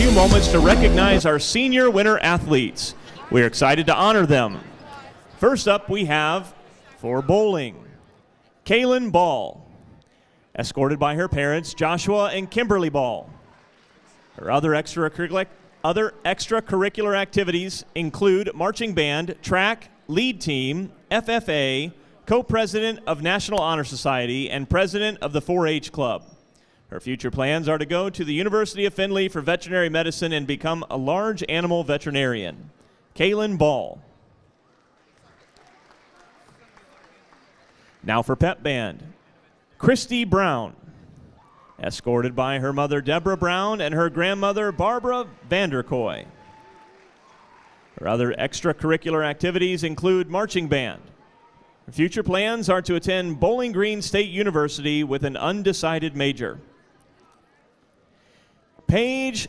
few moments to recognize our senior winter athletes. We're excited to honor them. First up, we have for bowling, Kaylin Ball, escorted by her parents, Joshua and Kimberly Ball. Her other extracurricular activities include marching band, track, lead team, FFA, co-president of National Honor Society, and president of the 4-H Club. Her future plans are to go to the University of Findlay for veterinary medicine and become a large animal veterinarian. Kaylin Ball. Now for pep band, Christy Brown, escorted by her mother Deborah Brown and her grandmother Barbara Vanderkoy. Her other extracurricular activities include marching band. Her future plans are to attend Bowling Green State University with an undecided major. Paige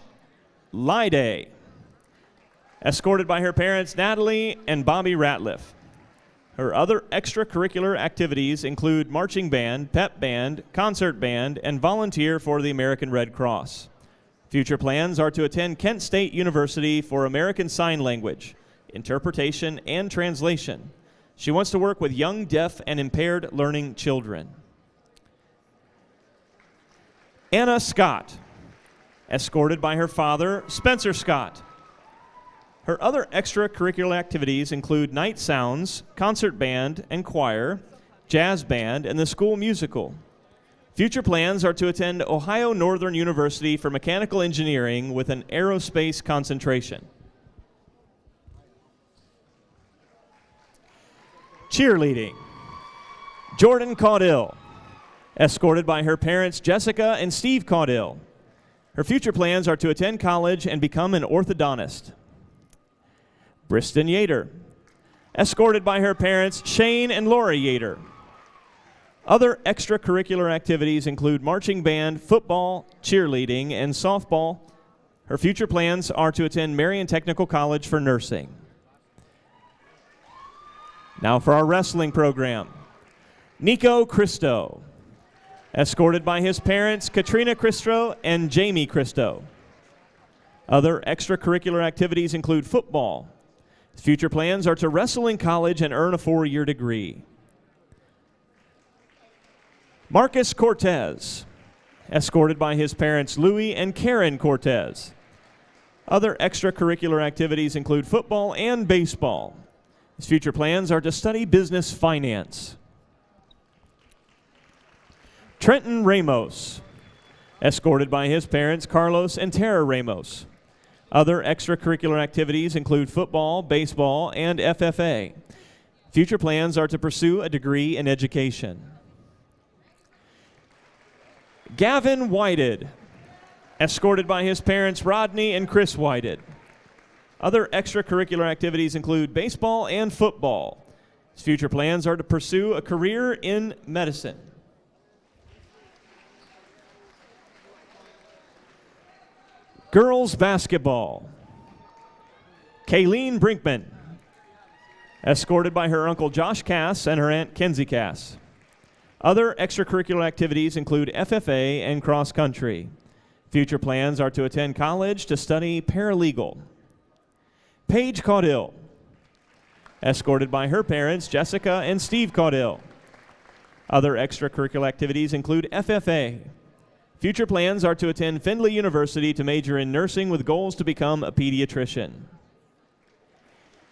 Lyday, escorted by her parents Natalie and Bobby Ratliff. Her other extracurricular activities include marching band, pep band, concert band, and volunteer for the American Red Cross. Future plans are to attend Kent State University for American Sign Language, interpretation, and translation. She wants to work with young, deaf, and impaired learning children. Anna Scott, escorted by her father, Spencer Scott. Her other extracurricular activities include night sounds, concert band and choir, jazz band, and the school musical. Future plans are to attend Ohio Northern University for mechanical engineering with an aerospace concentration. Cheerleading, Jordan Caudill, escorted by her parents Jessica and Steve Caudill. Her future plans are to attend college and become an orthodontist. Briston Yater, escorted by her parents Shane and Laura Yater. Other extracurricular activities include marching band, football, cheerleading, and softball. Her future plans are to attend Marion Technical College for nursing. Now for our wrestling program. Nico Christo, escorted by his parents Katrina Christo and Jamie Christo. Other extracurricular activities include football. His future plans are to wrestle in college and earn a 4-year degree. Marcus Cortez, escorted by his parents Louis and Karen Cortez. Other extracurricular activities include football and baseball. His future plans are to study business finance. Trenton Ramos, escorted by his parents Carlos and Tara Ramos. Other extracurricular activities include football, baseball, and FFA. Future plans are to pursue a degree in education. Gavin Whited, escorted by his parents Rodney and Chris Whited. Other extracurricular activities include baseball and football. His future plans are to pursue a career in medicine. Girls basketball, Kayleen Brinkman, escorted by her uncle Josh Cass and her aunt Kenzie Cass. Other extracurricular activities include FFA and cross country. Future plans are to attend college to study paralegal. Paige Caudill, escorted by her parents Jessica and Steve Caudill. Other extracurricular activities include FFA. Future plans are to attend Findlay University to major in nursing with goals to become a pediatrician.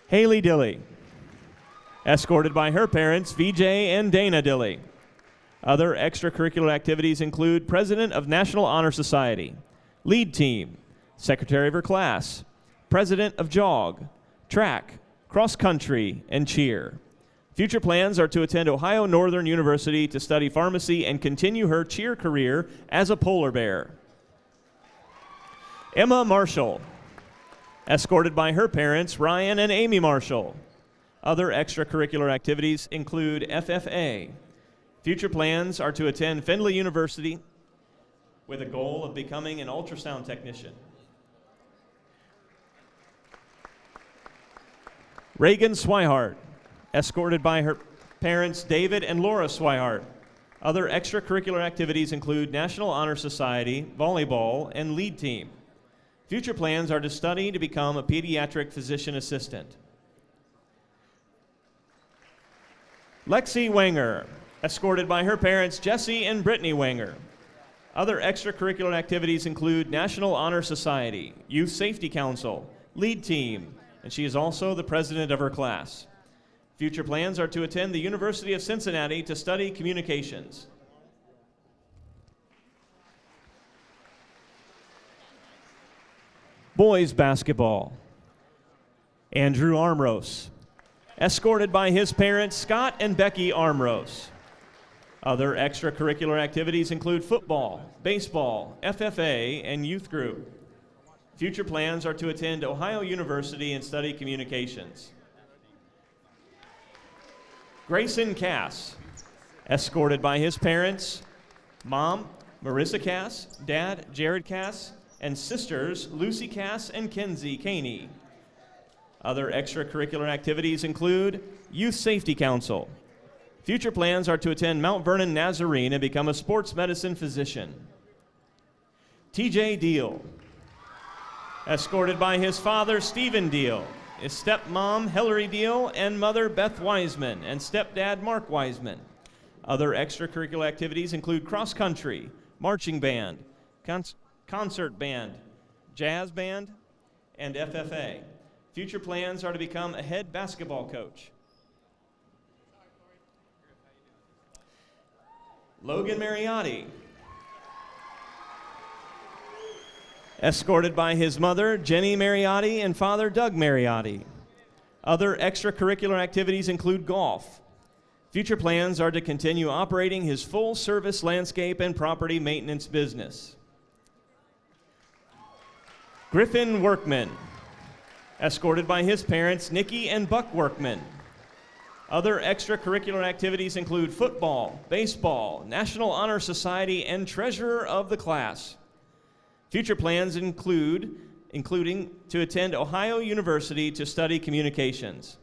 Haley Dilley, escorted by her parents VJ and Dana Dilley. Other extracurricular activities include president of National Honor Society, lead team, secretary of her class, president of JOG, track, cross country, and cheer. Future plans are to attend Ohio Northern University to study pharmacy and continue her cheer career as a polar bear. Emma Marshall, escorted by her parents Ryan and Amy Marshall. Other extracurricular activities include FFA. Future plans are to attend Findlay University with a goal of becoming an ultrasound technician. Reagan Swihart, escorted by her parents David and Laura Swihart. Other extracurricular activities include National Honor Society, volleyball, and lead team. Future plans are to study to become a pediatric physician assistant. Lexi Wenger, escorted by her parents Jesse and Brittany Wenger. Other extracurricular activities include National Honor Society, Youth Safety Council, Lead Team, and she is also the president of her class. Future plans are to attend the University of Cincinnati to study communications. Boys basketball. Andrew Armrose, escorted by his parents Scott and Becky Armrose. Other extracurricular activities include football, baseball, FFA, and youth group. Future plans are to attend Ohio University and study communications. Grayson Cass, escorted by his parents, Mom, Marissa Cass, Dad, Jared Cass, and sisters, Lucy Cass and Kenzie Caney. Other extracurricular activities include Youth Safety Council. Future plans are to attend Mount Vernon Nazarene and become a sports medicine physician. TJ Deal, escorted by his father, Stephen Deal, his stepmom, Hillary Deal, and mother, Beth Wiseman, and stepdad, Mark Wiseman. Other extracurricular activities include cross country, marching band, concert band, jazz band, and FFA. Future plans are to become a head basketball coach. Logan Mariotti, escorted by his mother, Jenny Mariotti, and father, Doug Mariotti. Other extracurricular activities include golf. Future plans are to continue operating his full-service landscape and property maintenance business. Griffin Workman, escorted by his parents, Nikki and Buck Workman. Other extracurricular activities include football, baseball, National Honor Society, and treasurer of the class. Future plans including to attend Ohio University to study communications.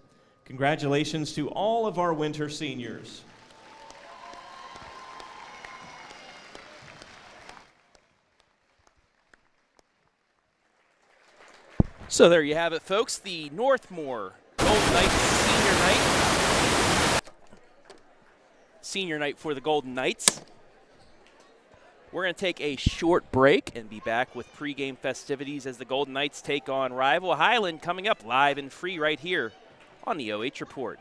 Congratulations to all of our winter seniors. So there you have it, folks, the Northmor Golden Knights Senior Night. Senior night for the Golden Knights. We're going to take a short break and be back with pregame festivities as the Golden Knights take on rival Highland, coming up live and free right here on the OH Report.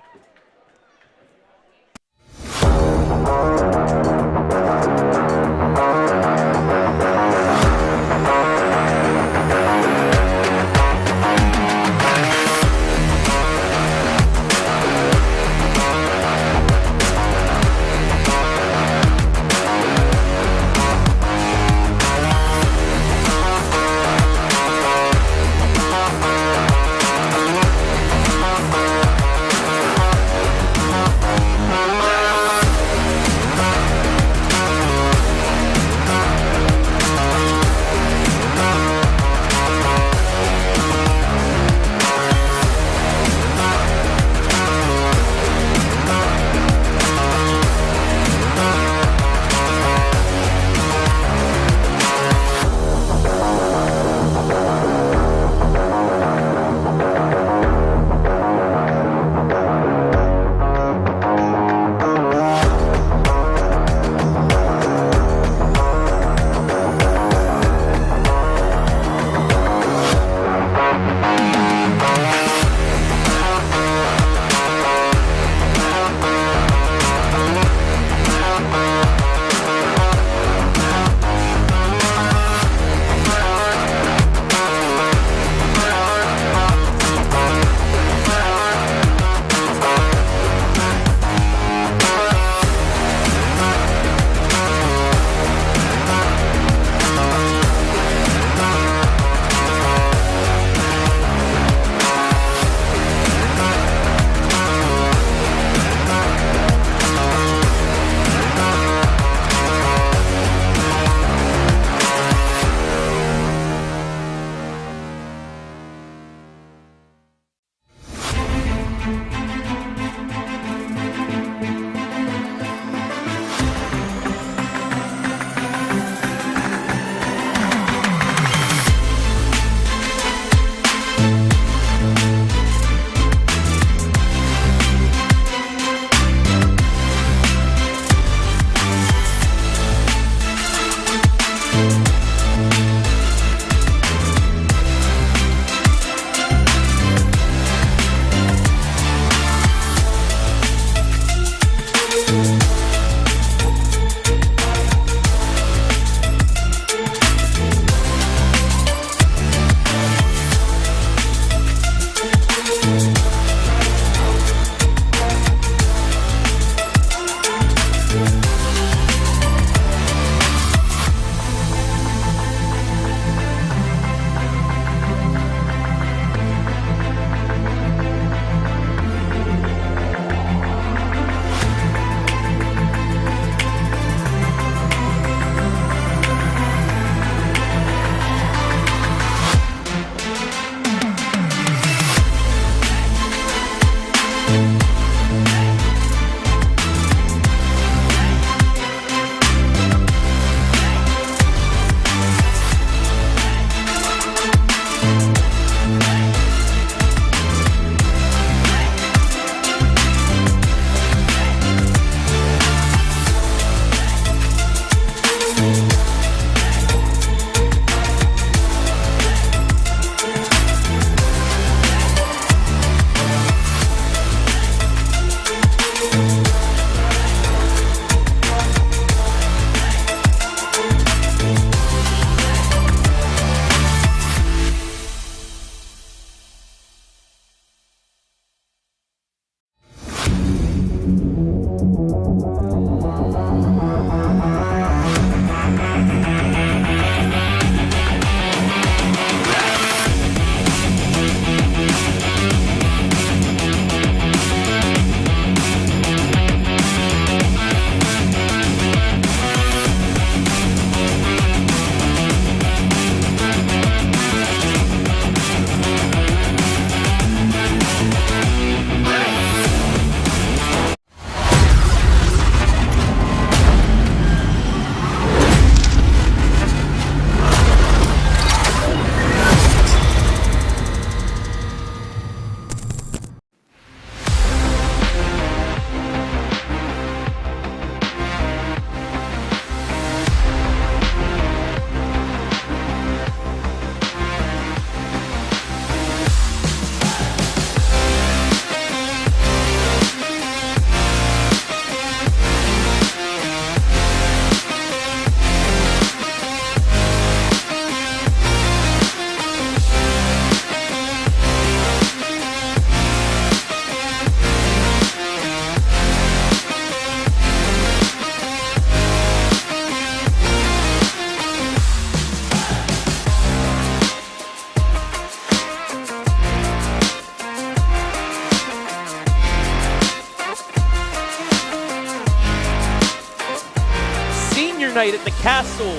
night at the Castle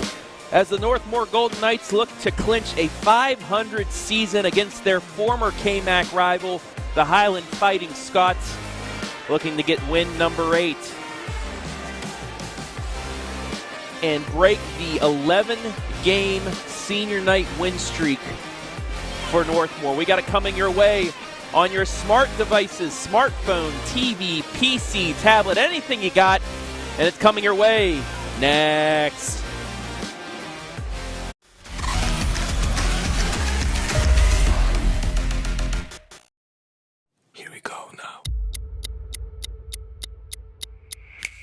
as the Northmor Golden Knights look to clinch a 500 season against their former KMAC rival, the Highland Fighting Scots, looking to get win number 8 and break the 11-game senior night win streak for Northmor. We got it coming your way on your smart devices, smartphone, TV, PC, tablet, anything you got, and it's coming your way next. Here we go now.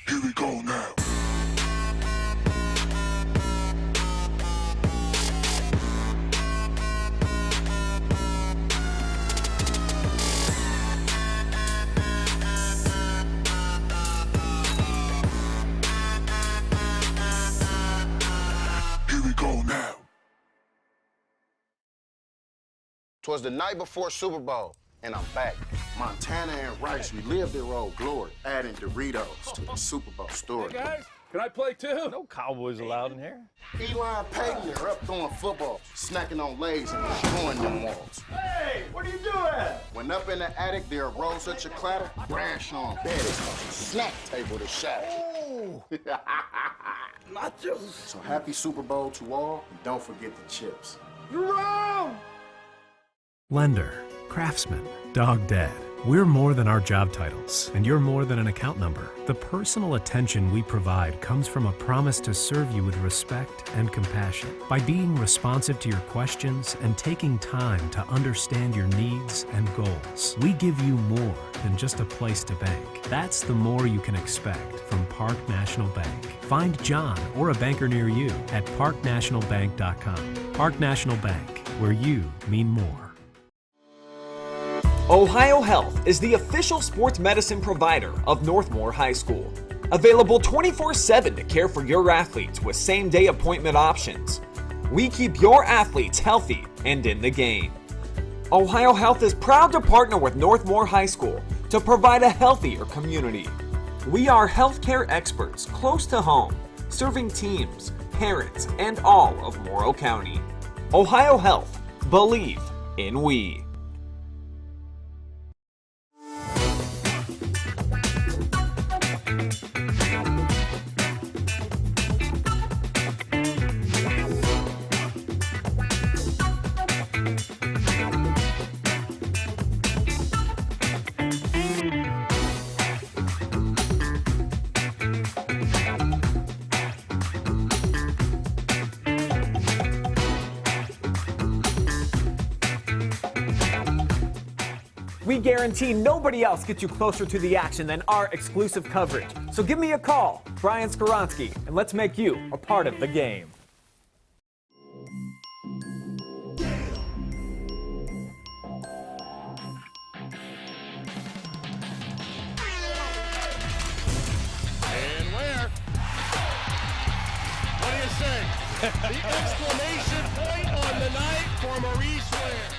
Here we go now. Now. 'Twas the night before Super Bowl, and I'm back. Montana and Rice relived their old glory, adding Doritos to the Super Bowl story. Hey guys, can I play too? No cowboys allowed in here. Eli and Peyton are up throwing football, snacking on Lays and destroying them walls. Hey, what are you doing? When up in the attic, there arose such a clatter, crash on bed, it's a snack table to shatter. Oh, nachos. So happy Super Bowl to all, and don't forget the chips. You're wrong. Lender, craftsman, dog dad. We're more than our job titles, and you're more than an account number. The personal attention we provide comes from a promise to serve you with respect and compassion. By being responsive to your questions and taking time to understand your needs and goals, we give you more than just a place to bank. That's the more you can expect from Park National Bank. Find John or a banker near you at parknationalbank.com. Park National Bank, where you mean more. Ohio Health is the official sports medicine provider of Northmor High School. Available 24/7 to care for your athletes with same-day appointment options. We keep your athletes healthy and in the game. Ohio Health is proud to partner with Northmor High School to provide a healthier community. We are healthcare experts close to home, serving teams, parents, and all of Morrow County. Ohio Health. Believe in we. We guarantee nobody else gets you closer to the action than our exclusive coverage. So give me a call, Brian Skoronsky, and let's make you a part of the game. And where? What do you say? The exclamation point on the night for Maurice Ware.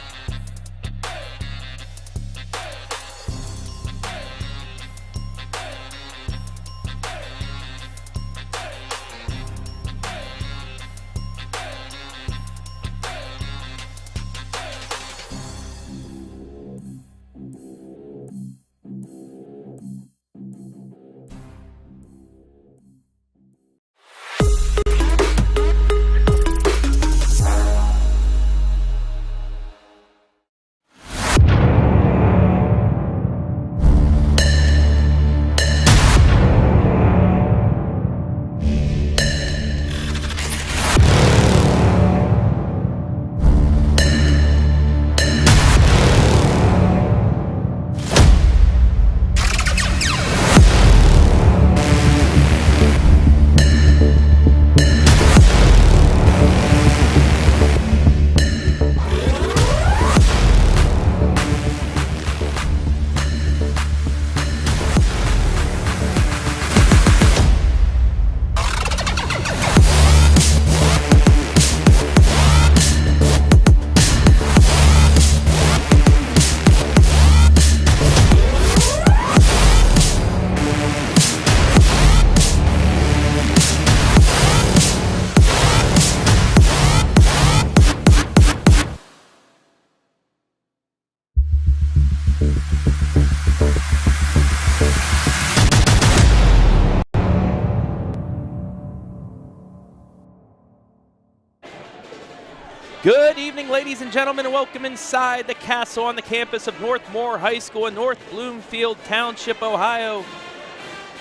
Good evening, ladies and gentlemen, and welcome inside the castle on the campus of Northmor High School in North Bloomfield Township, Ohio,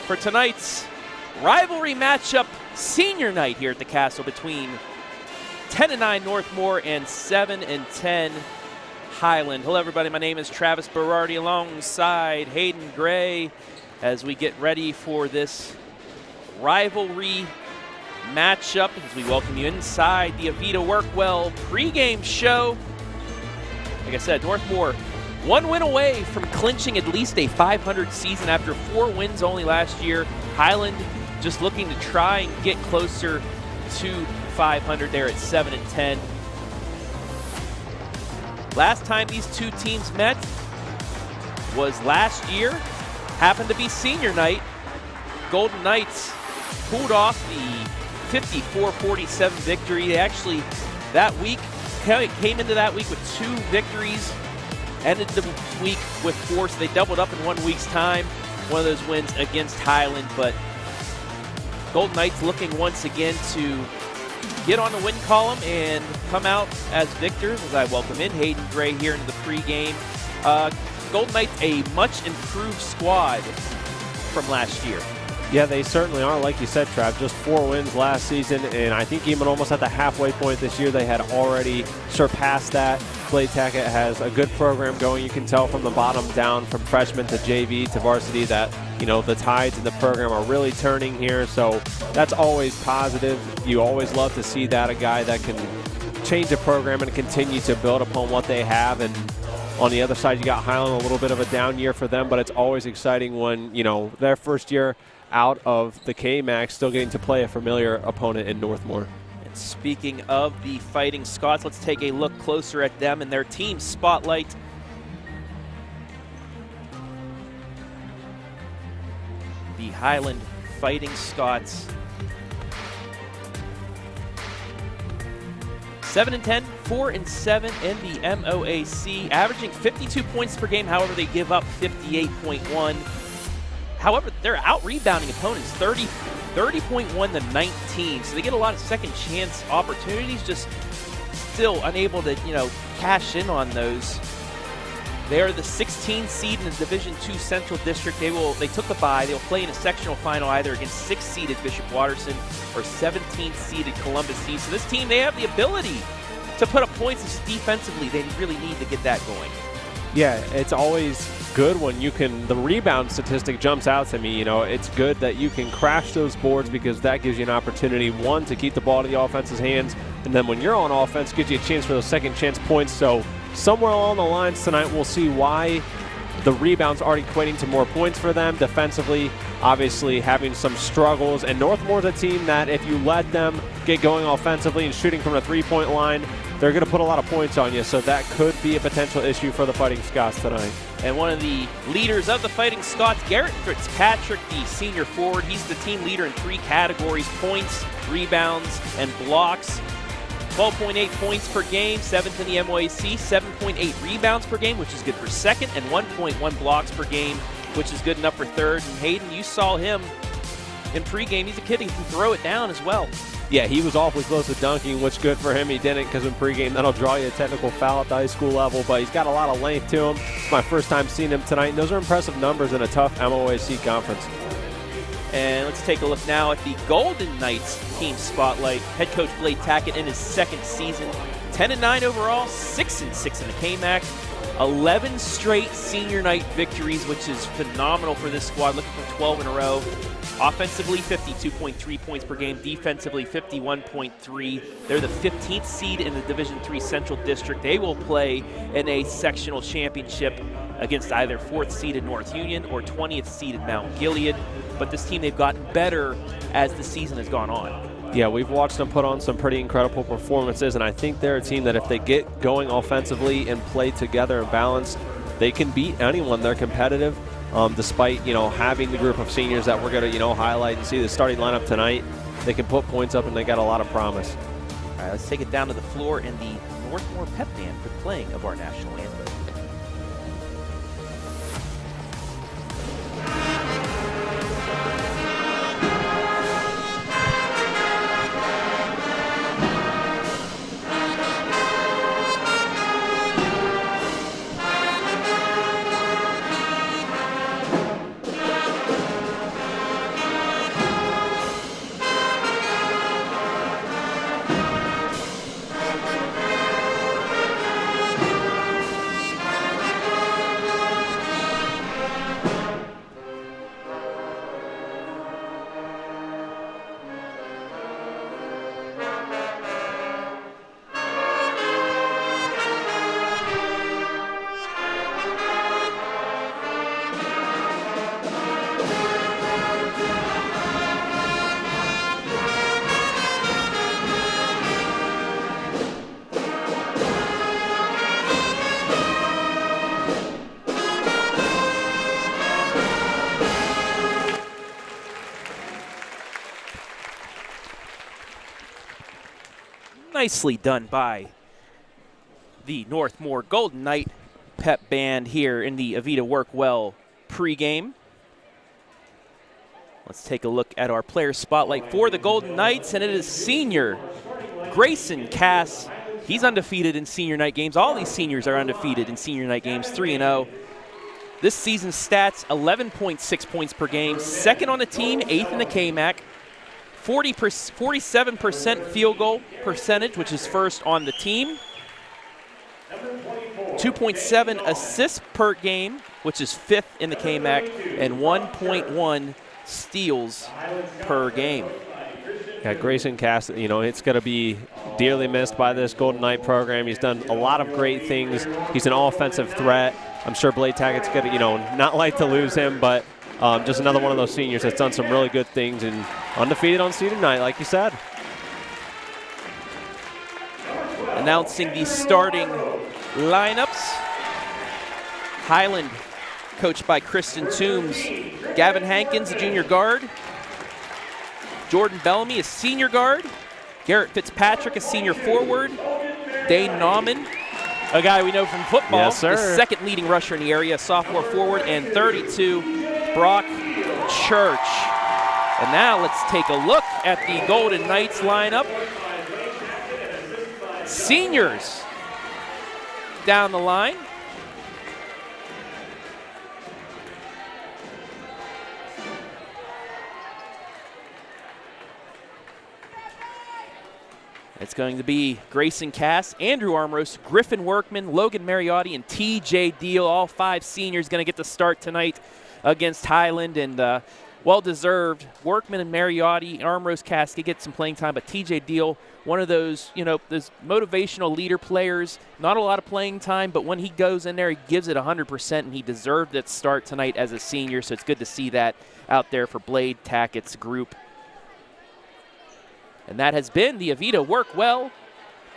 for tonight's rivalry matchup, senior night here at the castle between 10-9 Northmor and 7-10 Highland. Hello, everybody. My name is Travis Berardi alongside Hayden Gray as we get ready for this rivalry matchup as we welcome you inside the Avita Workwell pregame show. Like I said, Northmor 1 win away from clinching at least a 500 season after 4 wins only last year. Highland just looking to try and get closer to 500 there at 7-10. Last time these two teams met was last year. Happened to be senior night. Golden Knights pulled off the 54-47 victory. They actually, that week, came into that week with 2 victories, ended the week with 4, so they doubled up in 1 week's time. One of those wins against Highland, but Golden Knights looking once again to get on the win column and come out as victors as I welcome in Hayden Gray here into the pregame. Golden Knights, a much improved squad from last year. Yeah, they certainly are. Like you said, Trav, just 4 wins last season, and I think even almost at the halfway point this year, they had already surpassed that. Blade Tackett has a good program going. You can tell from the bottom down, from freshman to JV to varsity, that, you know, the tides in the program are really turning here, so that's always positive. You always love to see that, a guy that can change a program and continue to build upon what they have. And on the other side, you got Highland, a little bit of a down year for them, but it's always exciting when, you know, their first year out of the K-Max, still getting to play a familiar opponent in Northmor. And speaking of the Fighting Scots, let's take a look closer at them and their team spotlight. The Highland Fighting Scots. 7-10, 4-7 in the MOAC, averaging 52 points per game. However, they give up 58.1. However, they're out-rebounding opponents, 30.1 to 19. So they get a lot of second chance opportunities, just still unable to, you know, cash in on those. They are the 16th seed in the Division II Central District. They took the bye. They'll play in a sectional final either against 6th-seeded Bishop Watterson or 17th-seeded Columbus East. So this team, they have the ability to put up points. Just defensively, they really need to get that going. Yeah, it's always good when you can, the rebound statistic jumps out to me. You know, it's good that you can crash those boards because that gives you an opportunity, one, to keep the ball to the offense's hands, and then when you're on offense, gives you a chance for those second chance points. So somewhere along the lines tonight, we'll see why the rebounds aren't equating to more points for them. Defensively, obviously having some struggles, and Northmore's a team that if you let them get going offensively and shooting from the three-point line, they're going to put a lot of points on you, so that could be a potential issue for the Fighting Scots tonight. And one of the leaders of the Fighting Scots, Garrett Fitzpatrick, the senior forward. He's the team leader in 3 categories: points, rebounds, and blocks. 12.8 points per game, 7th in the MOAC, 7.8 rebounds per game, which is good for 2nd, and 1.1 blocks per game, which is good enough for 3rd. And Hayden, you saw him in pregame. He's a kid who can throw it down as well. Yeah, he was awfully close to dunking, which good for him. He didn't, because in pregame, that'll draw you a technical foul at the high school level, but he's got a lot of length to him. It's my first time seeing him tonight, and those are impressive numbers in a tough MOAC conference. And let's take a look now at the Golden Knights team spotlight. Head coach Blade Tackett in his 2nd season, 10-9 overall, 6-6 in the K-Mac, 11 straight senior night victories, which is phenomenal for this squad, looking for 12 in a row. Offensively, 52.3 points per game. Defensively, 51.3. They're the 15th seed in the Division III Central District. They will play in a sectional championship against either 4th seeded North Union or 20th seeded Mount Gilead. But this team, they've gotten better as the season has gone on. Yeah, we've watched them put on some pretty incredible performances, and I think they're a team that if they get going offensively and play together and balanced, they can beat anyone. They're competitive. Despite, you know, having the group of seniors that we're going to, you know, highlight and see the starting lineup tonight, they can put points up and they got a lot of promise. All right, let's take it down to the floor and the Northmor Pep Band for playing of our national anthem. Nicely done by the Northmor Golden Knight pep band here in the Avita Workwell pregame. Let's take a look at our player spotlight for the Golden Knights, and it is senior Grayson Cass. He's undefeated in senior night games. All these seniors are undefeated in senior night games, 3-0. This season's stats, 11.6 points per game, second on the team, 8th in the KMAC, 47% field goal percentage, which is first on the team, 2.7 assists per game, which is 5th in the KMAC, and 1.1 steals per game. Yeah, Grayson Cass, you know, it's going to be dearly missed by this Golden Knight program. He's done a lot of great things. He's an all-offensive threat. I'm sure Blade Tackett's going to, you know, not like to lose him, but just another one of those seniors that's done some really good things and undefeated on senior night, like you said. Announcing the starting lineups. Highland, coached by Kristen Toombs. Gavin Hankins, a junior guard. Jordan Bellamy, a senior guard. Garrett Fitzpatrick, a senior forward. Dane Nauman, a guy we know from football. Yes, sir. The second leading rusher in the area, sophomore forward. And 32, Brock Church. And now let's take a look at the Golden Knights lineup. Seniors down the line. It's going to be Grayson Cass, Andrew Armros, Griffin Workman, Logan Mariotti, and TJ Deal. All 5 seniors going to get to start tonight against Highland, and well-deserved. Workman and Mariotti, Armros, Cass get some playing time, but TJ Deal, one of those, you know, those motivational leader players, not a lot of playing time, but when he goes in there, he gives it 100%, and he deserved that start tonight as a senior, so it's good to see that out there for Blade Tackett's group. And that has been the Avita Workwell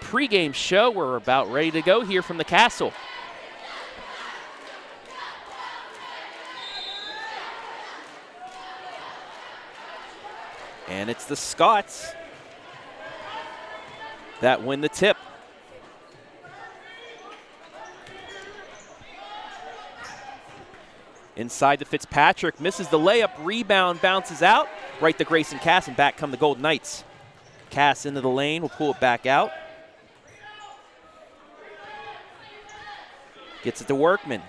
pregame show. We're about ready to go here from the Castle. And it's the Scots that win the tip. Inside to Fitzpatrick, misses the layup, rebound, bounces out. Right to Grayson Cass, and back come the Golden Knights. Cass into the lane, we'll pull it back out. Gets it to Workman.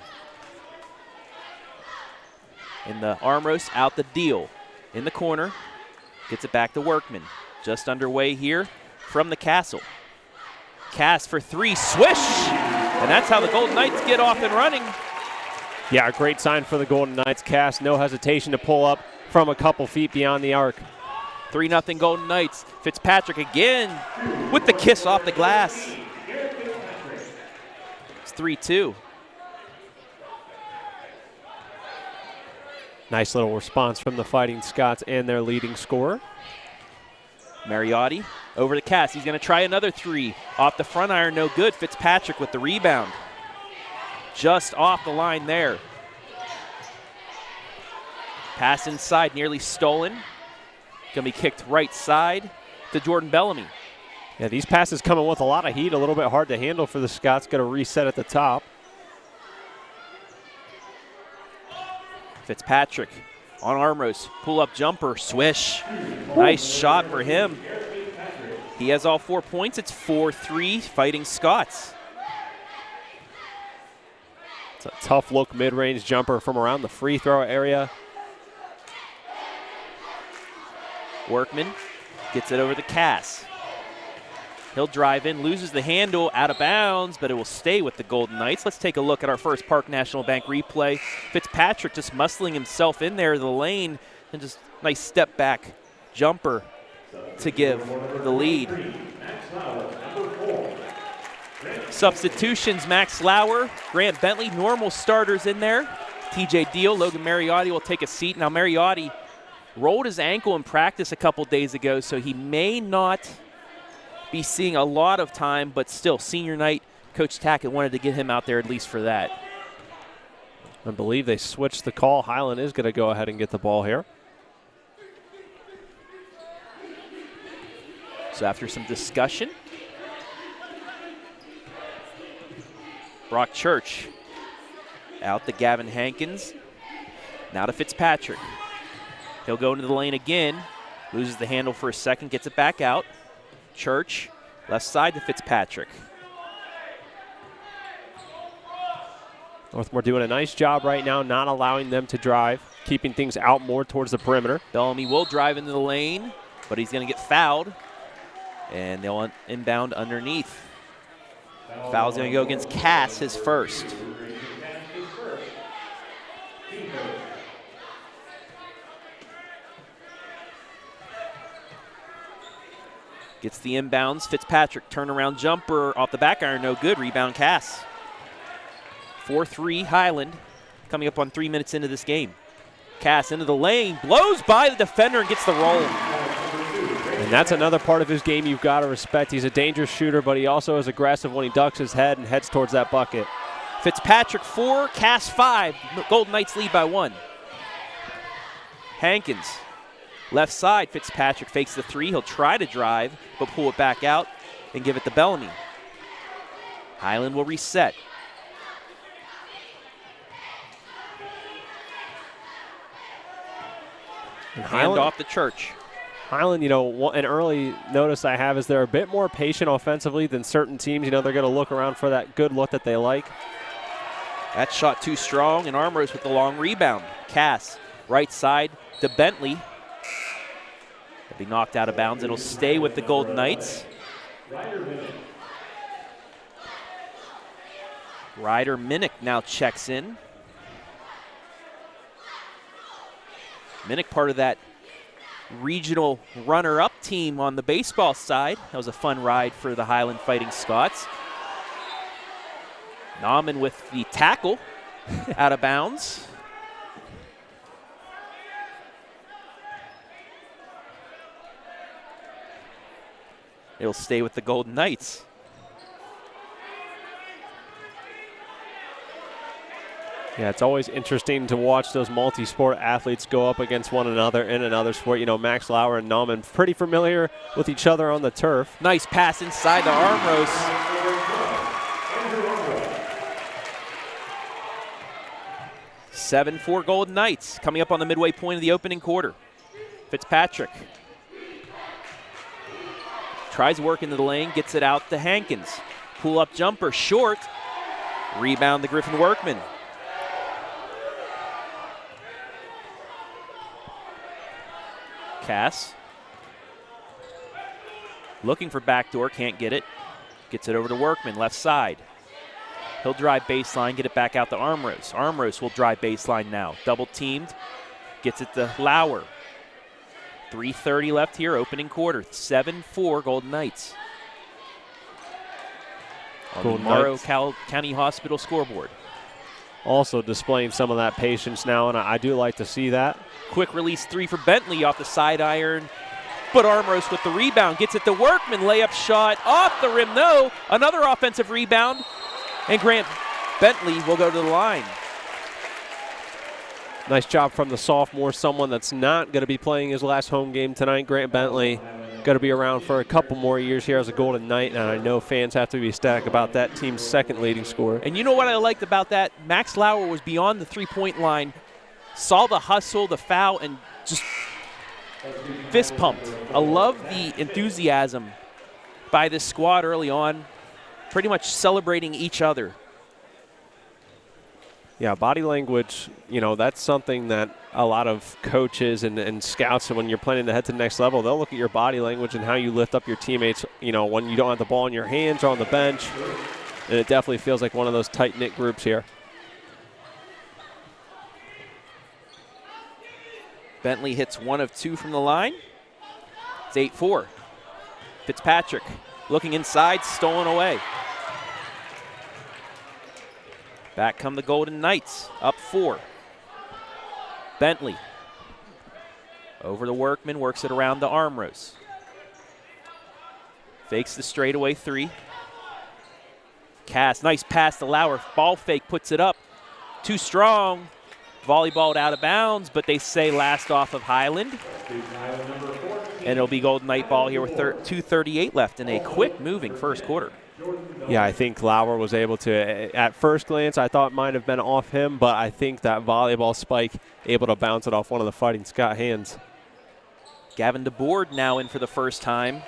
In the Armros, out the Deal. In the corner, gets it back to Workman. Just underway here from the Castle. Cass for 3, swish! And that's how the Golden Knights get off and running. Yeah, a great sign for the Golden Knights. Cass, no hesitation to pull up from a couple feet beyond the arc. 3-0 Golden Knights. Fitzpatrick again with the kiss off the glass. It's 3-2. Nice little response from the Fighting Scots and their leading scorer. Mariotti over to Cass. He's going to try another 3. Off the front iron, no good. Fitzpatrick with the rebound. Just off the line there. Pass inside, nearly stolen. Going to be kicked right side to Jordan Bellamy. Yeah, these passes coming with a lot of heat, a little bit hard to handle for the Scots. Got to reset at the top. Fitzpatrick on Armros, pull-up jumper, swish. Nice shot for him. He has all 4 points. It's 4-3 Fighting Scots. It's a tough look mid-range jumper from around the free throw area. Workman gets it over to Cass. He'll drive in, loses the handle, out of bounds, but it will stay with the Golden Knights. Let's take a look at our first Park National Bank replay. Fitzpatrick just muscling himself in there, the lane, and just nice step back jumper to give the lead. Substitutions, Max Lauer, Grant Bentley, normal starters in there. TJ Deal, Logan Mariotti will take a seat. Now Mariotti rolled his ankle in practice a couple days ago, so he may not be seeing a lot of time, but still, senior night, Coach Tackett wanted to get him out there at least for that. I believe they switched the call. Highland is going to go ahead and get the ball here. So after some discussion, Brock Church. Out to Gavin Hankins. Now to Fitzpatrick. He'll go into the lane again. Loses the handle for a second, gets it back out. Church, left side to Fitzpatrick. Northmor doing a nice job right now, not allowing them to drive, keeping things out more towards the perimeter. Bellamy will drive into the lane, but he's going to get fouled. And they'll inbound underneath. Foul's going to go against Cass, his first. Gets the inbounds. Fitzpatrick, turnaround jumper off the back iron, no good. Rebound Cass. 4-3 Highland, coming up on 3 minutes into this game. Cass into the lane, blows by the defender and gets the roll. And that's another part of his game you've got to respect. He's a dangerous shooter, but he also is aggressive when he ducks his head and heads towards that bucket. Fitzpatrick 4, Cass 5. Golden Knights lead by 1. Hankins, left side. Fitzpatrick fakes the 3. He'll try to drive, but pull it back out and give it to Bellamy. Highland will reset. Hand off the Church. Highland, an early notice I have is they're a bit more patient offensively than certain teams. They're going to look around for that good look that they like. That shot too strong, and Armrose with the long rebound. Cass, right side to Bentley. He'll be knocked out of bounds. It'll stay with the Golden Knights. Ryder Minnick now checks in. Minnick, part of that regional runner-up team on the baseball side. That was a fun ride for the Highland Fighting Scots. Nauman with the tackle out of bounds. It'll stay with the Golden Knights. Yeah, it's always interesting to watch those multi-sport athletes go up against one another in another sport. Max Lauer and Nauman pretty familiar with each other on the turf. Nice pass inside to Armrose. 7-4 Golden Knights coming up on the midway point of the opening quarter. Fitzpatrick tries work into the lane, gets it out to Hankins. Pull-up jumper, short. Rebound to Griffin Workman. Cass looking for backdoor, can't get it. Gets it over to Workman, left side. He'll drive baseline, get it back out to Armrose. Armrose will drive baseline now. Double teamed, gets it to Lauer. 3:30 left here, opening quarter. 7-4 Golden Knights. On the Morrow County Hospital scoreboard. Also displaying some of that patience now, and I do like to see that. Quick release 3 for Bentley off the side iron. But Armrose with the rebound. Gets it to Workman. Layup shot off the rim. No. Another offensive rebound. And Grant Bentley will go to the line. Nice job from the sophomore, someone that's not going to be playing his last home game tonight. Grant Bentley going to be around for a couple more years here as a Golden Knight, and I know fans have to be ecstatic about that team's second leading scorer. And you know what I liked about that? Max Lauer was beyond the three-point line, saw the hustle, the foul, and just fist pumped. I love the enthusiasm by this squad early on, pretty much celebrating each other. Yeah, body language, that's something that a lot of coaches and scouts, when you're planning to head to the next level, they'll look at your body language and how you lift up your teammates, when you don't have the ball in your hands or on the bench. And it definitely feels like one of those tight-knit groups here. Bentley hits 1 of 2 from the line. It's 8-4. Fitzpatrick looking inside, stolen away. Back come the Golden Knights, up 4. Bentley over to Workman, works it around to Armrose. Fakes the straightaway 3. Cass, nice pass to Lauer. Ball fake, puts it up. Too strong. Volleyballed out of bounds, but they say last off of Highland. And it'll be Golden Knight ball here with 2:38 left in a quick-moving first quarter. Yeah, I think Lauer was able to, at first glance, I thought it might have been off him, but I think that volleyball spike able to bounce it off one of the Fighting Scott hands. Gavin DeBoard now in for the first time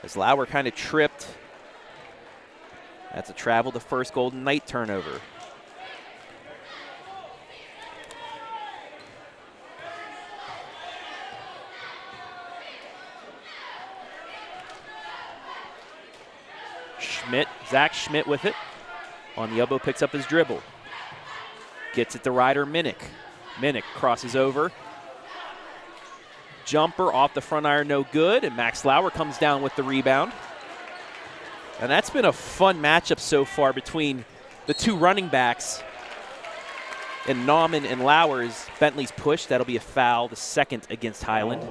as Lauer kind of tripped. That's a travel to first Golden Knight turnover. Zach Schmidt with it. On the elbow, picks up his dribble. Gets it to Ryder Minnick. Minnick crosses over. Jumper off the front iron, no good. And Max Lauer comes down with the rebound. And that's been a fun matchup so far between the two running backs. And Nauman and Lauer's. Bentley's push. That'll be a foul, the second against Highland.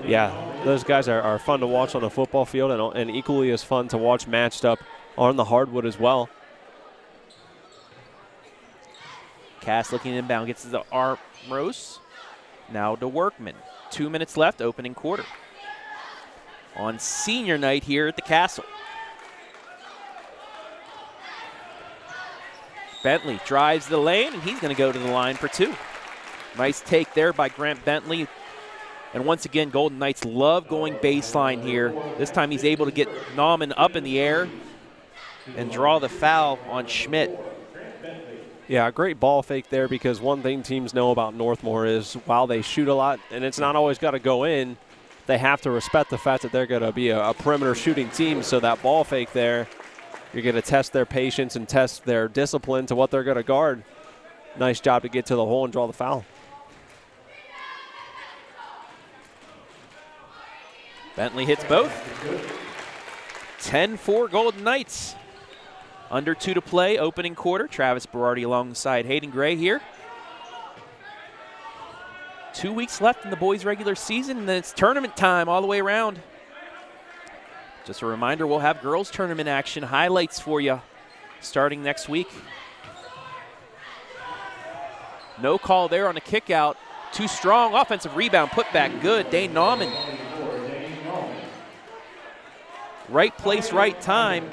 Yeah, those guys are fun to watch on the football field and equally as fun to watch matched up on the hardwood as well. Cass looking inbound, gets to the Armros. Now to Workman. 2 minutes left, opening quarter. On senior night here at the Castle. Bentley drives the lane, and he's going to go to the line for two. Nice take there by Grant Bentley. And once again, Golden Knights love going baseline here. This time he's able to get Nauman up in the air and draw the foul on Schmidt. Yeah, a great ball fake there, because one thing teams know about Northmor is while they shoot a lot, and it's not always got to go in, they have to respect the fact that they're going to be a perimeter shooting team. So that ball fake there, you're going to test their patience and test their discipline to what they're going to guard. Nice job to get to the hole and draw the foul. Bentley hits both. 10-4 Golden Knights. Under 2 to play, opening quarter. Travis Berardi alongside Hayden Gray here. 2 weeks left in the boys' regular season, and then it's tournament time all the way around. Just a reminder, we'll have girls' tournament action highlights for you starting next week. No call there on the kick out. Too strong. Offensive rebound, put back good. Dane Nauman. Right place, right time.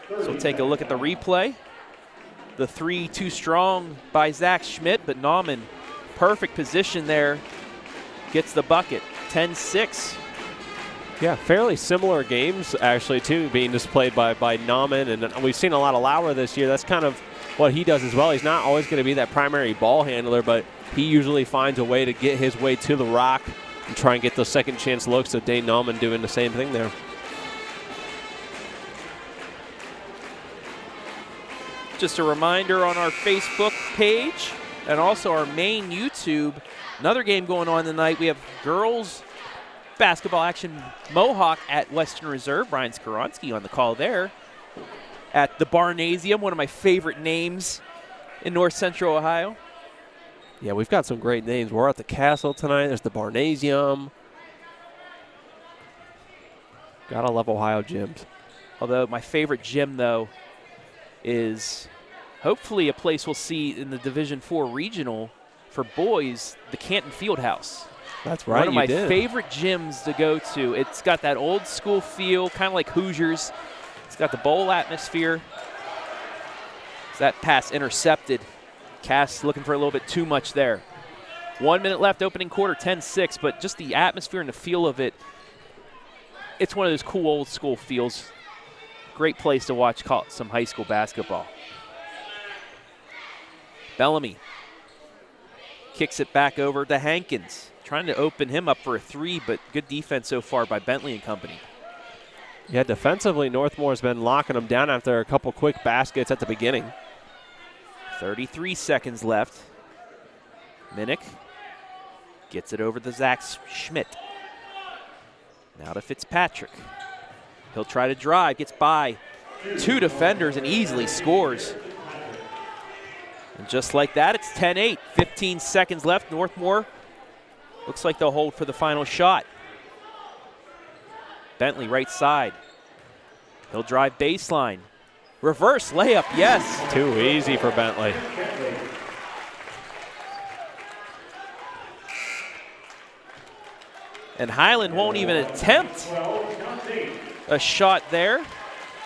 So take a look at the replay. The 3 too strong by Zach Schmidt, but Nauman, perfect position there, gets the bucket. 10-6. Yeah, fairly similar games, actually, too, being displayed by Nauman. And we've seen a lot of Lauer this year. That's kind of what he does as well. He's not always going to be that primary ball handler, but he usually finds a way to get his way to the rock and try and get those second chance looks. So Dane Nauman doing the same thing there. Just a reminder on our Facebook page and also our main YouTube, another game going on tonight. We have girls basketball action, Mohawk at Western Reserve. Brian Skoronsky on the call there at the Barnasium, one of my favorite names in North Central Ohio. Yeah, we've got some great names. We're at the Castle tonight. There's the Barnasium. Gotta love Ohio gyms. Although my favorite gym, though, is hopefully a place we'll see in the Division IV Regional for boys, the Canton Fieldhouse. That's right, one of my favorite gyms to go to. It's got that old school feel, kind of like Hoosiers. It's got the bowl atmosphere. That pass intercepted. Cass looking for a little bit too much there. 1 minute left, opening quarter, 10-6, but just the atmosphere and the feel of it, it's one of those cool old school feels. Great place to watch some high school basketball. Bellamy kicks it back over to Hankins. Trying to open him up for a three, but good defense so far by Bentley and company. Yeah, defensively, Northmore's been locking them down after a couple quick baskets at the beginning. 33 seconds left. Minnick gets it over to Zach Schmidt. Now to Fitzpatrick. He'll try to drive, gets by 2 defenders and easily scores. And just like that, it's 10-8. 15 seconds left. Northmor looks like they'll hold for the final shot. Bentley right side. He'll drive baseline. Reverse layup, yes. Too easy for Bentley. And Highland won't even attempt a shot there.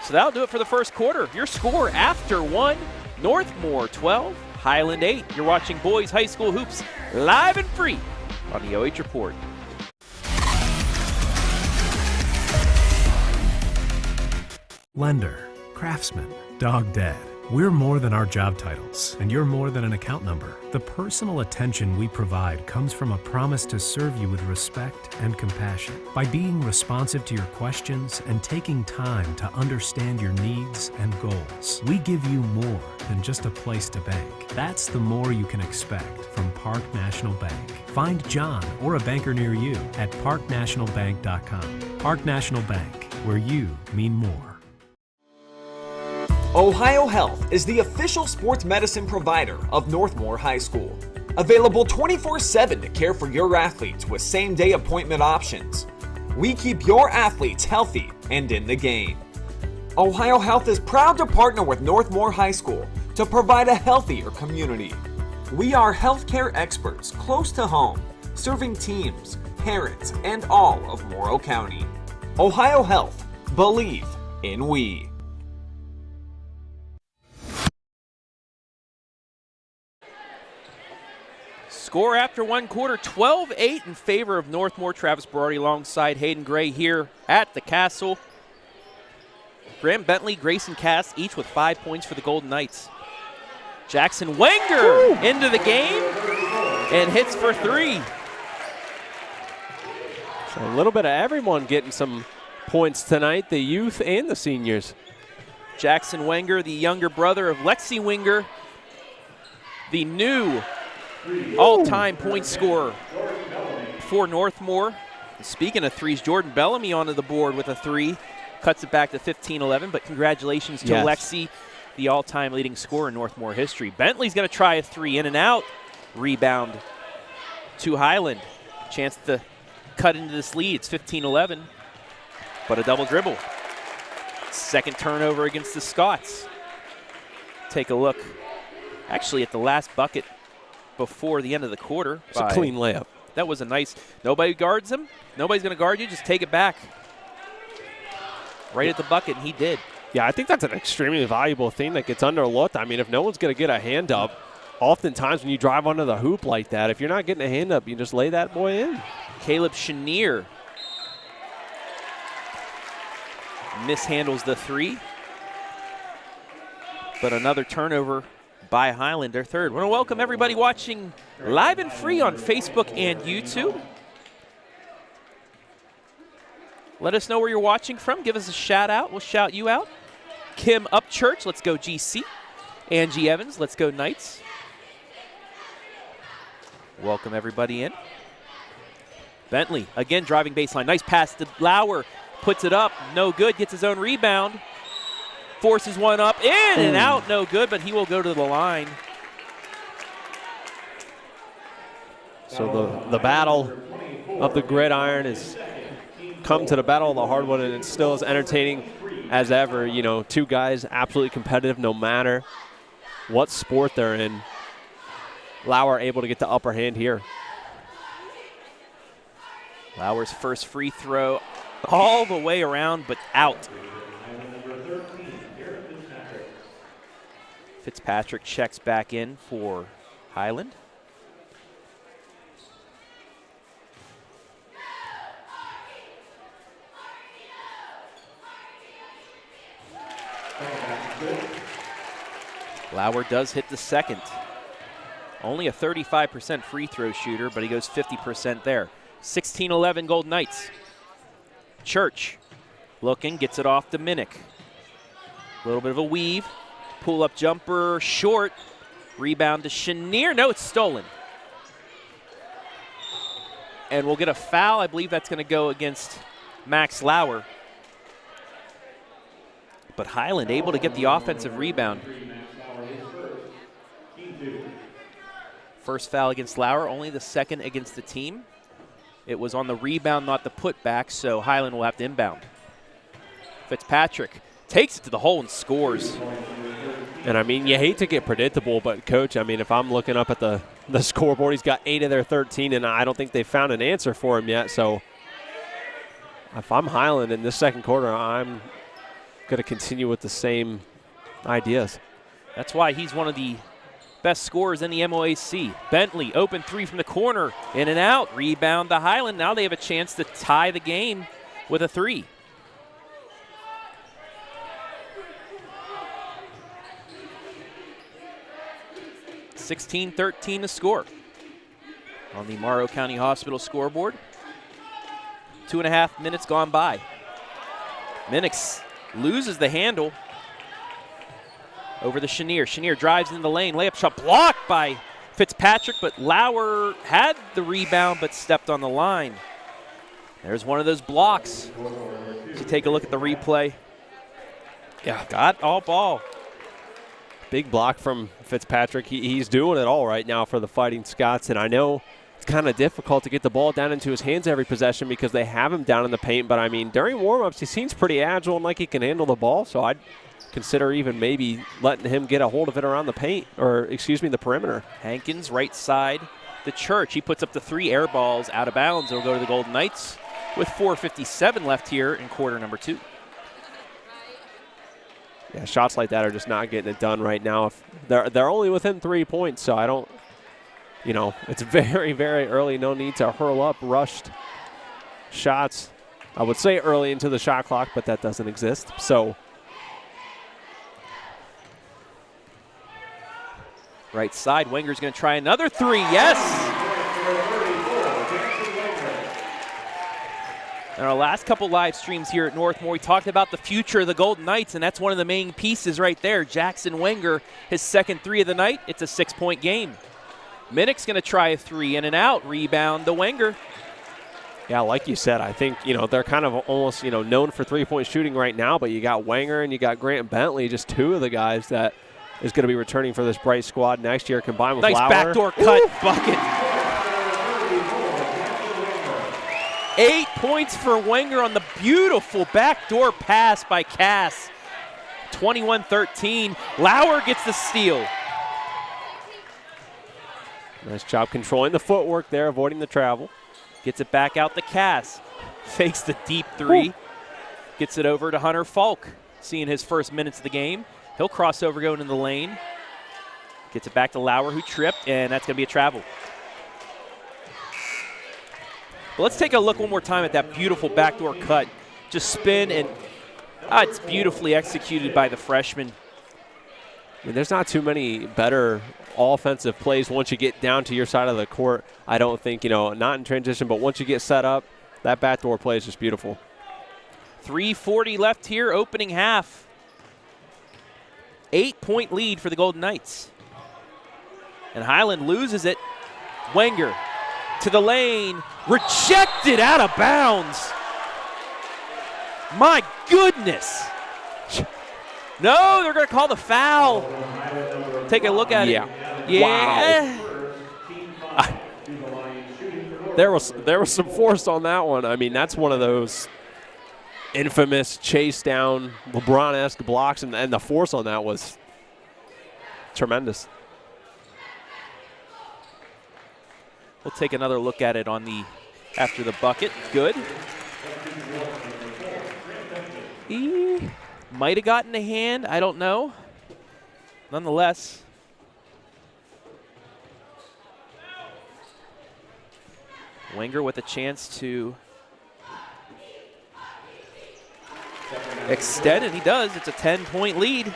So that'll do it for the first quarter. Your score after one, Northmor 12, Highland 8. You're watching Boys High School Hoops live and free on the OH Report. Lender, craftsman, dog dead. We're more than our job titles, and you're more than an account number. The personal attention we provide comes from a promise to serve you with respect and compassion. By being responsive to your questions and taking time to understand your needs and goals, we give you more than just a place to bank. That's the more you can expect from Park National Bank. Find John or a banker near you at parknationalbank.com. Park National Bank, where you mean more. Ohio Health is the official sports medicine provider of Northmor High School. Available 24/7 to care for your athletes with same-day appointment options. We keep your athletes healthy and in the game. Ohio Health is proud to partner with Northmor High School to provide a healthier community. We are healthcare experts close to home, serving teams, parents, and all of Morrow County. Ohio Health. Believe in we. Score after one quarter, 12-8 in favor of Northmor. Travis Berardi alongside Hayden Gray here at the Castle. Graham Bentley, Grayson Cass, each with 5 points for the Golden Knights. Jackson Wenger into the game and hits for three. So a little bit of everyone getting some points tonight, the youth and the seniors. Jackson Wenger, the younger brother of Lexi Wenger, the new all-time point scorer for Northmor. Speaking of threes, Jordan Bellamy onto the board with a three. Cuts it back to 15-11, but congratulations to Lexi, the all-time leading scorer in Northmor history. Bentley's going to try a three, in and out. Rebound to Highland. Chance to cut into this lead. It's 15-11, but a double dribble. Second turnover against the Scots. Take a look actually at the last bucket before the end of the quarter. It's a clean layup. That was a nice, nobody guards him. Nobody's going to guard you. Just take it back. Right at the bucket, and he did. Yeah, I think that's an extremely valuable thing that gets underlooked. I mean, if no one's going to get a hand up, oftentimes when you drive under the hoop like that, if you're not getting a hand up, you just lay that boy in. Caleb Chenier mishandles the three. But another turnover by Highland, their third. We want to welcome everybody watching live and free on Facebook and YouTube. Let us know where you're watching from. Give us a shout out. We'll shout you out. Kim Upchurch, let's go GC. Angie Evans, let's go Knights. Welcome everybody in. Bentley, again driving baseline. Nice pass to Lauer. Puts it up, no good, gets his own rebound. Forces one up, in and out, no good, but he will go to the line. So the battle of the gridiron has come to the battle of the hardwood, and it still is entertaining as ever. You know, two guys absolutely competitive no matter what sport they're in. Lauer able to get the upper hand here. Lauer's first free throw all the way around, but out. Fitzpatrick checks back in for Highland. Lauer does hit the second. Only a 35% free throw shooter, but he goes 50% there. 16-11 Golden Knights. Church looking, gets it off to Minnick. A little bit of a weave. Pull-up jumper, short. Rebound to Chenier. No, it's stolen. And we'll get a foul. I believe that's going to go against Max Lauer. But Highland able to get the offensive rebound. First foul against Lauer, only the second against the team. It was on the rebound, not the putback, so Highland will have to inbound. Fitzpatrick takes it to the hole and scores. And, I mean, you hate to get predictable, but, Coach, I mean, if I'm looking up at the scoreboard, he's got 8 of their 13, and I don't think they've found an answer for him yet. So if I'm Highland in this second quarter, I'm going to continue with the same ideas. That's why he's one of the best scorers in the MOAC. Bentley, open three from the corner, in and out, rebound to Highland. Now they have a chance to tie the game with a three. (16-13) to score on the Morrow County Hospital scoreboard. 2.5 minutes gone by. Minix loses the handle over the Chenier. Chenier drives into the lane. Layup shot blocked by Fitzpatrick, but Lauer had the rebound but stepped on the line. There's one of those blocks. If you take a look at the replay. Yeah, got all ball. Big block from Fitzpatrick. He's doing it all right now for the Fighting Scots, and I know it's kind of difficult to get the ball down into his hands every possession because they have him down in the paint, but I mean, during warm-ups, he seems pretty agile and like he can handle the ball, so I'd consider even maybe letting him get a hold of it around the paint, or excuse me, the perimeter. Hankins, right side, the Church. He puts up the 3 air balls out of bounds. It'll go to the Golden Knights with 4:57 left here in quarter number 2. Yeah, shots like that are just not getting it done right now. If they're only within 3 points, so I don't, you know, it's very, very early. No need to hurl up rushed shots. I would say early into the shot clock, but that doesn't exist. So right side, Wenger's going to try another 3. Yes! In our last couple live streams here at Northmor, we talked about the future of the Golden Knights, and that's one of the main pieces right there. Jackson Wenger, his second 3 of the night. It's a 6-point game. Minnick's going to try a 3 in and out. Rebound to Wenger. Yeah, like you said, I think, you know, they're kind of almost, you know, known for three-point shooting right now, but you got Wenger and you got Grant Bentley, just 2 of the guys that is going to be returning for this Bright squad next year, combined with nice Lauer. Backdoor cut. Bucket. 8 points for Wenger on the beautiful backdoor pass by Cass. 21-13. Lauer gets the steal. Nice job controlling the footwork there, avoiding the travel. Gets it back out to Cass. Fakes the deep 3. Woo. Gets it over to Hunter Falk, seeing his first minutes of the game. He'll cross over going in the lane. Gets it back to Lauer, who tripped, and that's going to be a travel. But let's take a look one more time at that beautiful backdoor cut. Just spin, and it's beautifully executed by the freshman. I mean, there's not too many better offensive plays once you get down to your side of the court. I don't think, you know, not in transition, but once you get set up, that backdoor play is just beautiful. 3:40 left here, opening half. 8-point lead for the Golden Knights. And Highland loses it. Wenger to the lane, rejected out of bounds. My goodness. No, they're going to call the foul. Take a look at it. Yeah. Wow. There was some force on that one. I mean, that's one of those infamous chase down LeBron-esque blocks, and the force on that was tremendous. We'll take another look at it on the after the bucket. Good. He might have gotten a hand. I don't know. Nonetheless. Wenger with a chance to extend, and he does. It's a 10-point lead.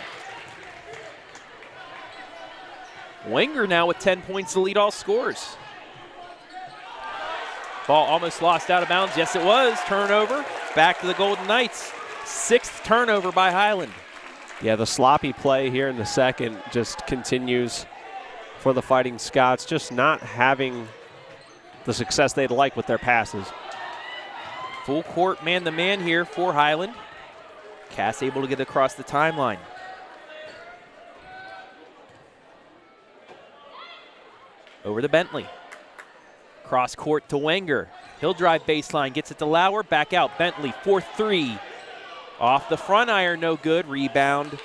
Wenger now with 10 points to lead all scorers. Ball almost lost out of bounds. Yes, it was. Turnover. Back to the Golden Knights. 6th turnover by Highland. Yeah, the sloppy play here in the second just continues for the Fighting Scots, just not having the success they'd like with their passes. Full court man-to-man here for Highland. Cass able to get across the timeline. Over to Bentley. Cross court to Wenger. He'll drive baseline, gets it to Lauer, back out. Bentley, 4-3. Off the front iron, no good. Rebound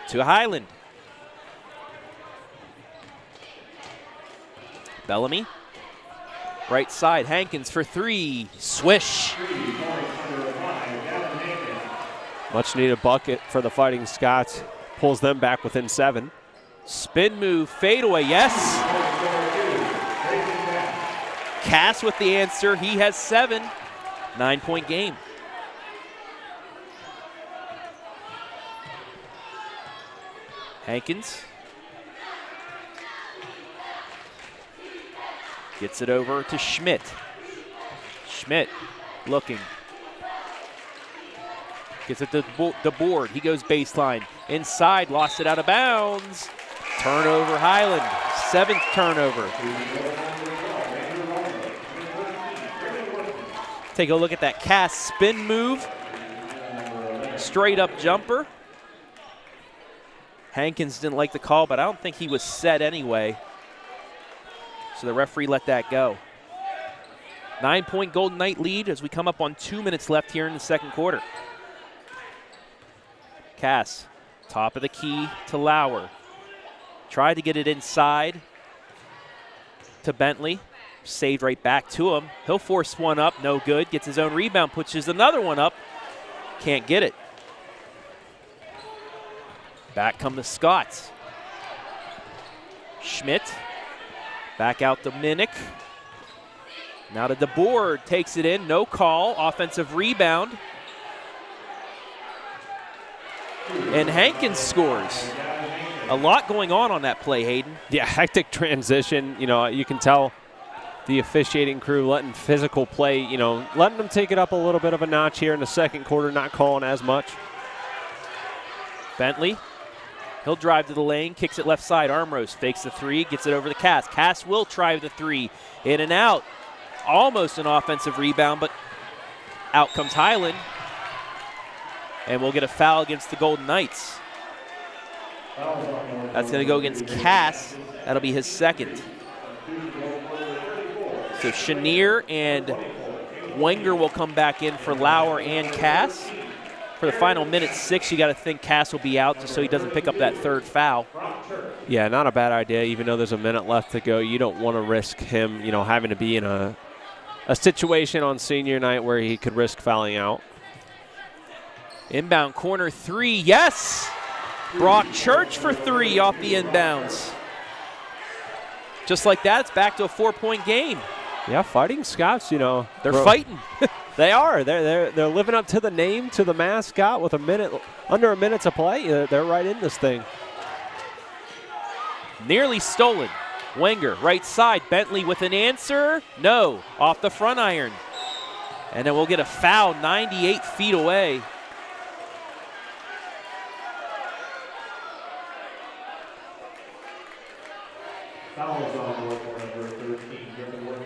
to Highland. Bellamy. Right side, Hankins for 3. Swish. Much needed bucket for the Fighting Scots. Pulls them back within 7. Spin move, fadeaway, yes. Cass with the answer. He has 7. 9-point game. Hankins gets it over to Schmidt. Schmidt looking. Gets it to the board. He goes baseline. Inside, lost it out of bounds. Turnover, Highland. 7th turnover. Take a look at that Cass spin move. Straight up jumper. Hankins didn't like the call, but I don't think he was set anyway. So the referee let that go. 9-point Golden Knight lead as we come up on 2 minutes left here in the second quarter. Cass, top of the key to Lauer. Tried to get it inside to Bentley. Saved right back to him. He'll force one up, no good. Gets his own rebound, pushes another one up. Can't get it. Back come the Scots. Schmidt, back out to Minnick. Now to DeBoer, takes it in, no call. Offensive rebound. And Hankins scores. A lot going on that play, Hayden. Yeah, hectic transition. You know, you can tell the officiating crew letting physical play, you know, letting them take it up a little bit of a notch here in the second quarter, not calling as much. Bentley, he'll drive to the lane, kicks it left side. Armrose fakes the 3, gets it over to Cass. Cass will try the 3, in and out. Almost an offensive rebound, but out comes Highland. And we'll get a foul against the Golden Knights. That's going to go against Cass. That'll be his 2nd. So Chenier and Wenger will come back in for Lauer and Cass. For the final minute 6, you got to think Cass will be out just so he doesn't pick up that 3rd foul. Yeah, not a bad idea. Even though there's a minute left to go, you don't want to risk him, you know, having to be in a situation on senior night where he could risk fouling out. Inbound corner 3, yes! Brock Church for 3 off the inbounds. Just like that, it's back to a 4-point game. Yeah, Fighting Scots, you know. They're fighting. They are. They're living up to the name, to the mascot with under a minute to play. They're right in this thing. Nearly stolen. Wenger, right side. Bentley with an answer. No, off the front iron. And then we'll get a foul 98 feet away.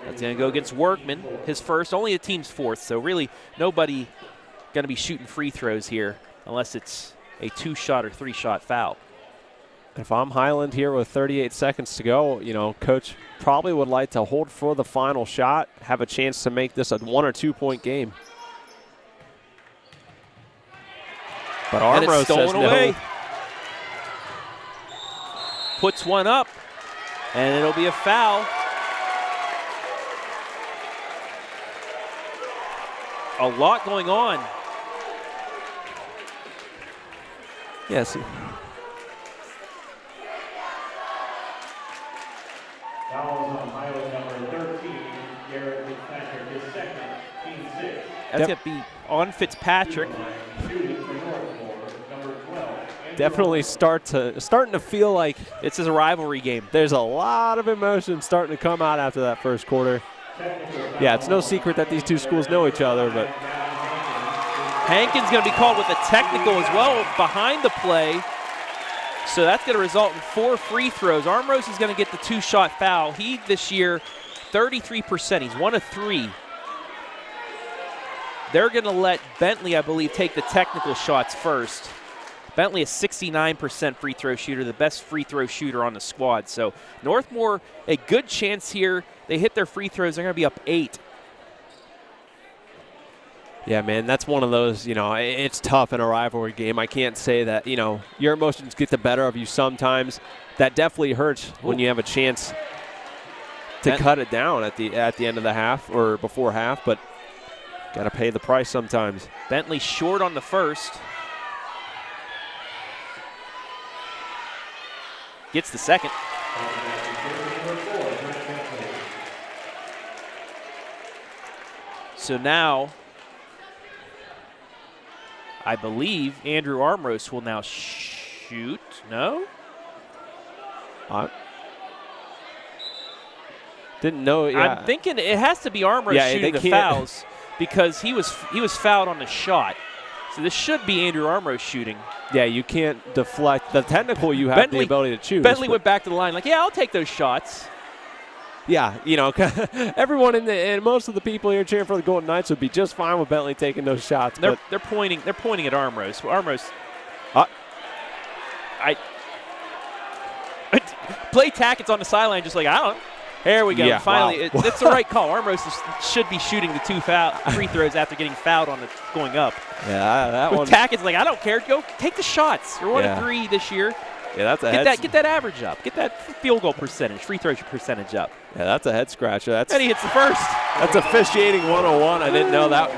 That's going to go against Workman, his first, only the team's 4th, so really nobody going to be shooting free throws here unless it's a 2-shot or 3-shot foul. If I'm Highland here with 38 seconds to go, you know, coach probably would like to hold for the final shot, have a chance to make this a 1 or 2 point game. But Armrose says no. Puts one up, and it'll be a foul. A lot going on. Yes. That's going to be on Fitzpatrick. Definitely starting to feel like this is a rivalry game. There's a lot of emotion starting to come out after that first quarter. Yeah, it's no secret that these two schools know each other, but Hankins going to be called with a technical as well behind the play. So that's going to result in 4 free throws. Armrose is going to get the 2-shot foul. He, this year, 33%. He's 1 of 3. They're going to let Bentley, I believe, take the technical shots first. Bentley is 69% free throw shooter, the best free throw shooter on the squad. So Northmor, a good chance here. They hit their free throws. They're going to be up 8. Yeah, man, that's one of those, you know, it's tough in a rivalry game. I can't say that, you know, your emotions get the better of you sometimes. That definitely hurts when you have a chance to cut it down at the end of the half or before half, but got to pay the price sometimes. Bentley short on the first. Gets the second. So now, I believe Andrew Armros will now shoot. No? Didn't know. Yeah. I'm thinking it has to be Armros shooting the fouls because he was fouled on the shot. So this should be Andrew Armros shooting. Yeah, you can't deflect. The technical, you have the ability to choose. Bentley went back to the line like, yeah, I'll take those shots. Yeah, everyone and most of the people here cheering for the Golden Knights would be just fine with Bentley taking those shots. They're pointing at Armros. Armros. Play Tackett's on the sideline, just like I don't. There we go. Yeah, finally, wow. It's the right call. Armros should be shooting the 2 free throws after getting fouled on the going up. Yeah, that one. Tackett's like, I don't care. Go take the shots. You're 1 of 3 this year. Yeah, that's a get that average up. Get that field goal percentage, free throw percentage up. Yeah, that's a head scratcher. And he hits the first. That's officiating 101. I didn't know that.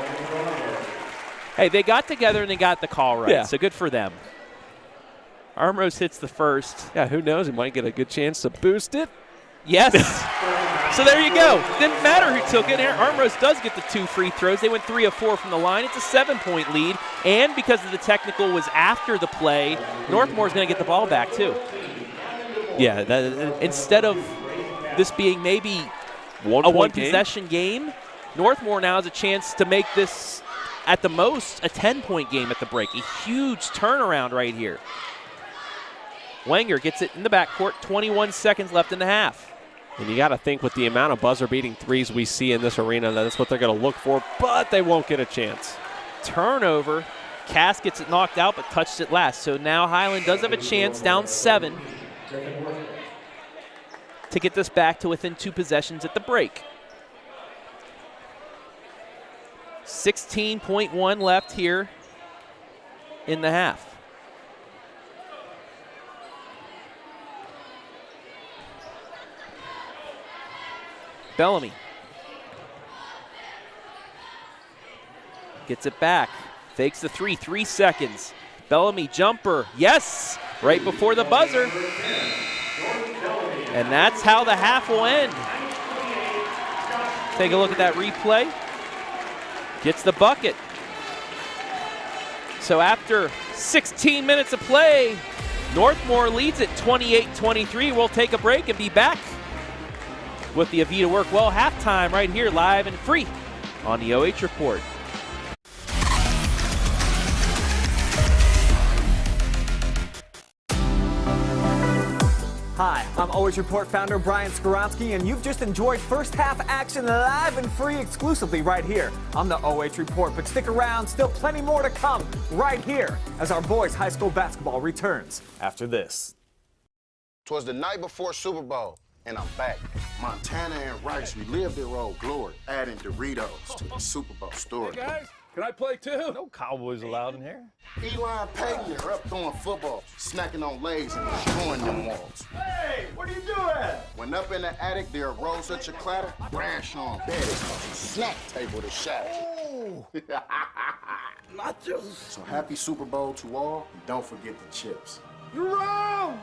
Hey, they got together and they got the call right. Yeah. So good for them. Armros hits the first. Yeah, who knows? He might get a good chance to boost it. Yes. So there you go. Didn't matter who took it. Armros does get the 2 free throws. They went 3 of 4 from the line. It's a 7-point lead. And because of the technical was after the play, Northmore's going to get the ball back too. Yeah. Instead of this being maybe a one-possession game, Northmore now has a chance to make this, at the most, a 10-point game at the break. A huge turnaround right here. Wenger gets it in the backcourt. 21 seconds left in the half. And you got to think with the amount of buzzer-beating threes we see in this arena, that's what they're going to look for, but they won't get a chance. Turnover. Cass gets it knocked out, but touched it last. So now Highland does have a chance, down 7, to get this back to within 2 possessions at the break. 16.1 left here in the half. Bellamy gets it back, fakes the 3, 3 seconds. Bellamy jumper, yes, right before the buzzer. And that's how the half will end. Take a look at that replay. Gets the bucket. So after 16 minutes of play, Northmor leads it 28-23. We'll take a break and be back with the Avita Workwell halftime right here, live and free on the OH Report. Hi, I'm OH Report founder Brian Skoronsky, and you've just enjoyed first half action live and free exclusively right here on the OH Report. But stick around, still plenty more to come right here as our boys high school basketball returns after this. 'Twas the night before Super Bowl, and I'm back. Montana and Rice relived their old glory, adding Doritos to the Super Bowl story. Hey guys, can I play too? No Cowboys allowed in here. Eli and Peyton are up throwing football, snacking on Lays and destroying them walls. Hey, what are you doing? When up in the attic, there arose such a clatter, crash on Betty, snack table to shatter. Oh, nachos. So happy Super Bowl to all, and don't forget the chips. You're wrong.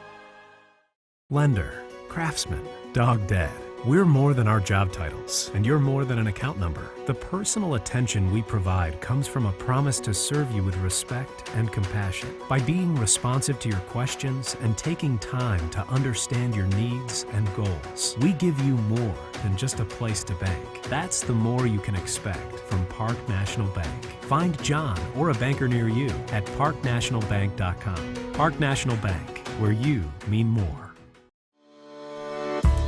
Lender, Craftsman, Dog Dead. We're more than our job titles, and you're more than an account number. The personal attention we provide comes from a promise to serve you with respect and compassion. By being responsive to your questions and taking time to understand your needs and goals, we give you more than just a place to bank. That's the more you can expect from Park National Bank. Find John or a banker near you at parknationalbank.com. Park National Bank, where you mean more.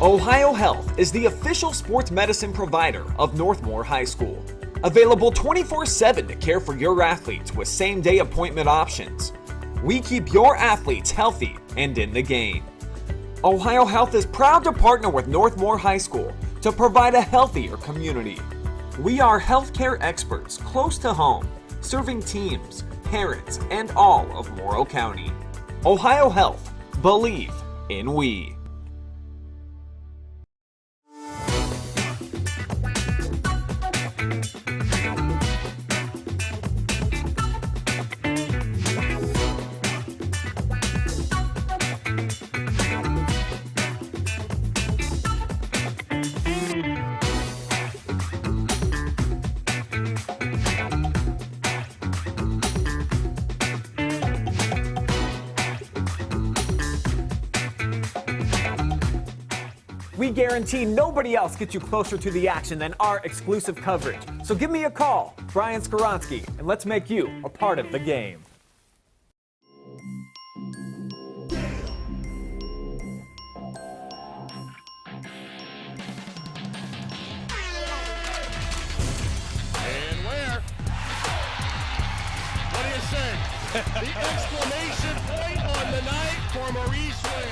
Ohio Health is the official sports medicine provider of Northmor High School. Available 24/7 to care for your athletes with same-day appointment options. We keep your athletes healthy and in the game. Ohio Health is proud to partner with Northmor High School to provide a healthier community. We are healthcare experts close to home, serving teams, parents, and all of Morrow County. Ohio Health. Believe in we. We guarantee nobody else gets you closer to the action than our exclusive coverage. So give me a call, Brian Skoronsky, and let's make you a part of the game. And where? What do you say? The exclamation point on the night for Maurice Ware.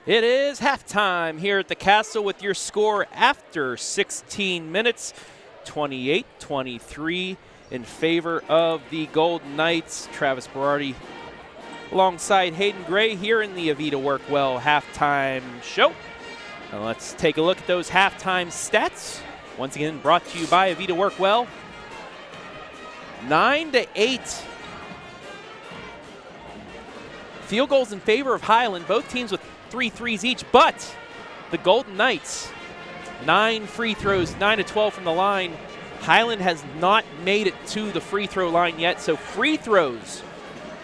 It is halftime here at the Castle with your score after 16 minutes, 28-23 in favor of the Golden Knights. Travis Berardi alongside Hayden Gray here in the Avita Workwell halftime show. Now let's take a look at those halftime stats. Once again, brought to you by Avita Workwell. 9-8. Field goals in favor of Highland, both teams with 3 threes each, but the Golden Knights, 9 free throws, 9-12 from the line. Highland has not made it to the free throw line yet, so free throws,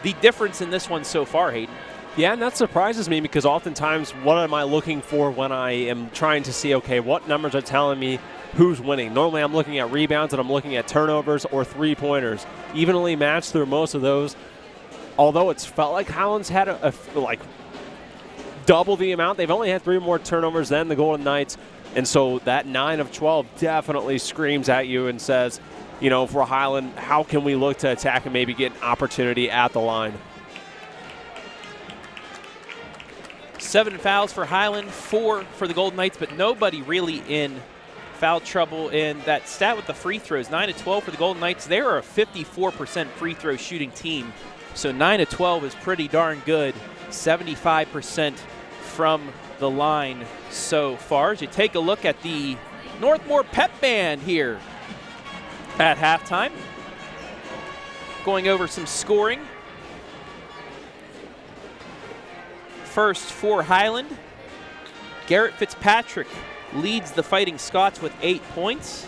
the difference in this one so far, Hayden. Yeah, and that surprises me because oftentimes what am I looking for when I am trying to see, okay, what numbers are telling me who's winning? Normally I'm looking at rebounds and I'm looking at turnovers or three-pointers. Evenly matched through most of those. Although it's felt like Highland's had like double the amount. They've only had 3 more turnovers than the Golden Knights. And so that 9 of 12 definitely screams at you and says, you know, for Highland, how can we look to attack and maybe get an opportunity at the line? 7 fouls for Highland, 4 for the Golden Knights, but nobody really in foul trouble. And that stat with the free throws, 9 of 12 for the Golden Knights. They are a 54% free throw shooting team, so 9 of 12 is pretty darn good. 75% from the line so far. As you take a look at the Northmor pep band here at halftime, going over some scoring. First for Highland, Garrett Fitzpatrick leads the Fighting Scots with 8 points.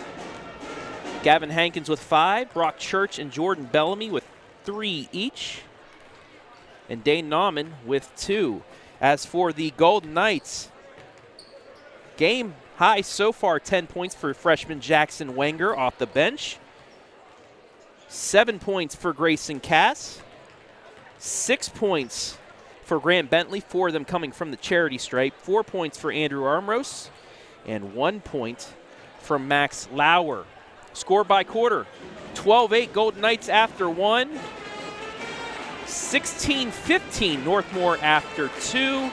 Gavin Hankins with 5, Brock Church and Jordan Bellamy with 3 each, and Dane Nauman with 2. As for the Golden Knights, game high so far, 10 points for freshman Jackson Wenger off the bench. 7 points for Grayson Cass. 6 points for Grant Bentley, 4 of them coming from the charity stripe. 4 points for Andrew Armros, and 1 point from Max Lauer. Score by quarter, 12-8 Golden Knights after 1. 16-15 Northmor after 2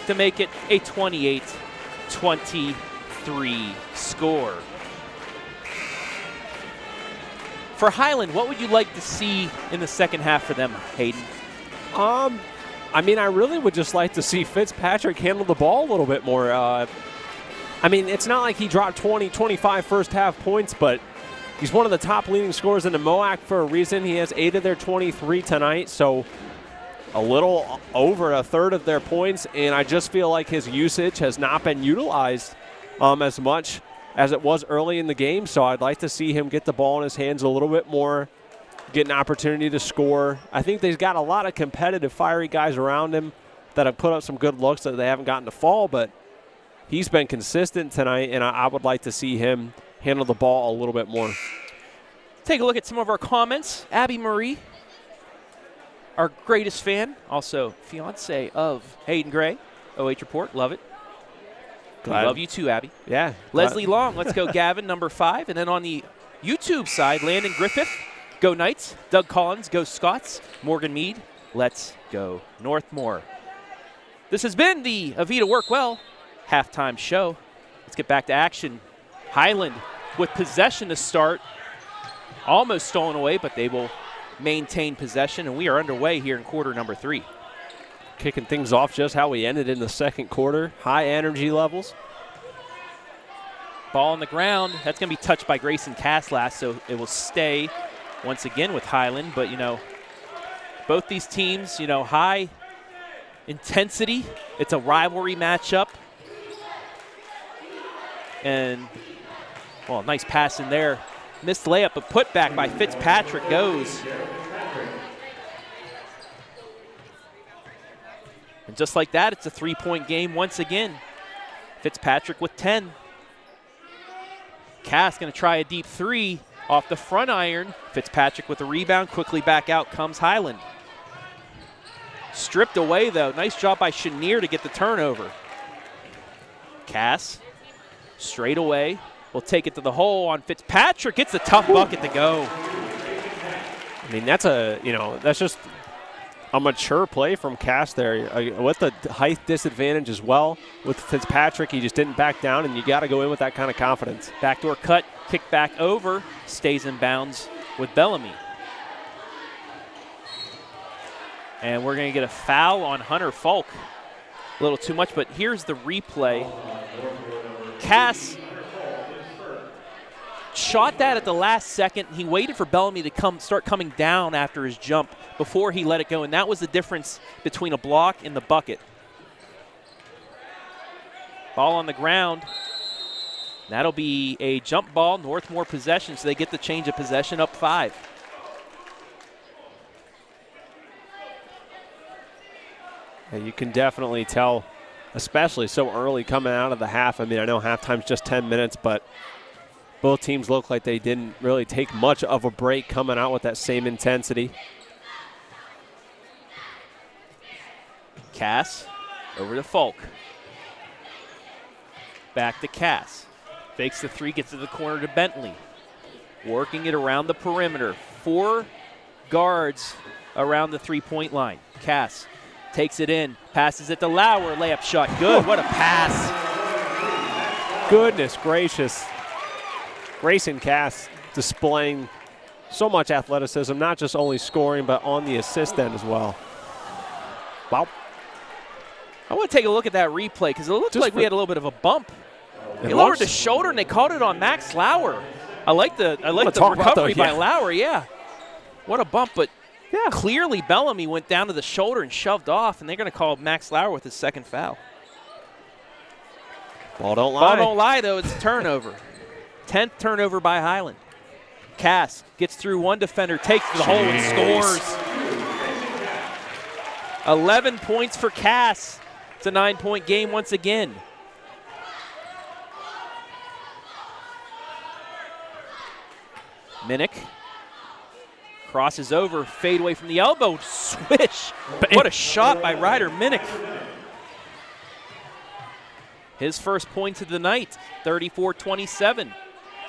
to make it a 28-23 score. For Highland, what would you like to see in the second half for them, Hayden? I mean, I really would just like to see Fitzpatrick handle the ball a little bit more. I mean, it's not like he dropped 20, 25 first half points, but he's one of the top leading scorers in the MOAC for a reason. He has 8 of their 23 tonight, so a little over a third of their points, and I just feel like his usage has not been utilized as much as it was early in the game, so I'd like to see him get the ball in his hands a little bit more, get an opportunity to score. I think they've got a lot of competitive, fiery guys around him that have put up some good looks that they haven't gotten to fall, but he's been consistent tonight, and I would like to see him handle the ball a little bit more. Take a look at some of our comments. Abby Marie, our greatest fan, also fiance of Hayden Gray, OH Report, love it. Glad. Love you too, Abby. Yeah. Leslie Long, let's go Gavin, number 5. And then on the YouTube side, Landon Griffith, go Knights. Doug Collins, go Scots. Morgan Mead, let's go Northmor. This has been the Avita Workwell halftime show. Let's get back to action. Highland with possession to start. Almost stolen away, but they will maintain possession, and we are underway here in quarter number 3. Kicking things off just how we ended in the second quarter. High energy levels. Ball on the ground. That's going to be touched by Grayson Cass last, so it will stay once again with Highland. But, you know, both these teams, you know, high intensity. It's a rivalry matchup. And, well, nice pass in there. Missed layup, but put back by Fitzpatrick goes. And just like that, it's a 3-point game once again. Fitzpatrick with 10. Cass going to try a deep 3 off the front iron. Fitzpatrick with the rebound. Quickly back out comes Highland. Stripped away, though. Nice job by Chenier to get the turnover. Cass straight away. Will take it to the hole on Fitzpatrick. Gets a tough bucket to go. I mean, that's just a mature play from Cass there. With the height disadvantage as well. With Fitzpatrick, he just didn't back down, and you got to go in with that kind of confidence. Backdoor cut, kick back over, stays in bounds with Bellamy. And we're going to get a foul on Hunter Falk. A little too much, but here's the replay. Cass shot that at the last second. He waited for Bellamy to start coming down after his jump before he let it go, and that was the difference between a block and the bucket. Ball on the ground. That'll be a jump ball, Northmor possession, so they get the change of possession up 5. And you can definitely tell, especially so early coming out of the half. I mean, I know halftime's just 10 minutes, but both teams look like they didn't really take much of a break coming out with that same intensity. Cass over to Falk. Back to Cass. Fakes the 3, gets to the corner to Bentley. Working it around the perimeter. 4 guards around the 3-point line. Cass takes it in, passes it to Lauer, layup shot. Good, what a pass. Goodness gracious. Grayson Cass displaying so much athleticism, not just only scoring, but on the assist end as well. Wow. I want to take a look at that replay because it looked like we had a little bit of a bump. He lowered the shoulder and they caught it on Max Lauer. I like the recovery by Lauer, yeah. What a bump, but clearly Bellamy went down to the shoulder and shoved off, and they're going to call Max Lauer with his second foul. Ball don't lie. Ball don't lie, though. It's a turnover. 10th turnover by Highland. Cass gets through one defender, takes to the hole and scores. 11 points for Cass. It's a 9-point game once again. Minnick crosses over, fade away from the elbow, swish. What a shot by Ryder Minnick. His first points of the night, 34-27.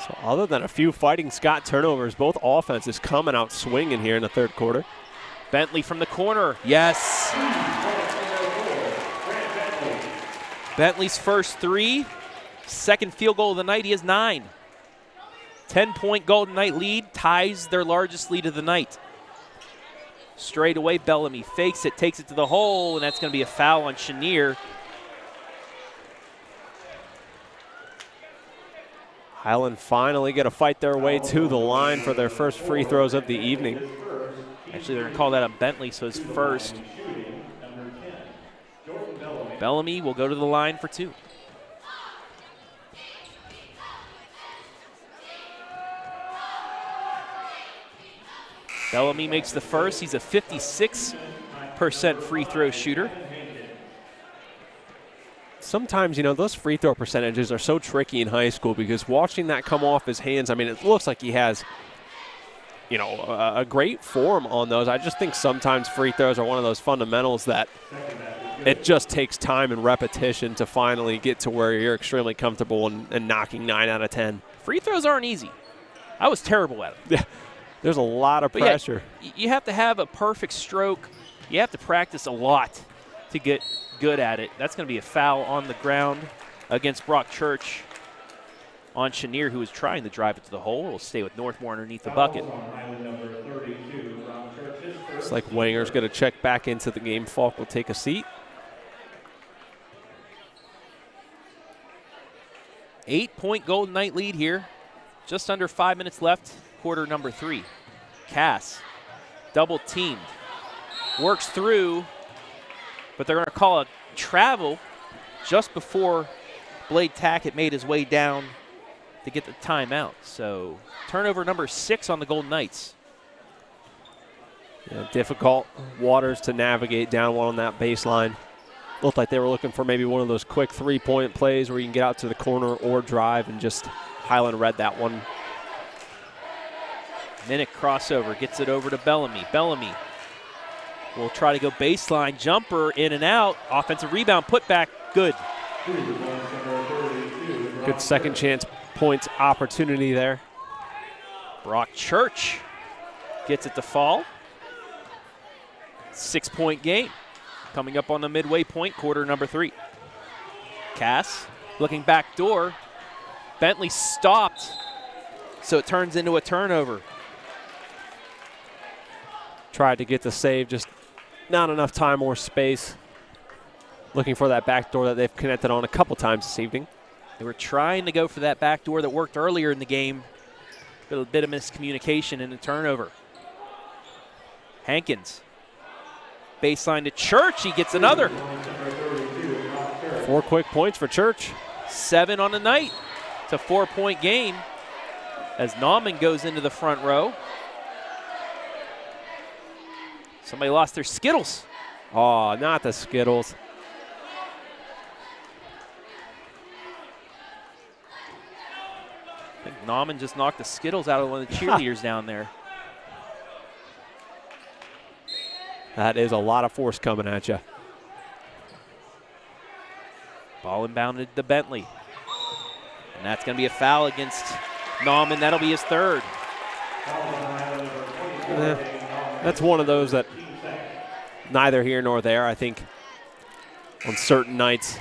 So other than a few fighting Scott turnovers, both offenses coming out swinging here in the third quarter. Bentley from the corner, yes. Bentley's first three, second field goal of the night, he has 9. 10-point Golden Knight lead, ties their largest lead of the night. Straight away, Bellamy fakes it, takes it to the hole, and that's going to be a foul on Chenier. Highland finally going to fight their way to the line for their first free throws of the evening. Actually, they're going to call that on Bentley, so his first. Bellamy will go to the line for 2. Bellamy makes the first. He's a 56% free throw shooter. Sometimes, you know, those free throw percentages are so tricky in high school because watching that come off his hands, I mean, it looks like he has, you know, a great form on those. I just think sometimes free throws are one of those fundamentals that it just takes time and repetition to finally get to where you're extremely comfortable and knocking 9 out of 10. Free throws aren't easy. I was terrible at them. Yeah, there's a lot of pressure. Yeah, you have to have a perfect stroke. You have to practice a lot to get good at it. That's going to be a foul on the ground against Brock Church on Chenier, who is trying to drive it to the hole. Will stay with Northmor underneath the bucket. Looks like Wanger's going to check back into the game. Falk will take a seat. 8-point Golden Knight lead here. Just under 5 minutes left, quarter number 3. Cass, double teamed, works through, but they're going to call a travel just before Blade Tackett made his way down to get the timeout. So turnover number 6 on the Golden Knights. Yeah, difficult waters to navigate down one on that baseline. Looked like they were looking for maybe one of those quick three-point plays where you can get out to the corner or drive, and just Highland read that one. Minnick crossover, gets it over to Bellamy. Bellamy will try to go baseline, jumper, in and out. Offensive rebound, put back, good. Good second chance points opportunity there. Brock Church gets it to fall. 6-point game coming up on the midway point, quarter number 3. Cass looking back door. Bentley stopped, so it turns into a turnover. Tried to get the save, just not enough time or space. Looking for that back door that they've connected on a couple times this evening. They were trying to go for that back door that worked earlier in the game. A bit of miscommunication and a turnover. Hankins. Baseline to Church. He gets another. 4 quick points for Church. 7 on the night. It's a 4-point game as Nauman goes into the front row. Somebody lost their Skittles. Oh, not the Skittles. I think Nauman just knocked the Skittles out of one of the cheerleaders down there. That is a lot of force coming at you. Ball inbounded to Bentley. And that's going to be a foul against Nauman. That'll be his 3rd. That's one of those that neither here nor there. I think on certain nights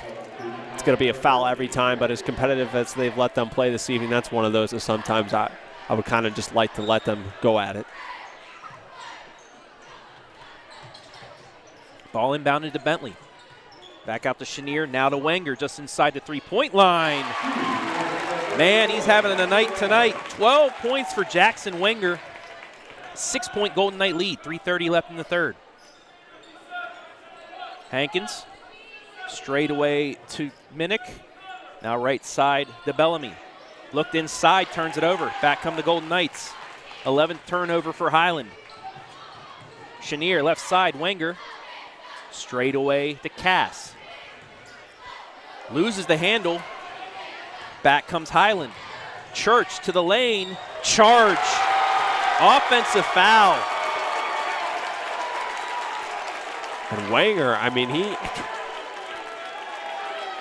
it's going to be a foul every time, but as competitive as they've let them play this evening, that's one of those that sometimes I would kind of just like to let them go at it. Ball inbounded to Bentley. Back out to Chenier, now to Wenger, just inside the three-point line. Man, he's having a night tonight. 12 points for Jackson Wenger. 6-point Golden Knight lead, 3:30 left in the third. Hankins, straight away to Minnick. Now right side to Bellamy. Looked inside, turns it over. Back come the Golden Knights. 11th turnover for Highland. Chenier, left side, Wenger. Straight away to Cass. Loses the handle. Back comes Highland. Church to the lane. Charge. Offensive foul. And Wenger, I mean, he's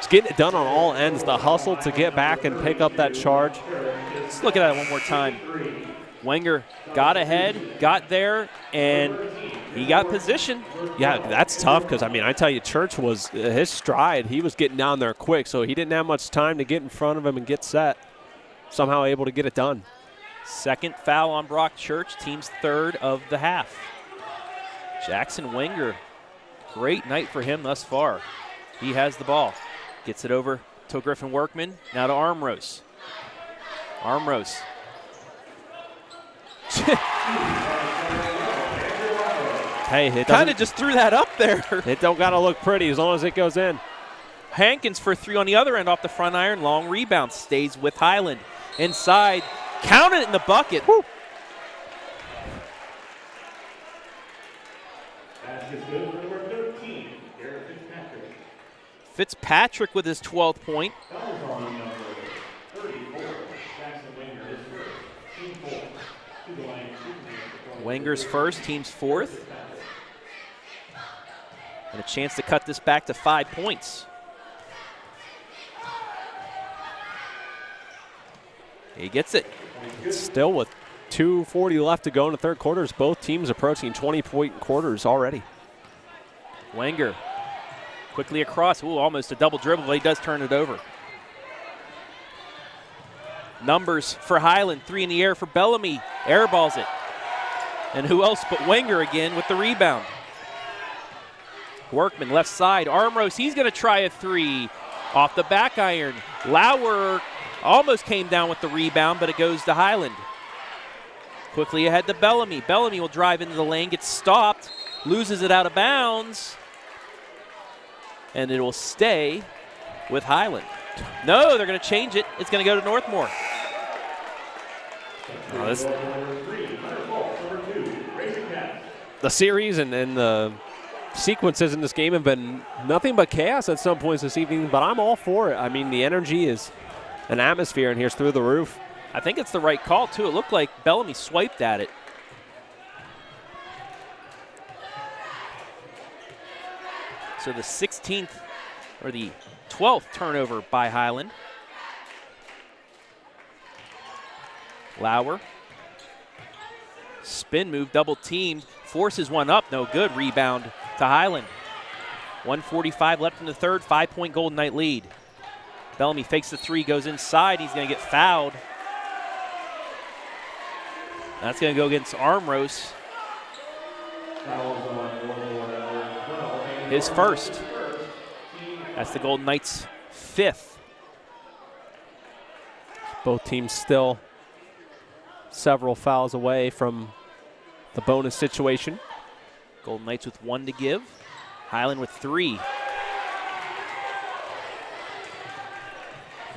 getting it done on all ends. The hustle to get back and pick up that charge. Let's look at that one more time. Wenger got ahead, got there, and he got position. Yeah, that's tough because, I mean, I tell you, Church was his stride. He was getting down there quick, so he didn't have much time to get in front of him and get set. Somehow able to get it done. Second foul on Brock Church, team's third of the half. Jackson Wenger, great night for him thus far. He has the ball. Gets it over to Griffin Workman, now to Armrose. Armrose. Hey, it kind of just threw that up there. It don't got to look pretty as long as it goes in. Hankins for three on the other end off the front iron. Long rebound, stays with Highland. Inside, counted it in the bucket. Woo. Fitzpatrick with his 12th point. Wenger's first, team's fourth. And a chance to cut this back to 5 points. He gets it. Still with 2:40 left to go in the third quarters. Both teams approaching 20-point quarters already. Wenger quickly across. Ooh, almost a double dribble, but he does turn it over. Numbers for Highland. 3 in the air for Bellamy. Airballs it. And who else but Wenger again with the rebound. Workman left side. Armrose, he's going to try a three. Off the back iron. Lauer almost came down with the rebound, but it goes to Highland. Quickly ahead to Bellamy. Bellamy will drive into the lane, gets stopped, loses it out of bounds, and it will stay with Highland. No, they're going to change it. It's going to go to Northmor. The series and the sequences in this game have been nothing but chaos at some points this evening, but I'm all for it. I mean, the energy is an atmosphere in here is through the roof. I think it's the right call, too. It looked like Bellamy swiped at it. So the 16th, or the 12th turnover by Highland. Lauer. Spin move, double teamed, forces one up, no good. Rebound to Highland. 1:45 left in the third, 5-point Golden Knight lead. Bellamy fakes the three, goes inside, he's going to get fouled. That's going to go against Armrose. His first. That's the Golden Knights' 5th. Both teams still several fouls away from the bonus situation. Golden Knights with 1 to give. Highland with 3.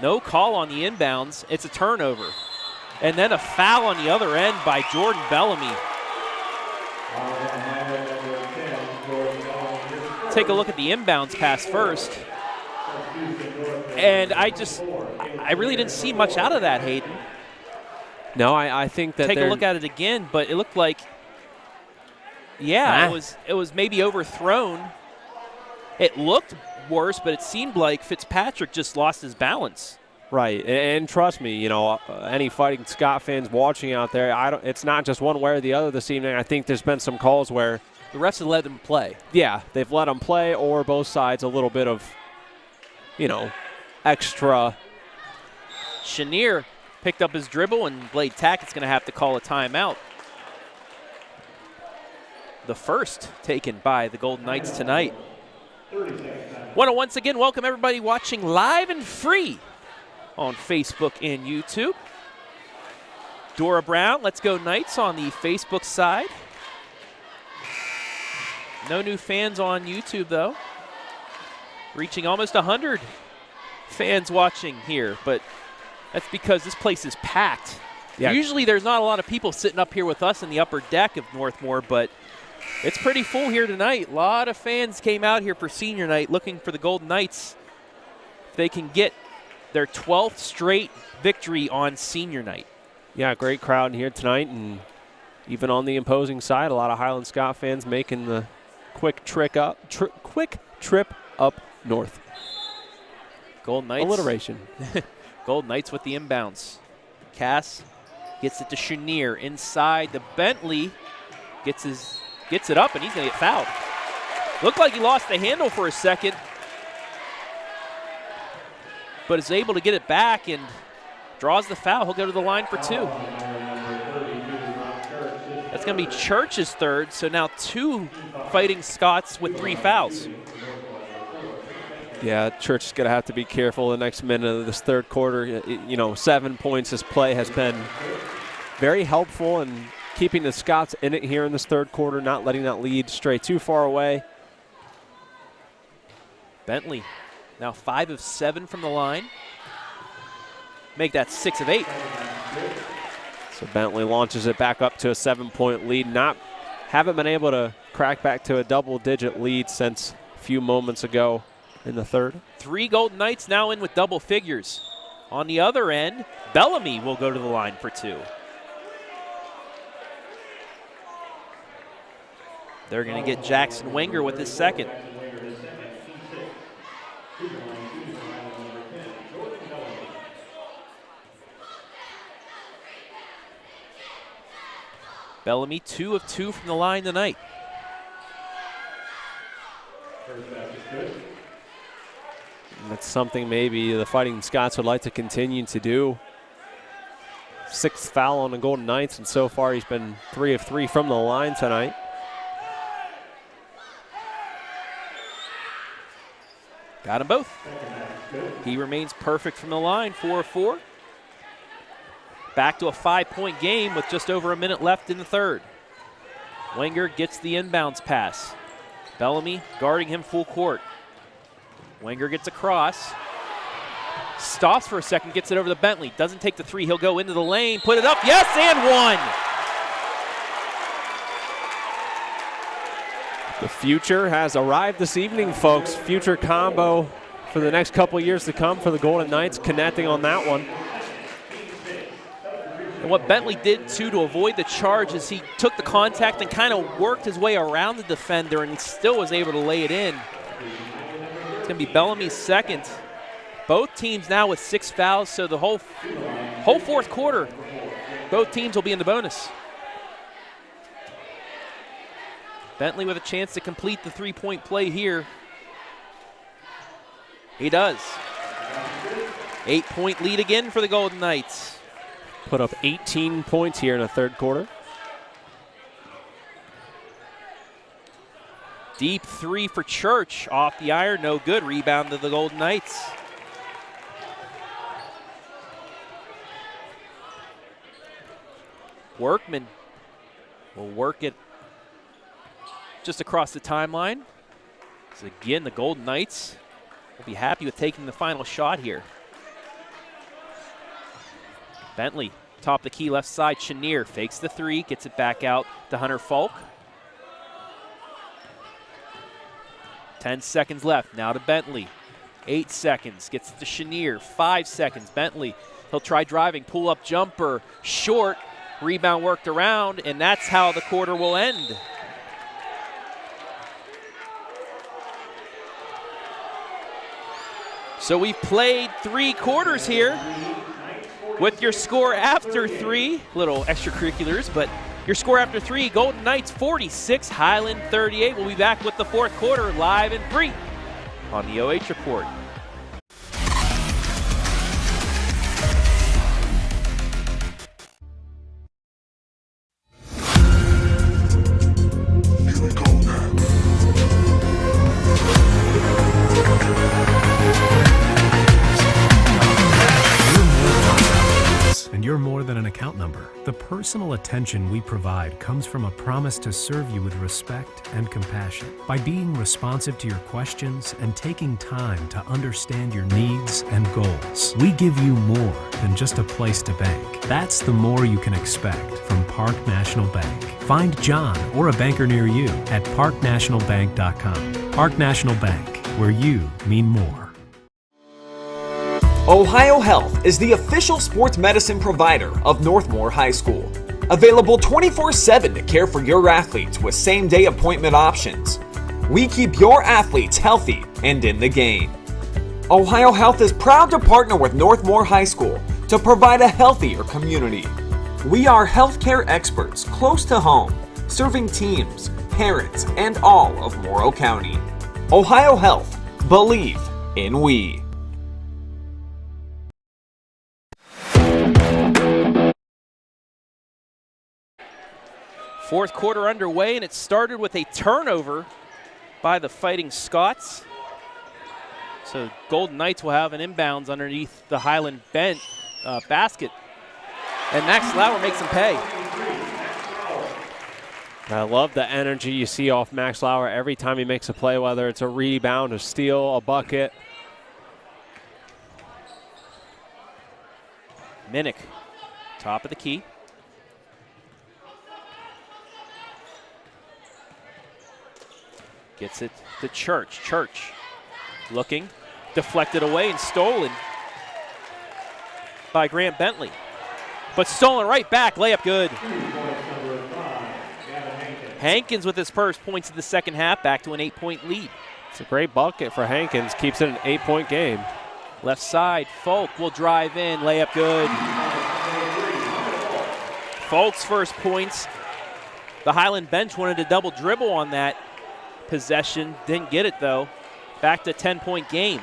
No call on the inbounds. It's a turnover. And then a foul on the other end by Jordan Bellamy. Take a look at the inbounds pass first. And I really didn't see much out of that, Hayden. No, I think that take a look at it again, but it looked like, yeah, it was maybe overthrown. It looked worse, but it seemed like Fitzpatrick just lost his balance. Right, and trust me, you know, any Fighting Scott fans watching out there, it's not just one way or the other this evening. I think there's been some calls where The refs have let them play. Yeah, they've let them play, or both sides a little bit of, extra. Chenier picked up his dribble, and Blade Tackett's going to have to call a timeout. The first taken by the Golden Knights tonight. Want to once again welcome everybody watching live and free on Facebook and YouTube. Dora Brown, Let's Go Knights on the Facebook side. No new fans on YouTube, though. Reaching almost 100 fans watching here, but that's because this place is packed. Yeah. Usually there's not a lot of people sitting up here with us in the upper deck of Northmor, but it's pretty full here tonight. A lot of fans came out here for senior night looking for the Golden Knights. If they can get their 12th straight victory on senior night. Yeah, great crowd here tonight, and even on the imposing side, a lot of Highland Scott fans making the quick trip up north. Golden Knights. Alliteration. Golden Knights with the inbounds. Cass gets it to Chenier inside the Bentley. Gets it up, and he's going to get fouled. Looked like he lost the handle for a second, but is able to get it back and draws the foul. He'll go to the line for two. That's going to be Church's third, so now two Fighting Scots with 3 fouls. Yeah, Church is going to have to be careful the next minute of this third quarter. 7 points. This play has been very helpful in keeping the Scots in it here in this third quarter, not letting that lead stray too far away. Bentley now 5 of 7 from the line. Make that 6 of 8. So Bentley launches it back up to a 7-point lead. Haven't been able to crack back to a double-digit lead since a few moments ago in the third. 3 Golden Knights now in with double figures. On the other end, Bellamy will go to the line for 2. They're going to get Jackson Wenger with his second. Bellamy 2 of 2 from the line tonight. And that's something maybe the Fighting Scots would like to continue to do. 6th foul on the Golden Knights, and so far he's been 3 of 3 from the line tonight. Got them both. He remains perfect from the line, 4 of 4. Back to a 5-point game with just over a minute left in the third. Wenger gets the inbounds pass. Bellamy guarding him full court. Wenger gets across. Stops for a second, gets it over to Bentley. Doesn't take the 3, he'll go into the lane, put it up, yes, and 1! The future has arrived this evening, folks. Future combo for the next couple years to come for the Golden Knights, connecting on that one. And what Bentley did, too, to avoid the charge is he took the contact and kind of worked his way around the defender and still was able to lay it in. It's going to be Bellamy's second. Both teams now with 6 fouls, so the whole fourth quarter, both teams will be in the bonus. Bentley with a chance to complete the 3-point play here. He does. 8-point lead again for the Golden Knights. Put up 18 points here in the third quarter. Deep 3 for Church. Off the iron, no good. Rebound to the Golden Knights. Workman will work it just across the timeline. So again, the Golden Knights will be happy with taking the final shot here. Bentley, top of the key, left side. Chenier fakes the 3, gets it back out to Hunter Falk. 10 seconds left, now to Bentley. 8 seconds, gets it to Chenier. 5 seconds, Bentley. He'll try driving, pull-up jumper, short. Rebound worked around, and that's how the quarter will end. So we've played 3 quarters here. With your score after 3, little extracurriculars, but your score after 3, Golden Knights 46, Highland 38. We'll be back with the fourth quarter live and free on the OH Report. Here we go now. And you're more than an account number. The personal attention we provide comes from a promise to serve you with respect and compassion. By being responsive to your questions and taking time to understand your needs and goals, we give you more than just a place to bank. That's the more you can expect from Park National Bank. Find John or a banker near you at parknationalbank.com. Park National Bank, where you mean more. Ohio Health is the official sports medicine provider of Northmor High School. Available 24/7 to care for your athletes with same-day appointment options. We keep your athletes healthy and in the game. Ohio Health is proud to partner with Northmor High School to provide a healthier community. We are healthcare experts close to home, serving teams, parents, and all of Morrow County. Ohio Health. Believe in we. Fourth quarter underway, and it started with a turnover by the Fighting Scots. So Golden Knights will have an inbounds underneath the Highland basket. And Max Lauer makes them pay. I love the energy you see off Max Lauer every time he makes a play, whether it's a rebound, a steal, a bucket. Minnick, top of the key. Gets it to Church. Church looking, deflected away and stolen by Grant Bentley. But stolen right back, layup good. Hankins with his first points of the second half, back to an 8-point lead. It's a great bucket for Hankins, keeps it an 8-point game. Left side, Folk will drive in, layup good. Folk's first points. The Highland bench wanted to double dribble on that possession, didn't get it though. Back to 10-point game.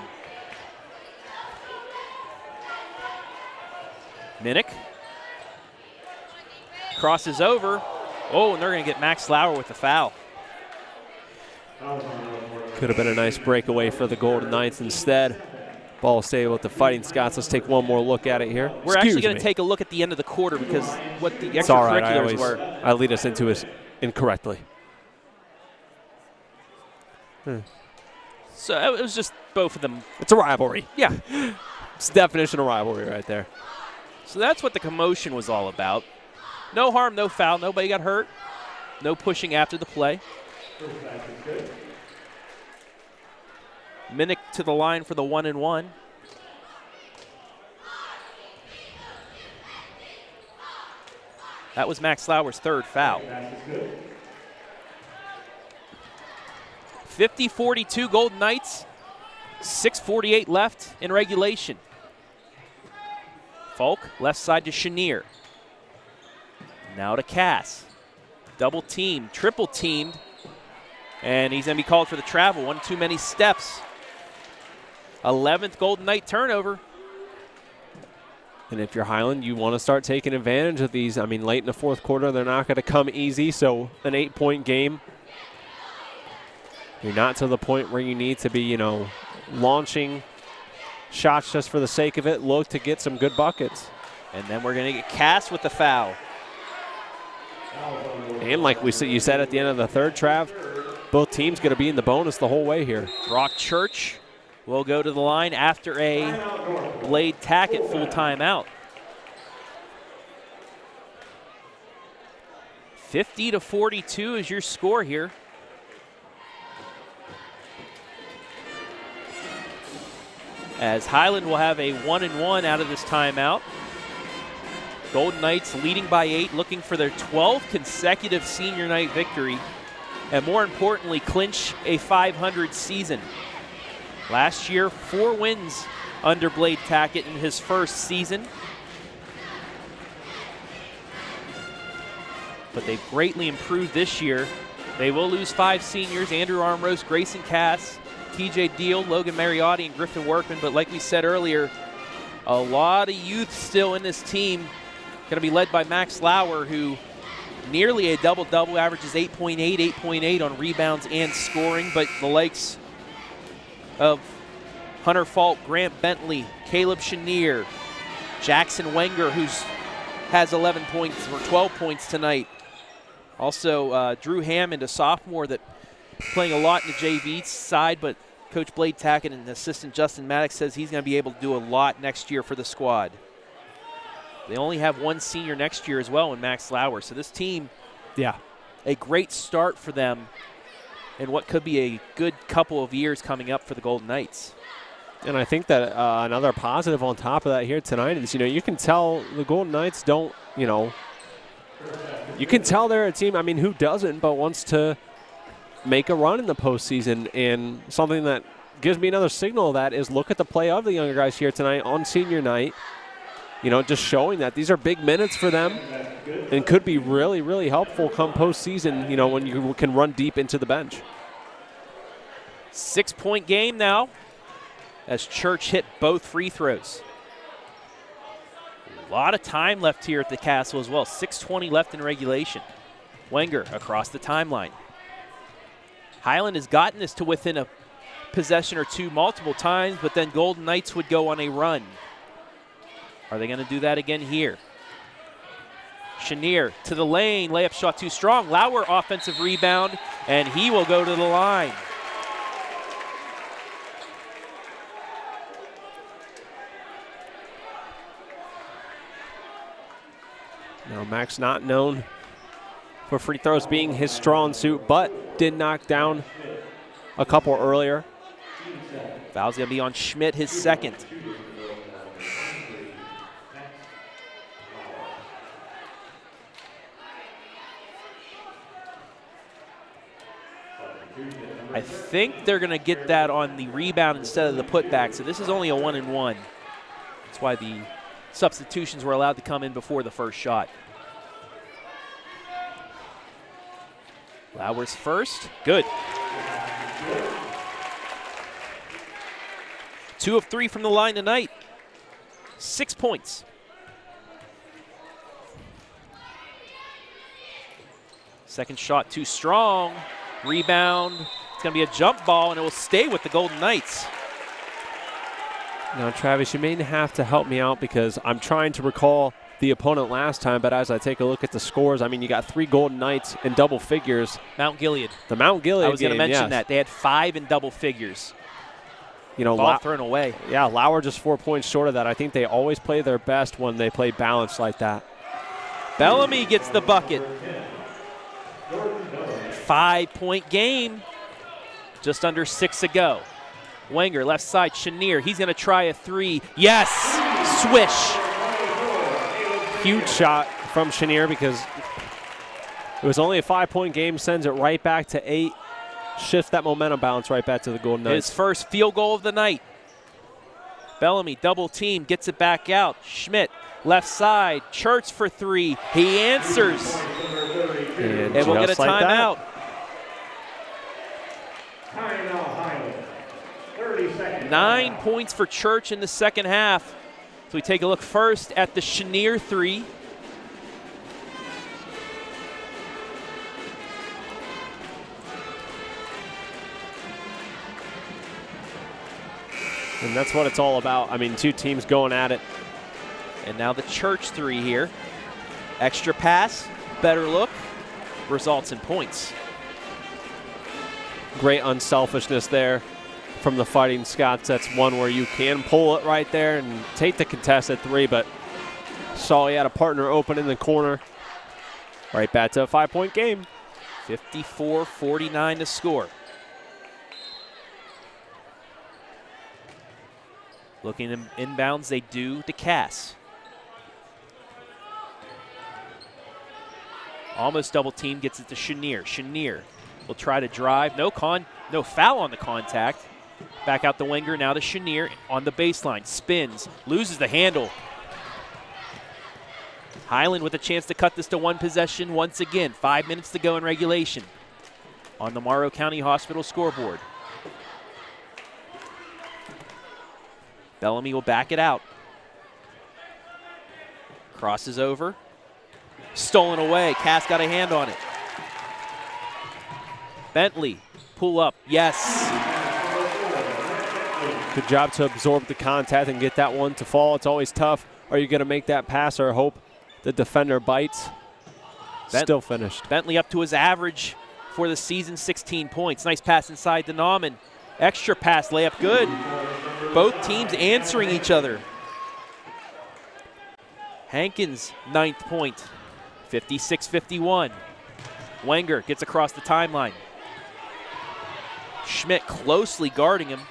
Minnick crosses over. Oh, and they're going to get Max Lauer with the foul. Could have been a nice breakaway for the Golden Knights instead. Ball stayed with the Fighting Scots. Let's take one more look at it here. We're actually going to take a look at the end of the quarter because what the it's all right. extracurriculars were. I lead us into it incorrectly. So it was just both of them. It's a rivalry. Yeah. It's the definition of rivalry right there. So that's what the commotion was all about. No harm, no foul. Nobody got hurt. No pushing after the play. Minnick to the line for the 1-and-1. That was Max Lauer's third foul. 50-42 Golden Knights. 6:48 left in regulation. Folk, left side to Chenier. Now to Cass. Double teamed, triple teamed. And he's going to be called for the travel. One too many steps. 11th Golden Knight turnover. And if you're Highland, you want to start taking advantage of these. I mean, late in the fourth quarter, they're not going to come easy. So an 8-point game. You're not to the point where you need to be, launching shots just for the sake of it. Look to get some good buckets. And then we're going to get Cass with the foul. And like you said at the end of the third, Trav, both teams going to be in the bonus the whole way here. Brock Church will go to the line after a Blade Tackett full timeout. 50-42 is your score here. As Highland will have a 1-and-1 out of this timeout. Golden Knights leading by 8, looking for their 12th consecutive senior night victory, and more importantly, clinch a .500 season. Last year, 4 wins under Blade Tackett in his first season. but they've greatly improved this year. They will lose 5 seniors: Andrew Armrose, Grayson Cass, TJ Deal, Logan Mariotti, and Griffin Workman. But like we said earlier, a lot of youth still in this team. Going to be led by Max Lauer, who nearly a double-double, averages 8.8 on rebounds and scoring. But the likes of Hunter Falk, Grant Bentley, Caleb Chenier, Jackson Wenger, who has 11 points or 12 points tonight. Also, Drew Hammond, a sophomore that playing a lot in the JV side, but Coach Blade Tackett and assistant Justin Maddox says he's going to be able to do a lot next year for the squad. They only have 1 senior next year as well in Max Lauer. So this team, a great start for them and what could be a good couple of years coming up for the Golden Knights. And I think that another positive on top of that here tonight is, you can tell the Golden Knights don't, you can tell they're a team, who doesn't, but wants to make a run in the postseason. And something that gives me another signal of that is look at the play of the younger guys here tonight on senior night. Just showing that these are big minutes for them and could be really, really helpful come postseason, when you can run deep into the bench. 6-point game now as Church hit both free throws. A lot of time left here at the Castle as well. 6:20 left in regulation. Wenger across the timeline. Highland has gotten this to within a possession or two multiple times, but then Golden Knights would go on a run. Are they going to do that again here? Chenier to the lane. Layup shot too strong. Lauer offensive rebound, and he will go to the line. Now, Max not known for free throws being his strong suit, but did knock down a couple earlier. Foul's going to be on Schmidt, his second. I think they're going to get that on the rebound instead of the putback, so this is only a 1-and-1. That's why the substitutions were allowed to come in before the first shot. Lauer's first. Good. 2 of 3 from the line tonight. 6 points. Second shot too strong. Rebound. It's going to be a jump ball, and it will stay with the Golden Knights. Now, Travis, you may have to help me out because I'm trying to recall the opponent last time, but as I take a look at the scores, you got 3 Golden Knights in double figures. Mount Gilead. The Mount Gilead I was going to mention yes. that. They had 5 in double figures. Ball thrown away. Yeah, Lauer just 4 points short of that. I think they always play their best when they play balanced like that. Bellamy gets the bucket. 5-point game. Just under 6 ago. Wenger, left side, Chenier. He's going to try a 3. Yes! Swish! Huge shot from Chenier because it was only a 5-point game, sends it right back to 8, shifts that momentum balance right back to the Golden Knights. His first field goal of the night. Bellamy, double team, gets it back out. Schmidt, left side, Church for 3. He answers. And we'll get a timeout. 9 points for Church in the second half. So we take a look first at the Chenier 3. And that's what it's all about. 2 teams going at it. And now the Church 3 here. Extra pass, better look, results in points. Great unselfishness there from the Fighting Scots. That's one where you can pull it right there and take the contested 3, but saw he had a partner open in the corner. Right back to a 5-point game. 54-49 to score. Looking in inbounds, they do to Cass. Almost double team, gets it to Chenier. Chenier will try to drive. No foul on the contact. Back out the Wenger, now to Chenier on the baseline. Spins, loses the handle. Highland with a chance to cut this to one possession once again. 5 minutes to go in regulation on the Morrow County Hospital scoreboard. Bellamy will back it out. Crosses over. Stolen away. Cass got a hand on it. Bentley, pull up. Yes. Good job to absorb the contact and get that one to fall. It's always tough. Are you going to make that pass or hope the defender bites? Still finished. Bentley up to his average for the season, 16 points. Nice pass inside to Nauman. Extra pass, layup good. Both teams answering each other. Hankins, 9th point, 56-51. Wenger gets across the timeline. Schmidt closely guarding him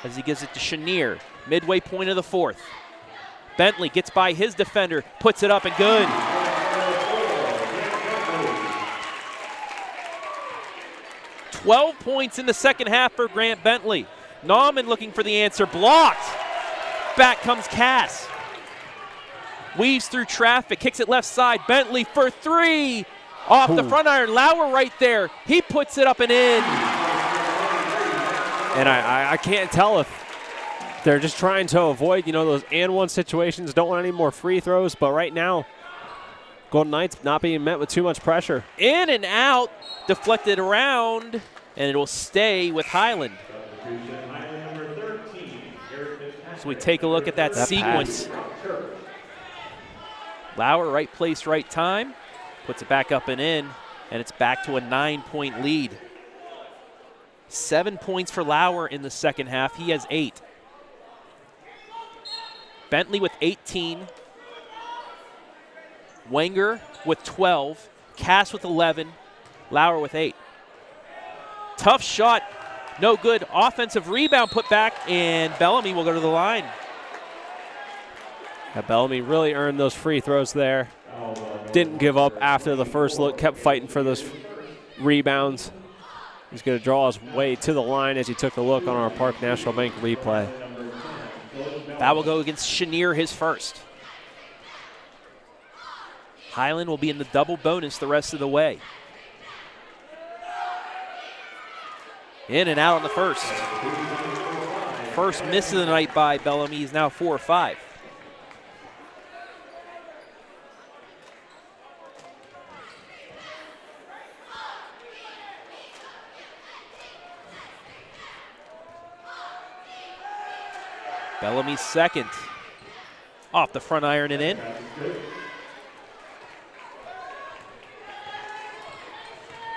as he gives it to Chenier. Midway point of the 4th. Bentley gets by his defender, puts it up and good. "12 points in the second half for Grant Bentley. Nauman looking for the answer, blocked. Back comes Cass. Weaves through traffic, kicks it left side. Bentley for 3. Off the front iron, Lauer right there. He puts it up and in. And I can't tell if they're just trying to avoid, those and one situations, don't want any more free throws, but right now, Golden Knights not being met with too much pressure. In and out, deflected around, and it will stay with Highland. So we take a look at that sequence. Pass. Lauer, right place, right time. Puts it back up and in, and it's back to a 9-point lead. 7 points for Lauer in the second half. He has 8. Bentley with 18. Wenger with 12. Cass with 11. Lauer with 8. Tough shot. No good. Offensive rebound put back, and Bellamy will go to the line. Yeah, Bellamy really earned those free throws there. Didn't give up after the first look, kept fighting for those rebounds. He's going to draw his way to the line as he took a look on our Park National Bank replay. That will go against Chenier, his first. Highland will be in the double bonus the rest of the way. In and out on the first. First miss of the night by Bellamy. He's now 4 or 5. Bellamy's second. Off the front iron and in.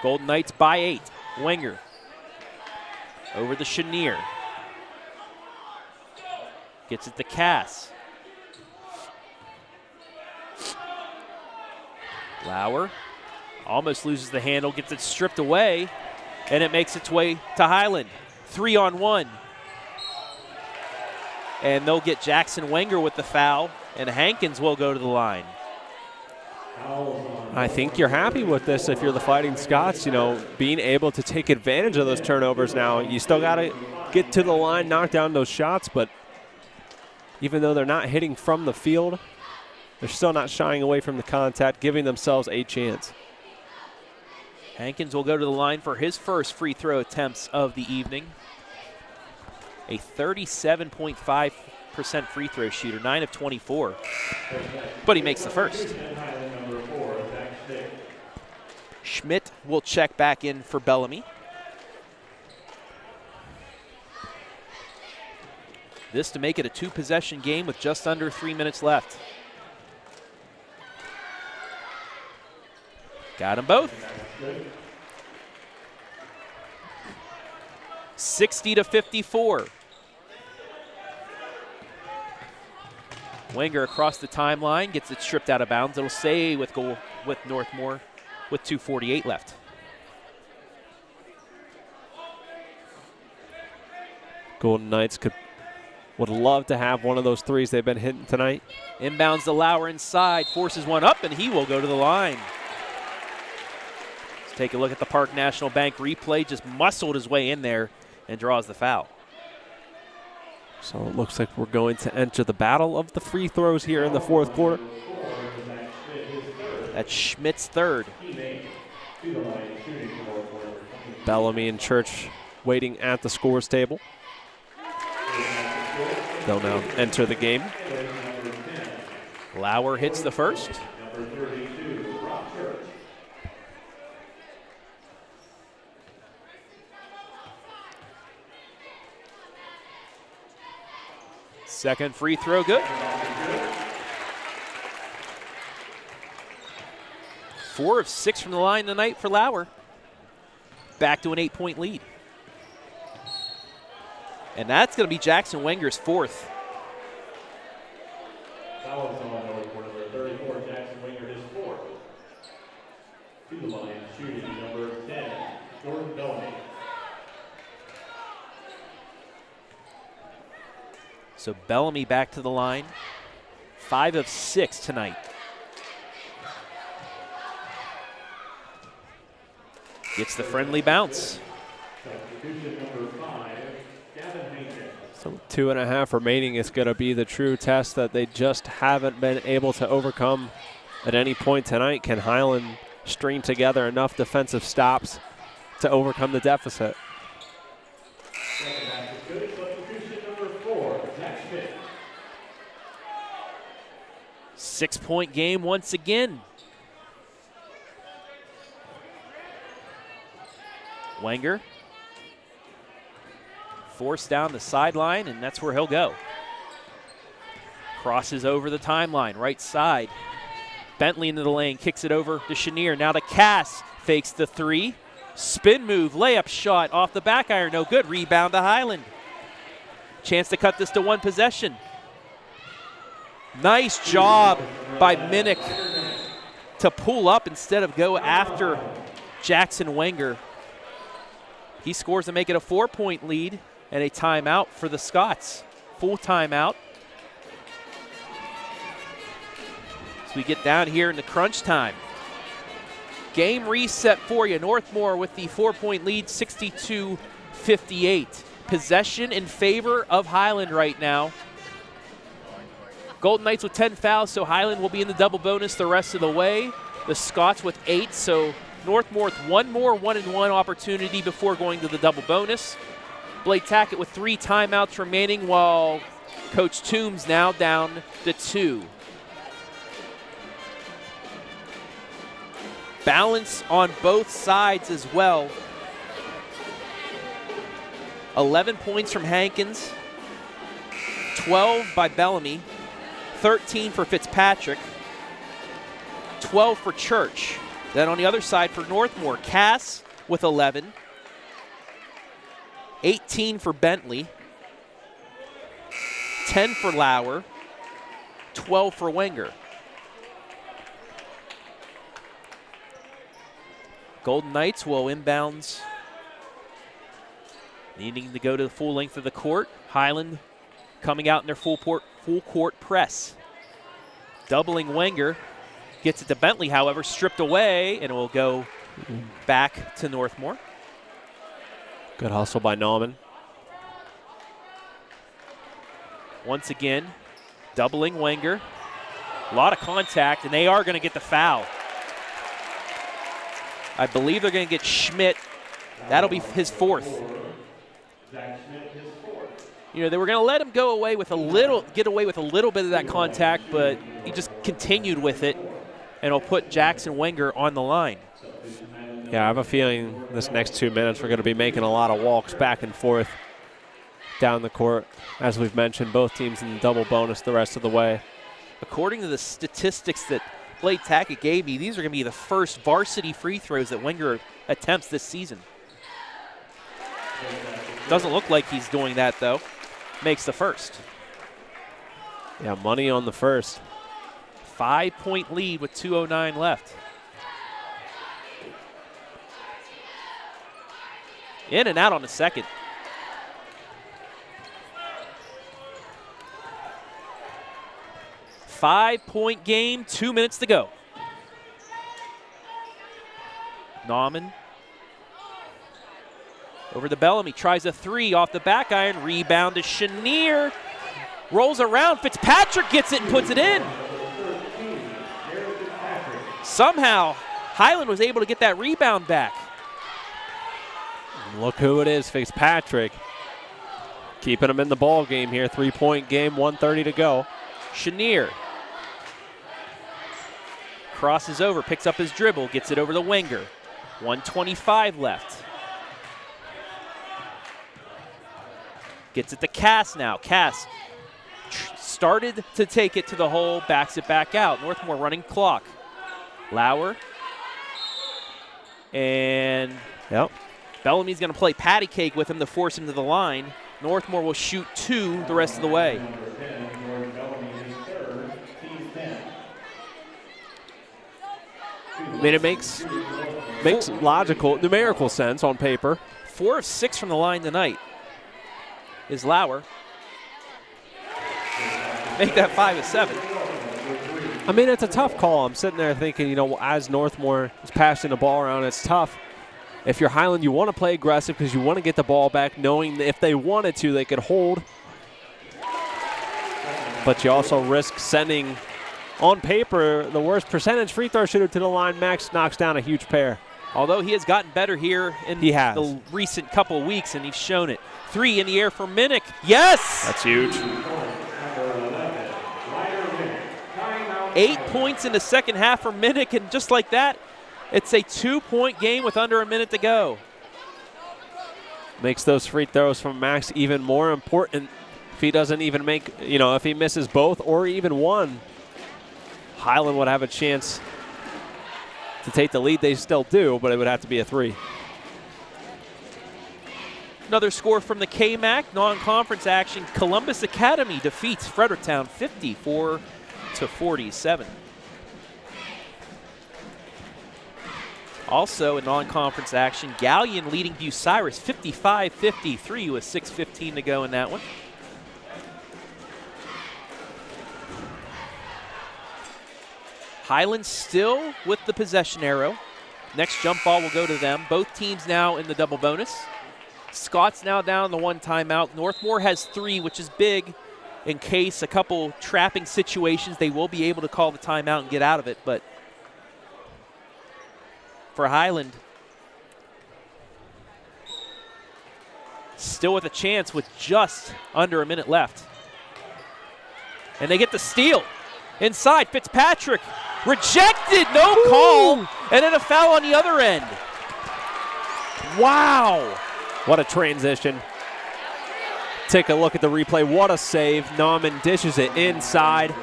Golden Knights by 8. Wenger over the Chenier. Gets it to Cass. Lauer almost loses the handle, gets it stripped away, and it makes its way to Highland. 3-on-1. And they'll get Jackson Wenger with the foul, and Hankins will go to the line. I think you're happy with this if you're the Fighting Scots, being able to take advantage of those turnovers now. You still got to get to the line, knock down those shots, but even though they're not hitting from the field, they're still not shying away from the contact, giving themselves a chance. Hankins will go to the line for his first free throw attempts of the evening. A 37.5% free throw shooter, 9 of 24. But he makes the first. Schmidt will check back in for Bellamy. This to make it a 2-possession game with just under 3 minutes left. Got them both. 60-54. Wenger across the timeline, gets it stripped out of bounds. It'll stay with Northmor with 2:48 left. Golden Knights would love to have one of those threes they've been hitting tonight. Inbounds to Lauer inside, forces one up, and he will go to the line. Let's take a look at the Park National Bank replay. Just muscled his way in there and draws the foul. So it looks like we're going to enter the battle of the free throws here in the fourth quarter. That's Schmidt's third. Bellamy and Church waiting at the scores table. They'll now enter the game. Lauer hits the first. Second free throw good. 4 of 6 from the line tonight for Lauer. Back to an 8-point lead. And that's going to be Jackson Wenger's fourth. Fouls on number 34, Jackson Wenger, his fourth. To the line, shooting number 10, Jordan Bellamy. So Bellamy back to the line. 5 of 6 tonight. Gets the friendly bounce. Substitution number 5, Gavin Hayden. So 2.5 remaining is going to be the true test that they just haven't been able to overcome at any point tonight. Can Highland string together enough defensive stops to overcome the deficit? Second half is good. Substitution number 4, Zach Schmidt. 6-point game once again. Wenger forced down the sideline, and that's where he'll go. Crosses over the timeline, right side. Bentley into the lane, kicks it over to Chenier. Now to Cass, fakes the three. Spin move, layup shot off the back iron, no good. Rebound to Highland. Chance to cut this to one possession. Nice job by Minnick to pull up instead of go after Jackson Wenger. He scores to make it a 4-point lead and a timeout for the Scots. Full timeout. So we get down here in the crunch time. Game reset for you. Northmor with the 4-point lead, 62-58. Possession in favor of Highland right now. Golden Knights with 10 fouls, so Highland will be in the double bonus the rest of the way. The Scots with 8, so Northmor with one more 1-and-1 opportunity before going to the double bonus. Blake Tackett with 3 timeouts remaining, while Coach Toombs now down to 2. Balance on both sides as well. 11 points from Hankins, 12 by Bellamy, 13 for Fitzpatrick, 12 for Church. Then on the other side for Northmor, Cass with 11, 18 for Bentley, 10 for Lauer, 12 for Wenger. Golden Knights will inbounds, needing to go to the full length of the court. Highland coming out in their full court press. Doubling Wenger. Gets it to Bentley, however, stripped away, and it will go back to Northmor. Good hustle by Nauman. Once again, doubling Wenger. A lot of contact, and they are going to get the foul. I believe they're going to get Schmidt. That'll be his fourth. You know, they were going to let him go away with get away with a little bit of that contact, but he just continued with it. And it'll put Jackson Wenger on the line. Yeah, I have a feeling this next 2 minutes we're going to be making a lot of walks back and forth down the court. As we've mentioned, both teams in the double bonus the rest of the way. According to the statistics that Blake Tackett gave me, these are going to be the first varsity free throws that Wenger attempts this season. Doesn't look like he's doing that, though. Makes the first. Yeah, money on the first. 5-point lead with 2:09 left. In and out on the second. Five-point game, 2 minutes to go. Nauman over to Bellamy, tries a three off the back iron, rebound to Chenier, rolls around, Fitzpatrick gets it and puts it in. Somehow, Highland was able to get that rebound back. Look who it is, Fitzpatrick. Keeping them in the ball game here. 3-point game, 1:30 to go. Chenier crosses over, picks up his dribble, gets it over to Wenger. 1:25 left. Gets it to Cass now. Cass started to take it to the hole, backs it back out. Northmor running clock. Lauer. And Bellamy's going to play patty cake with him to force him to the line. Northmor will shoot 2 the rest of the way. I mean, it makes logical, numerical sense on paper. 4 of 6 from the line tonight is Lauer. Make that 5 of 7. I mean, it's a tough call. I'm sitting there thinking, as Northmor is passing the ball around, it's tough. If you're Highland, you want to play aggressive because you want to get the ball back, knowing that if they wanted to, they could hold. But you also risk sending, on paper, the worst percentage free throw shooter to the line. Max knocks down a huge pair. Although he has gotten better here in the recent couple of weeks, and he's shown it. 3 in the air for Minnick. Yes! That's huge. 8 points in the second half for Minnick, and just like that, it's a 2-point game with under a minute to go. Makes those free throws from Max even more important. If he doesn't even make, if he misses both or even one, Highland would have a chance to take the lead. They still do, but it would have to be a 3. Another score from the KMAC, non-conference action. Columbus Academy defeats Fredericktown 54-47. Also in non-conference action, Galleon leading Bucyrus 55-53 with 6:15 to go in that one. Highland still with the possession arrow. Next jump ball will go to them. Both teams now in the double bonus. Scott's now down the 1 timeout. Northmor has 3, which is big in case a couple trapping situations. They will be able to call the timeout and get out of it, but for Highland, still with a chance with just under a minute left. And they get the steal. Inside, Fitzpatrick. Rejected, no call. And then a foul on the other end. Wow. What a transition. Take a look at the replay. What a save. Nauman dishes it inside.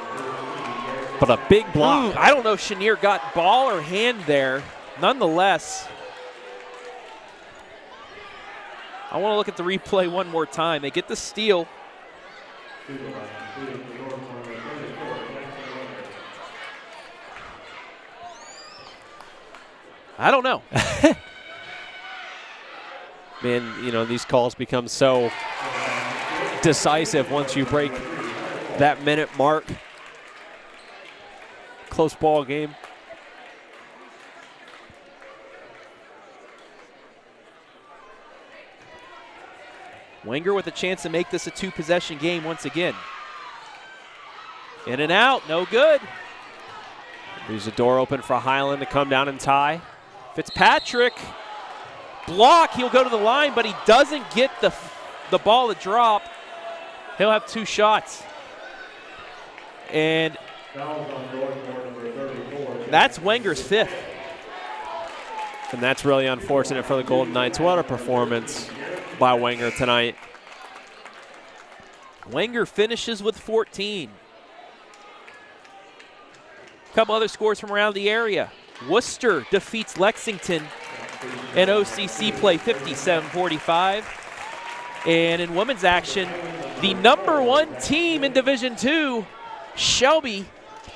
But a big block. I don't know if Chenier got ball or hand there. Nonetheless, I want to look at the replay one more time. They get the steal. I don't know. Man, these calls become so decisive once you break that minute mark. Close ball game. Wenger with a chance to make this a 2-possession game once again. In and out, no good. Leaves the door open for Highland to come down and tie. Fitzpatrick, block, he'll go to the line, but he doesn't get the ball to drop. He'll have 2 shots. And that's Wenger's 5th. And that's really unfortunate for the Golden Knights. What a performance by Wenger tonight. Wenger finishes with 14. A couple other scores from around the area. Worcester defeats Lexington in OCC play 57-45. And in women's action, the #1 team in Division II, Shelby,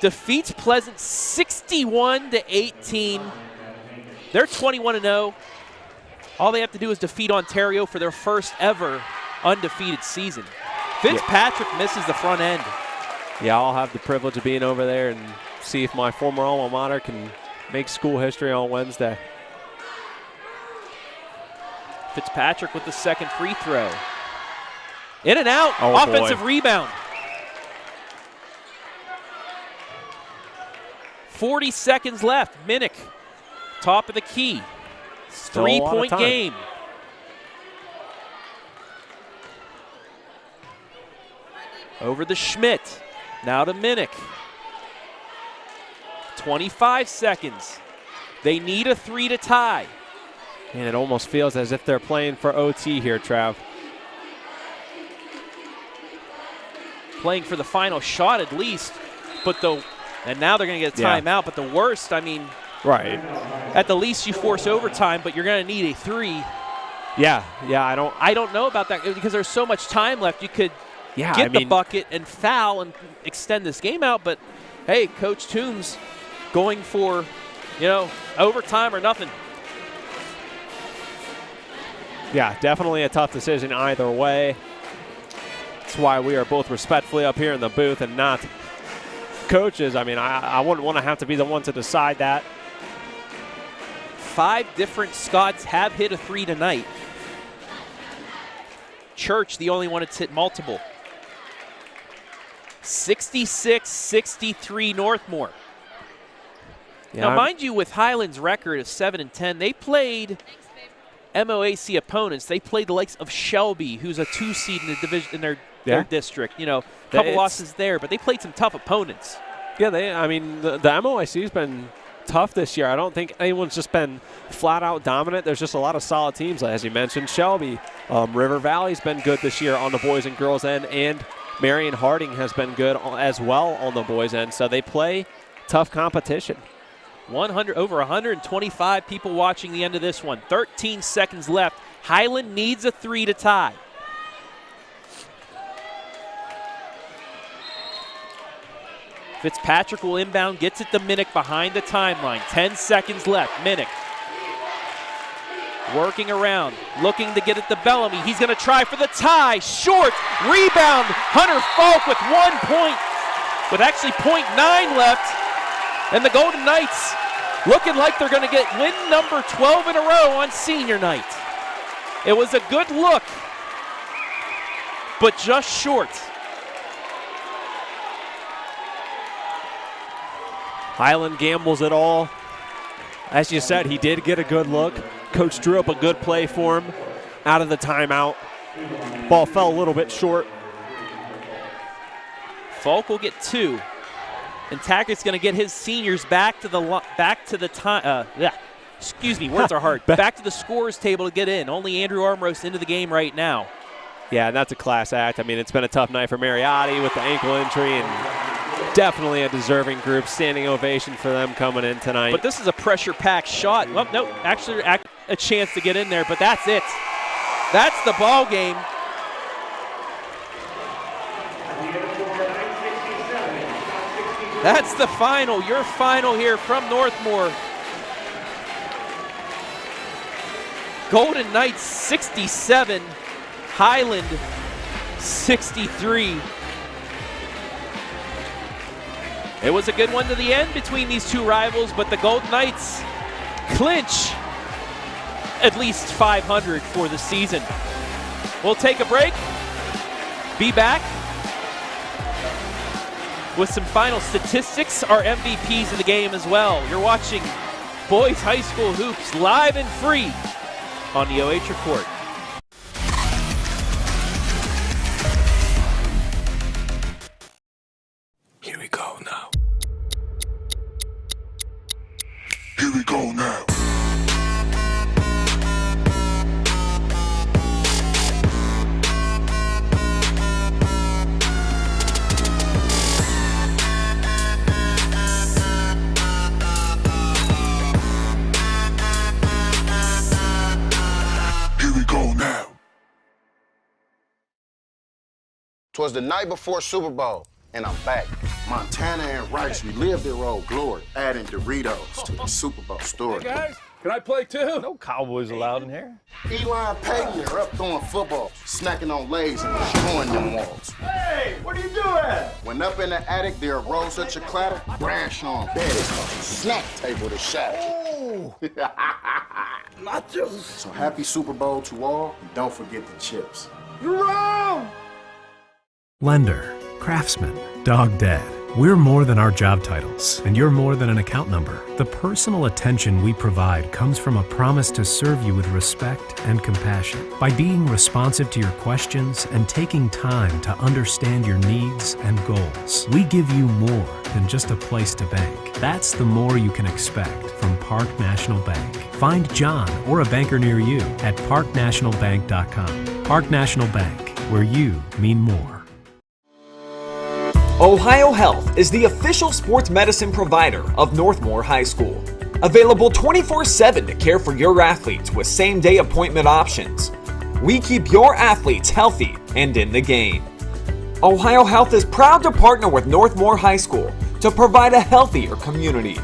defeats Pleasant 61-18. They're 21-0. All they have to do is defeat Ontario for their first ever undefeated season. Fitzpatrick misses the front end. Yeah, I'll have the privilege of being over there and see if my former alma mater can make school history on Wednesday. Fitzpatrick with the second free throw. In and out, oh offensive boy. rebound. 40 seconds left. Minnick, top of the key. Still a lot of 3-point time. game. Over the Schmidt. Now to Minnick. 25 seconds. They need a 3 to tie. And it almost feels as if they're playing for OT here, Trav. Playing for the final shot at least. And now they're going to get a timeout. But the worst, I mean, right. At the least you force overtime, but you're going to need a 3. Yeah, I don't know about that because there's so much time left. You could get the bucket and foul and extend this game out. But hey, Coach Toombs going for, overtime or nothing. Yeah, definitely a tough decision either way. That's why we are both respectfully up here in the booth and not coaches. I mean, I wouldn't want to have to be the one to decide that. 5 different Scots have hit a 3 tonight. Church, the only one that's hit multiple. 66-63 Northmor. Yeah, now, mind you, with Highland's record of 7-10, they played MOAC opponents. They played the likes of Shelby, who's a 2 seed in the division in their district. A couple losses there, but they played some tough opponents. Yeah, the MOAC's been tough this year. I don't think anyone's just been flat out dominant. There's just a lot of solid teams, as you mentioned. Shelby, River Valley's been good this year on the boys and girls end, and Marion Harding has been good as well on the boys end. So they play tough competition. Over 125 people watching the end of this one. 13 seconds left. Highland needs a 3 to tie. Fitzpatrick will inbound, gets it to Minnick behind the timeline. 10 seconds left. Minnick working around, looking to get it to Bellamy. He's going to try for the tie. Short. Rebound. Hunter Falk with 1 point, with actually 0.9 left. And the Golden Knights looking like they're going to get win number 12 in a row on senior night. It was a good look, but just short. Highland gambles it all. As you said, he did get a good look. Coach drew up a good play for him out of the timeout. Ball fell a little bit short. Falk will get 2. And Tackett's going to get his seniors back to the words are hard. Back to the scorers table to get in. Only Andrew Armrost into the game right now. Yeah, and that's a class act. I mean, it's been a tough night for Mariotti with the ankle injury, and definitely a deserving group. Standing ovation for them coming in tonight. But this is a pressure-packed shot. Well, no, actually a chance to get in there, but that's it. That's the ball game. That's the final, your final here from Northmor. Golden Knights 67, Highland 63. It was a good one to the end between these two rivals, but the Golden Knights clinch at least 500 for the season. We'll take a break, be back with some final statistics, our MVPs of the game as well. You're watching Boys High School Hoops live and free on the OH Report. Here we go now. Here we go now. Twas the night before Super Bowl, and I'm back. Montana and Rice relived their old glory, adding Doritos to the Super Bowl story. Hey guys, can I play too? No Cowboys allowed in here. Eli and Peyton are up throwing football, snacking on Lays and destroying them walls. Hey, what are you doing? When up in the attic, there arose such a clatter, crash on bed, snack table to shatter. Oh, nachos. So happy Super Bowl to all, and don't forget the chips. You're wrong. Lender, Craftsman, Dog Dead. We're more than our job titles, and you're more than an account number. The personal attention we provide comes from a promise to serve you with respect and compassion. By being responsive to your questions and taking time to understand your needs and goals, we give you more than just a place to bank. That's the more you can expect from Park National Bank. Find John or a banker near you at parknationalbank.com. Park National Bank, where you mean more. Ohio Health is the official sports medicine provider of Northmor High School. Available 24/7 to care for your athletes with same-day appointment options. We keep your athletes healthy and in the game. Ohio Health is proud to partner with Northmor High School to provide a healthier community.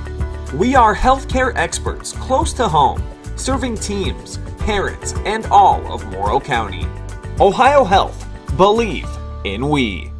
We are healthcare experts close to home, serving teams, parents, and all of Morrow County. Ohio Health. Believe in we.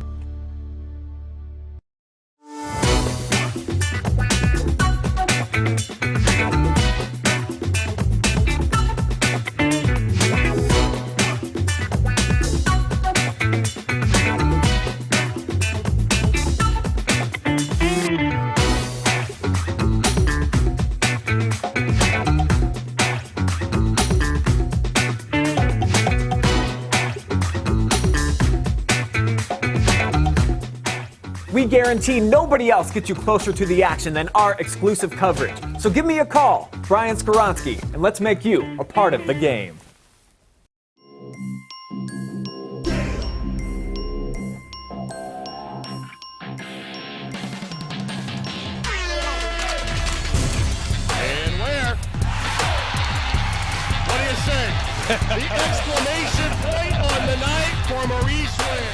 We guarantee nobody else gets you closer to the action than our exclusive coverage. So give me a call, Brian Skoronsky, and let's make you a part of the game. And where? What do you say? The exclamation point on the night for Maurice Ware.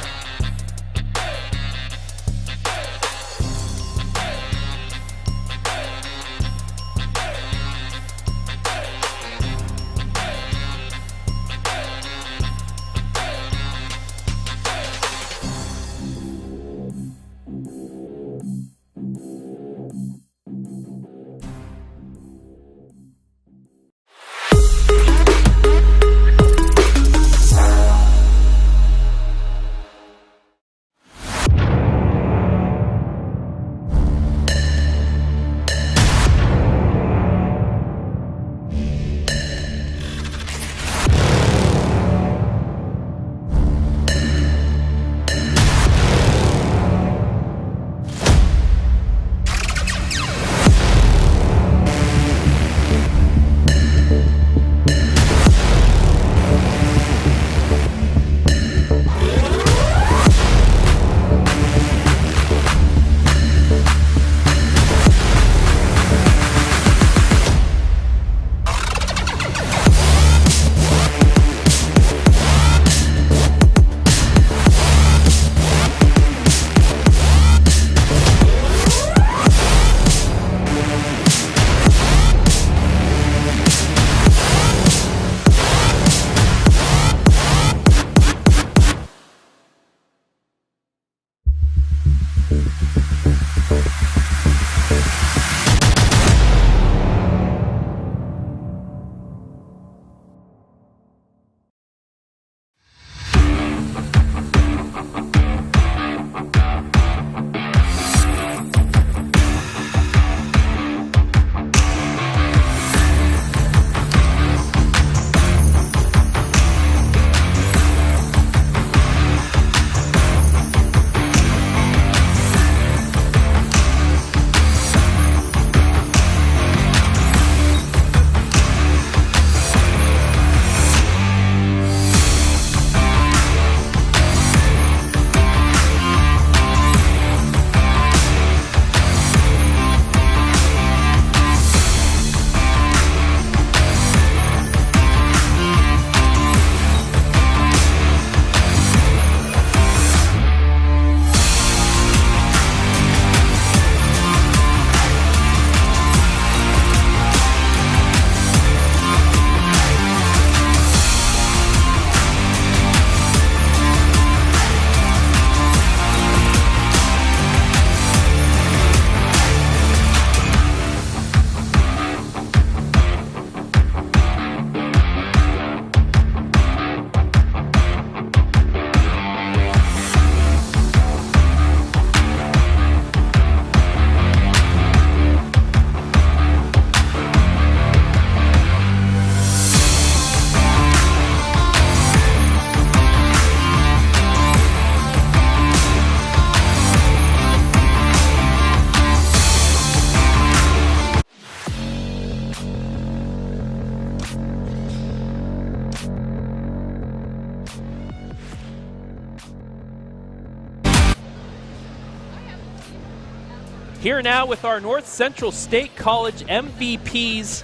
Here now with our North Central State College MVPs,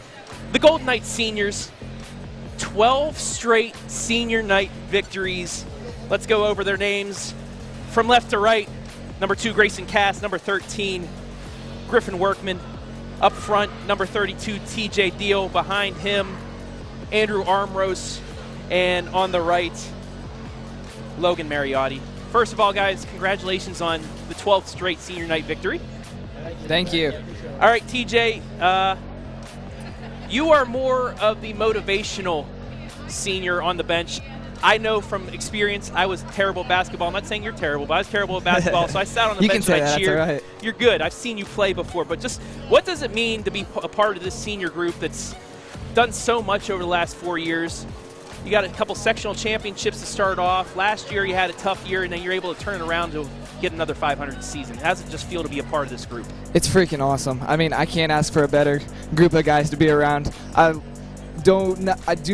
the Golden Knights seniors. 12 straight senior night victories. Let's go over their names from left to right. Number 2, Grayson Cass. Number 13, Griffin Workman. Up front, number 32, TJ Deal. Behind him, Andrew Armrose. And on the right, Logan Mariotti. First of all, guys, congratulations on the 12th straight senior night victory. Thank you. All right, TJ, you are more of the motivational senior on the bench. I know from experience I was terrible at basketball. I'm not saying you're terrible, but I was terrible at basketball, so I sat on the bench and I cheered. Right. You're good. I've seen you play before, but just what does it mean to be a part of this senior group that's done so much over the last 4 years? You got a couple sectional championships to start off. Last year you had a tough year, and then you're able to turn it around to get another 500 season. How does it just feel to be a part of this group? It's freaking awesome. I mean, I can't ask for a better group of guys to be around. I do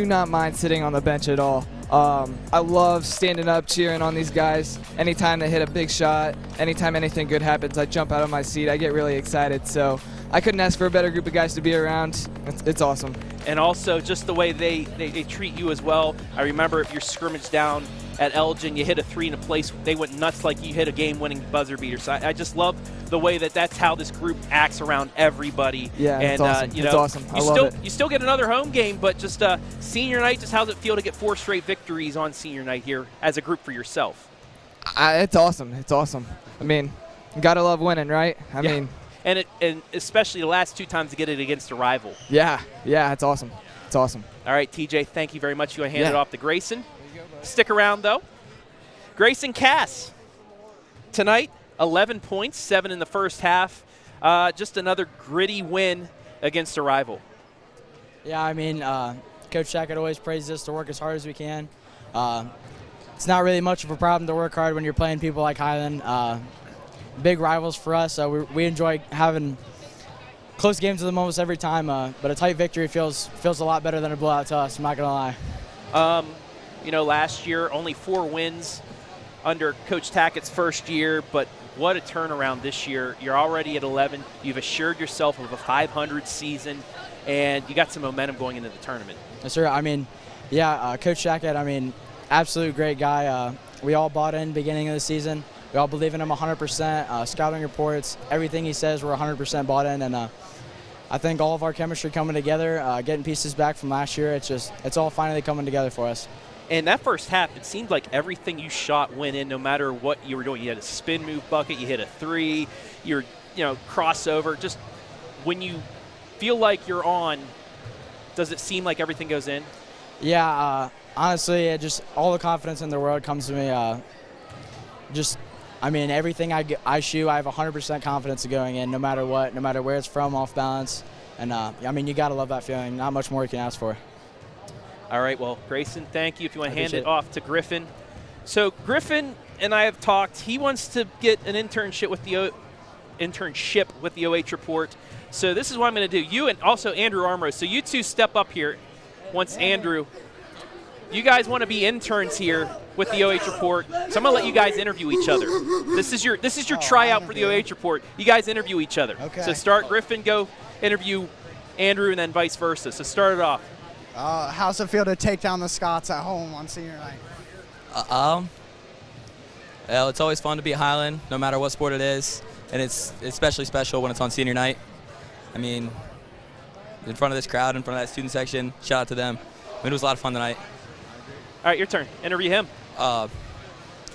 not mind sitting on the bench at all. I love standing up, cheering on these guys. Anytime they hit a big shot, anytime anything good happens, I jump out of my seat. I get really excited. So I couldn't ask for a better group of guys to be around. It's awesome. And also just the way they treat you as well. I remember if you're scrimmaged down at Elgin, you hit a 3 in a place, they went nuts like you hit a game-winning buzzer beater. So I just love the way that's how this group acts around everybody. Yeah, and, it's awesome. It's awesome. I love it. You still get another home game, but just senior night, just how does it feel to get 4 straight victories on senior night here as a group for yourself? It's awesome. It's awesome. I mean, you got to love winning, right? I mean. And especially the last 2 times to get it against a rival. Yeah, it's awesome. It's awesome. All right, TJ, thank you very much. You want to hand it off to Grayson. Stick around, though. Grayson Cass. Tonight, 11 points, 7 in the first half. Just another gritty win against a rival. Yeah, I mean, Coach Shackett always praises us to work as hard as we can. It's not really much of a problem to work hard when you're playing people like Highland. Big rivals for us, so we enjoy having close games with them almost every time. But a tight victory feels a lot better than a blowout to us. I'm not gonna lie. Last year only 4 wins under Coach Tackett's first year, but what a turnaround this year. You're already at 11. You've assured yourself of a 500 season, and you got some momentum going into the tournament. Yes, sir. I mean, Coach Shackett. I mean, absolute great guy. We all bought in beginning of the season. We all believe in him 100%. Scouting reports, everything he says, we're 100% bought in. And I think all of our chemistry coming together, getting pieces back from last year, it's all finally coming together for us. And that first half, it seemed like everything you shot went in no matter what you were doing. You had a spin move bucket, you hit a 3, you're, crossover. Just when you feel like you're on, does it seem like everything goes in? Yeah, honestly, just all the confidence in the world comes to me. Everything I shoot, I have 100% confidence of going in, no matter what, no matter where it's from, off balance. And, you got to love that feeling. Not much more you can ask for. All right, well, Grayson, thank you. If you want to hand it off to Griffin. So Griffin and I have talked. He wants to get an internship with the OH Report. So this is what I'm going to do. You and also Andrew Armrose. So you two step up here once Andrew. You guys want to be interns here with the OH Report, so I'm going to let you guys interview each other. This is your tryout for the OH Report. You guys interview each other. Okay. So start Griffin, go interview Andrew, and then vice versa. So start it off. How's it feel to take down the Scots at home on senior night? Well, it's always fun to be at Highland, no matter what sport it is, and it's especially special when it's on senior night. I mean, in front of this crowd, in front of that student section, shout out to them. It was a lot of fun tonight. All right, your turn. Interview him. I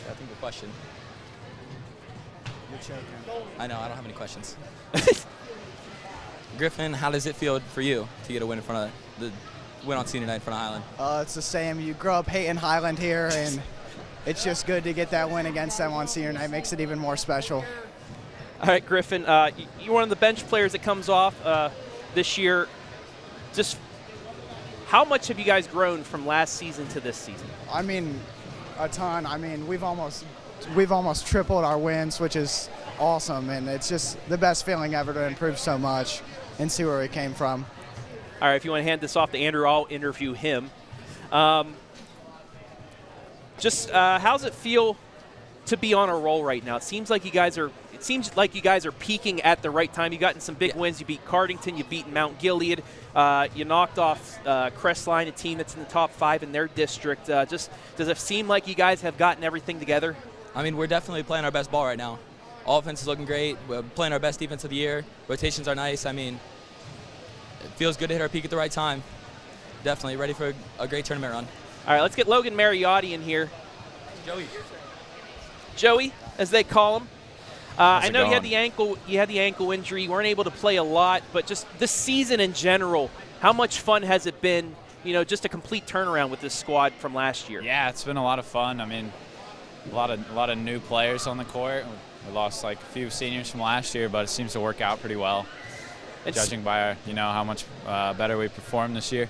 think the question. I know, I don't have any questions. Griffin, how does it feel for you to get a win in front of win on senior night in front of Highland? It's the same. You grow up hating Highland here, and it's just good to get that win against them on senior night. Makes it even more special. All right, Griffin, you're one of the bench players that comes off this year. Just how much have you guys grown from last season to this season? I mean, a ton. I mean, we've almost tripled our wins, which is awesome, and it's just the best feeling ever to improve so much and see where we came from. All right, if you want to hand this off to Andrew, I'll interview him. How's it feel to be on a roll right now? It seems like you guys are it seems like you guys are peaking at the right time. You've gotten some big wins. You beat Cardington. You beat Mount Gilead. You knocked off Crestline, a team that's in the top 5 in their district. Just does it seem like you guys have gotten everything together? I mean, we're definitely playing our best ball right now. Offense is looking great. We're playing our best defense of the year. Rotations are nice. I mean, it feels good to hit our peak at the right time. Definitely ready for a great tournament run. All right, let's get Logan Mariotti in here. Joey, as they call him. I know you had the ankle injury. You weren't able to play a lot, but just this season in general, how much fun has it been? You know, just a complete turnaround with this squad from last year. Yeah, it's been a lot of fun. I mean, a lot of new players on the court. We lost like a few seniors from last year, but it seems to work out pretty well, judging by how much better we performed this year.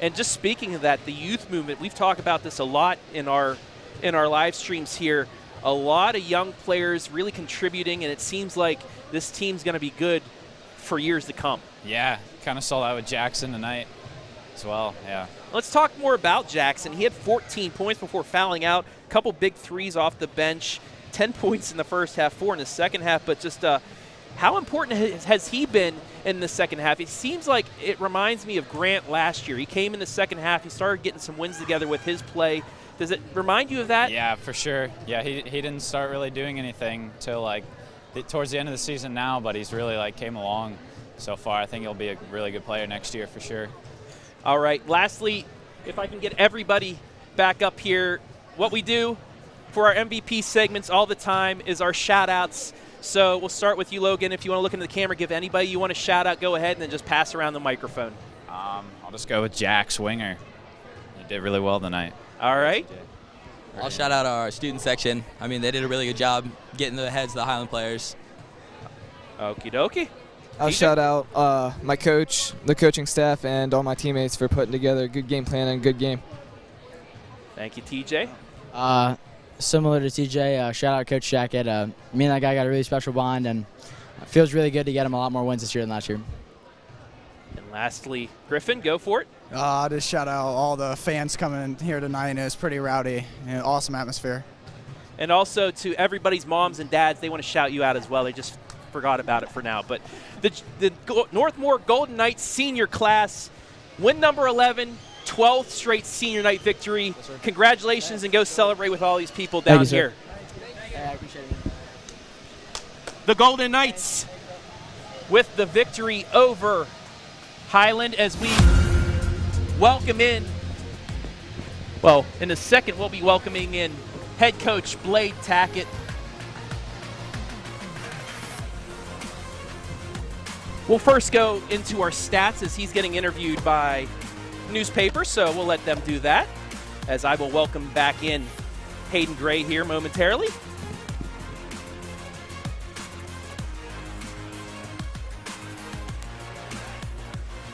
And just speaking of that, the youth movement, we've talked about this a lot in our live streams here. A lot of young players really contributing, and it seems like this team's going to be good for years to come. Yeah, kind of saw that with Jackson tonight as well, yeah. Let's talk more about Jackson. He had 14 points before fouling out, a couple big threes off the bench, 10 points in the first half, 4 in the second half, but just how important has he been in the second half? It seems like it reminds me of Grant last year. He came in the second half. He started getting some wins together with his play. Does it remind you of that? Yeah, for sure. Yeah, he didn't start really doing anything till towards the end of the season now, but he's really came along so far. I think he'll be a really good player next year for sure. All right. Lastly, if I can get everybody back up here, what we do for our MVP segments all the time is our shout-outs. So we'll start with you, Logan. If you want to look into the camera, give anybody you want to shout out, go ahead, and then just pass around the microphone. I'll just go with Jack Swinger. He did really well tonight. All right. I'll shout out our student section. I mean, they did a really good job getting to the heads of the Highland players. Okie dokie. I'll shout out my coach, the coaching staff, and all my teammates for putting together a good game plan and a good game. Thank you, TJ. Similar to TJ, shout out Coach Jackett. Me and that guy got a really special bond, and it feels really good to get him a lot more wins this year than last year. And lastly, Griffin, go for it. I'll just shout out all the fans coming here tonight. It was pretty rowdy, awesome atmosphere. And also to everybody's moms and dads, they want to shout you out as well. They just forgot about it for now. But the Northmor Golden Knights senior class, win number 11, 12th straight senior night victory. Yes, congratulations, and go celebrate with all these people down here. I appreciate it. The Golden Knights with the victory over Highland as we welcome in, well, in a second we'll be welcoming in head coach Blade Tackett. We'll first go into our stats as he's getting interviewed by newspapers, so we'll let them do that, as I will welcome back in Hayden Gray here momentarily.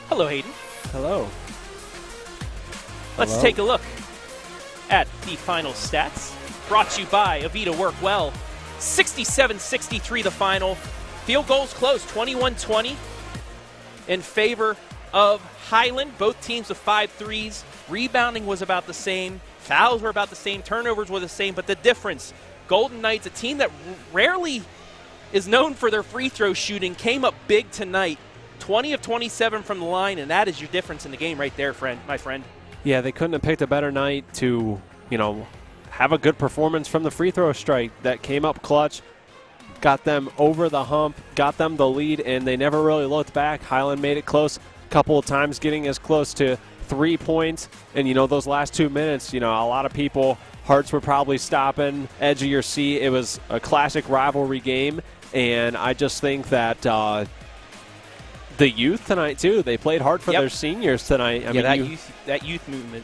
Hello, Hayden. Hello. Let's take a look at the final stats. Brought to you by Avita Workwell. 67-63 the final. Field goals close, 21-20 in favor of Highland. Both teams with 5 threes. Rebounding was about the same. Fouls were about the same. Turnovers were the same. But the difference, Golden Knights, a team that rarely is known for their free throw shooting, came up big tonight. 20 of 27 from the line, and that is your difference in the game right there, my friend. Yeah, they couldn't have picked a better night to, have a good performance from the free throw strike that came up clutch, got them over the hump, got them the lead, and they never really looked back. Highland made it close a couple of times, getting as close to 3 points. And, those last 2 minutes, a lot of people, hearts were probably stopping, edge of your seat. It was a classic rivalry game, and I just think that the youth tonight, too, they played hard for their seniors tonight. I mean, that youth movement.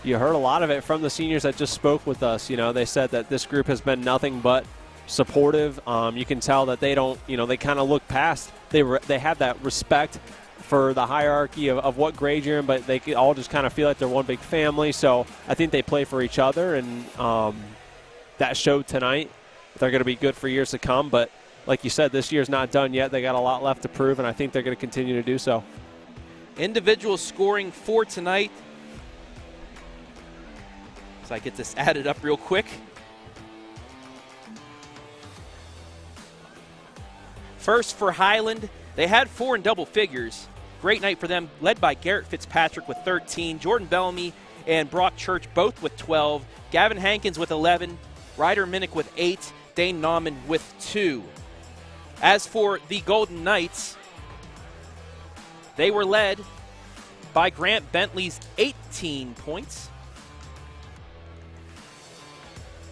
You heard a lot of it from the seniors that just spoke with us. They said that this group has been nothing but supportive. You can tell that they don't, they kind of look past. They have that respect for the hierarchy of what grade you're in, but they all just kind of feel like they're one big family. So I think they play for each other, and that showed tonight. They're going to be good for years to come, but like you said, this year's not done yet. They got a lot left to prove, and I think they're going to continue to do so. Individual scoring for tonight. So I get this added up real quick. First for Highland, they had 4 in double figures. Great night for them, led by Garrett Fitzpatrick with 13, Jordan Bellamy and Brock Church both with 12, Gavin Hankins with 11, Ryder Minnick with 8, Dane Nauman with 2. As for the Golden Knights, they were led by Grant Bentley's 18 points.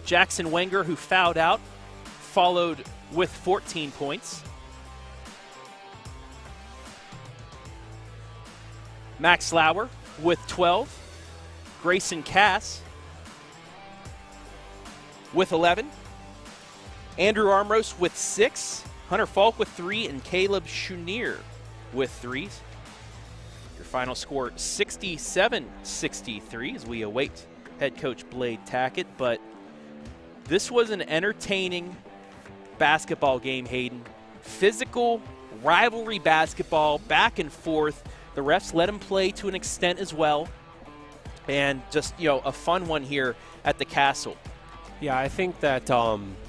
Jackson Wenger, who fouled out, followed with 14 points. Max Lauer with 12. Grayson Cass with 11. Andrew Armros with 6. Hunter Falk with 3. And Caleb Schunier with 3. Your final score, 67-63, as we await head coach Blade Tackett. But this was an entertaining basketball game, Hayden. Physical, rivalry basketball, back and forth. The refs let him play to an extent as well. And just, a fun one here at the Castle. Yeah, I think that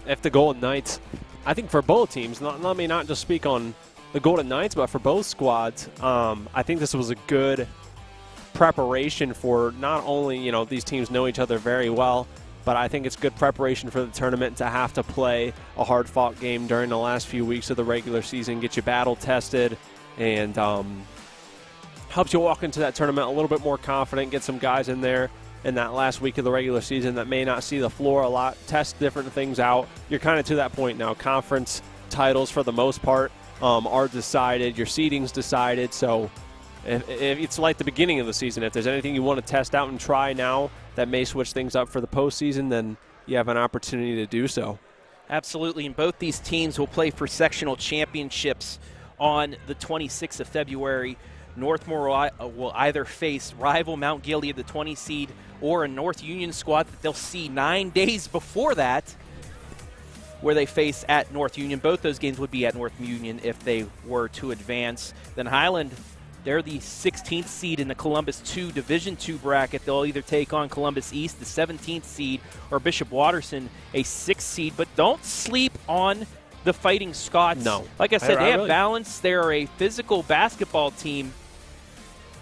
if the Golden Knights, I think for both teams, let me not just speak on the Golden Knights, but for both squads, I think this was a good preparation for not only, these teams know each other very well, but I think it's good preparation for the tournament to have to play a hard-fought game during the last few weeks of the regular season, get you battle-tested, and helps you walk into that tournament a little bit more confident, get some guys in there in that last week of the regular season that may not see the floor a lot, test different things out. You're kind of to that point now. Conference titles, for the most part, are decided. Your seeding's decided. So if it's like the beginning of the season. If there's anything you want to test out and try now that may switch things up for the postseason, then you have an opportunity to do so. Absolutely, and both these teams will play for sectional championships on the 26th of February. Northmor will either face rival Mount Gilead, the 20 seed, or a North Union squad that they'll see 9 days before that, where they face at North Union. Both those games would be at North Union if they were to advance. Then Highland, they're the 16th seed in the Columbus 2 Division II bracket. They'll either take on Columbus East, the 17th seed, or Bishop Watterson, a 6th seed. But don't sleep on the Fighting Scots. No. Like I said, they have balance. They're a physical basketball team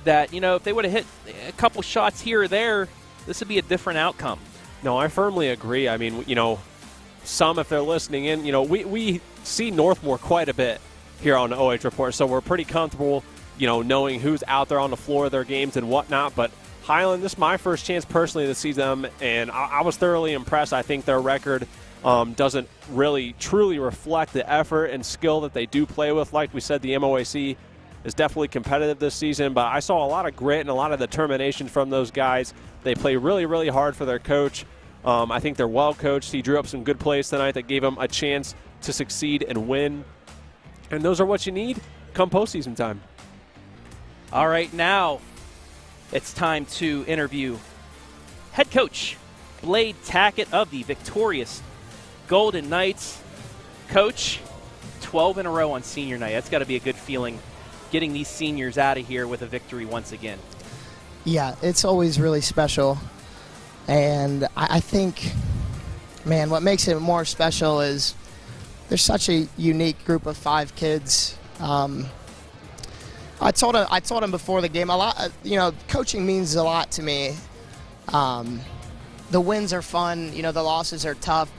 that, if they would have hit a couple shots here or there, this would be a different outcome. No, I firmly agree. I mean, some, if they're listening in, we see Northmor quite a bit here on the OH Report, so we're pretty comfortable, knowing who's out there on the floor of their games and whatnot. But Highland, this is my first chance personally to see them, and I was thoroughly impressed. I think their record doesn't really truly reflect the effort and skill that they do play with. Like we said, the MOAC is definitely competitive this season, but I saw a lot of grit and a lot of determination from those guys. They play really, really hard for their coach. I think they're well coached. He drew up some good plays tonight that gave them a chance to succeed and win. And those are what you need come postseason time. All right, now it's time to interview head coach Blade Tackett of the victorious Golden Knights. Coach, 12 in a row on senior night. That's got to be a good feeling, getting these seniors out of here with a victory once again. Yeah, it's always really special. And I think, man, what makes it more special is there's such a unique group of 5 kids. I told him before the game, coaching means a lot to me. The wins are fun, the losses are tough.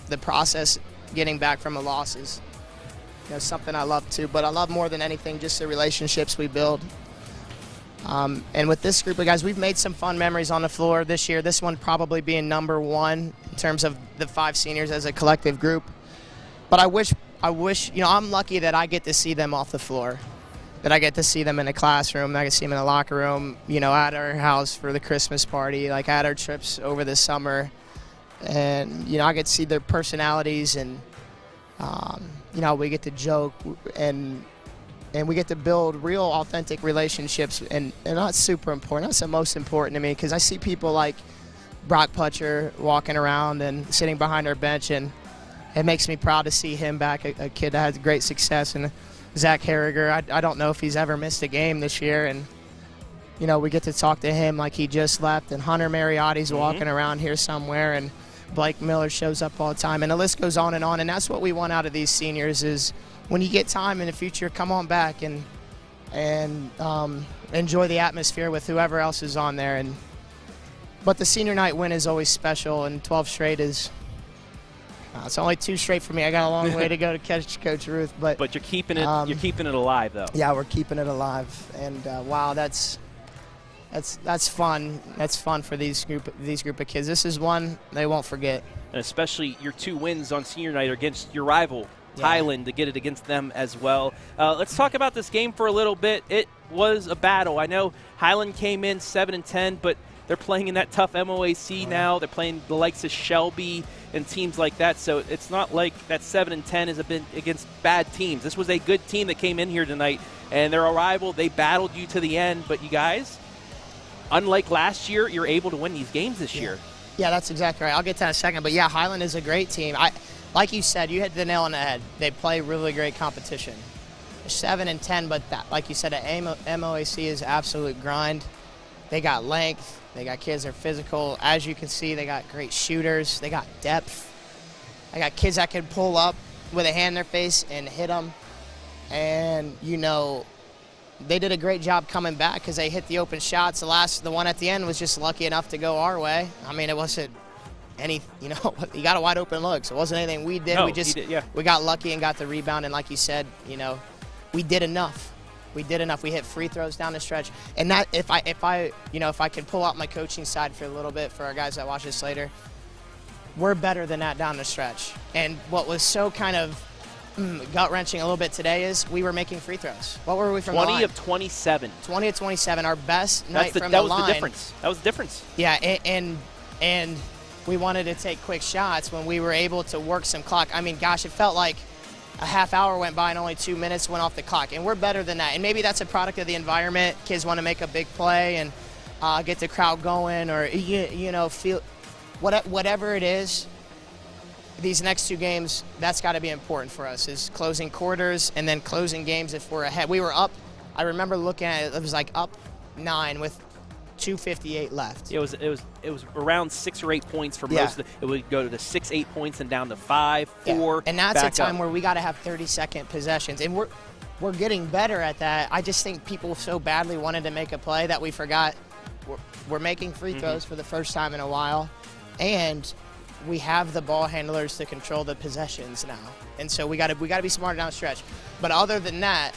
The process getting back from a loss is something I love too, but I love more than anything just the relationships we build. And with this group of guys, we've made some fun memories on the floor this year. This one probably being number 1 in terms of the 5 seniors as a collective group. But I wish, I'm lucky that I get to see them off the floor, that I get to see them in the classroom, that I get to see them in the locker room, at our house for the Christmas party, like at our trips over the summer. And, I get to see their personalities and, we get to joke and we get to build real authentic relationships, and that's super important. That's the most important to me, because I see people like Brock Putcher walking around and sitting behind our bench, and it makes me proud to see him back, a kid that has great success. And Zach Harriger, I don't know if he's ever missed a game this year, and we get to talk to him like he just left, and Hunter Mariotti's walking around here somewhere, and Blake Miller shows up all the time, and the list goes on, and that's what we want out of these seniors is when you get time in the future, come on back and enjoy the atmosphere with whoever else is on there. But the senior night win is always special, and 12 straight is. It's only 2 straight for me. I got a long way to go to catch Coach Ruth, but you're keeping it. You're keeping it alive, though. Yeah, we're keeping it alive, and wow, that's fun. That's fun for these group of kids. This is one they won't forget. And especially your 2 wins on senior night are against your rival, Highland, to get it against them as well. Let's talk about this game for a little bit. It was a battle. I know Highland came in 7-10, but they're playing in that tough MOAC now. They're playing the likes of Shelby and teams like that. So it's not like that 7-10 has been against bad teams. This was a good team that came in here tonight, and their rival, they battled you to the end. But you guys, unlike last year, you're able to win these games this year. Yeah, that's exactly right. I'll get to that in a second. But, yeah, Highland is a great team. Like you said, you hit the nail on the head. They play really great competition. They're 7-10, but that, like you said, MOAC is absolute grind. They got length. They got kids that are physical. As you can see, they got great shooters. They got depth. They got kids that can pull up with a hand in their face and hit them. And, they did a great job coming back because they hit the open shots. The one at the end was just lucky enough to go our way. I mean, it wasn't you got a wide open look, so it wasn't anything we did. No, we got lucky and got the rebound, and like you said, we did enough. We did enough. We hit free throws down the stretch, and that if I can pull out my coaching side for a little bit for our guys that watch this later, we're better than that down the stretch. And what was so kind of gut-wrenching a little bit today is we were making free throws. What were we from the line? 20 of 27. 20 of 27, our best night from the line. That was the difference. That was the difference. Yeah, and we wanted to take quick shots when we were able to work some clock. I mean, gosh, it felt like a half hour went by and only 2 minutes went off the clock, and we're better than that. And maybe that's a product of the environment. Kids want to make a big play and get the crowd going, or feel whatever it is. These next 2 games, that's got to be important for us, is closing quarters and then closing games if we're ahead. We were up. I remember looking at it. It was like up 9 with 2:58 left. It was around 6 or 8 points for most of it. It would go to 6, 8 points and down to 5, 4. And that's a time where we got to have 30-second possessions, and we're getting better at that. I just think people so badly wanted to make a play that we forgot we're making free throws for the first time in a while, and we have the ball handlers to control the possessions now, and so we got to be smarter down the stretch. But other than that,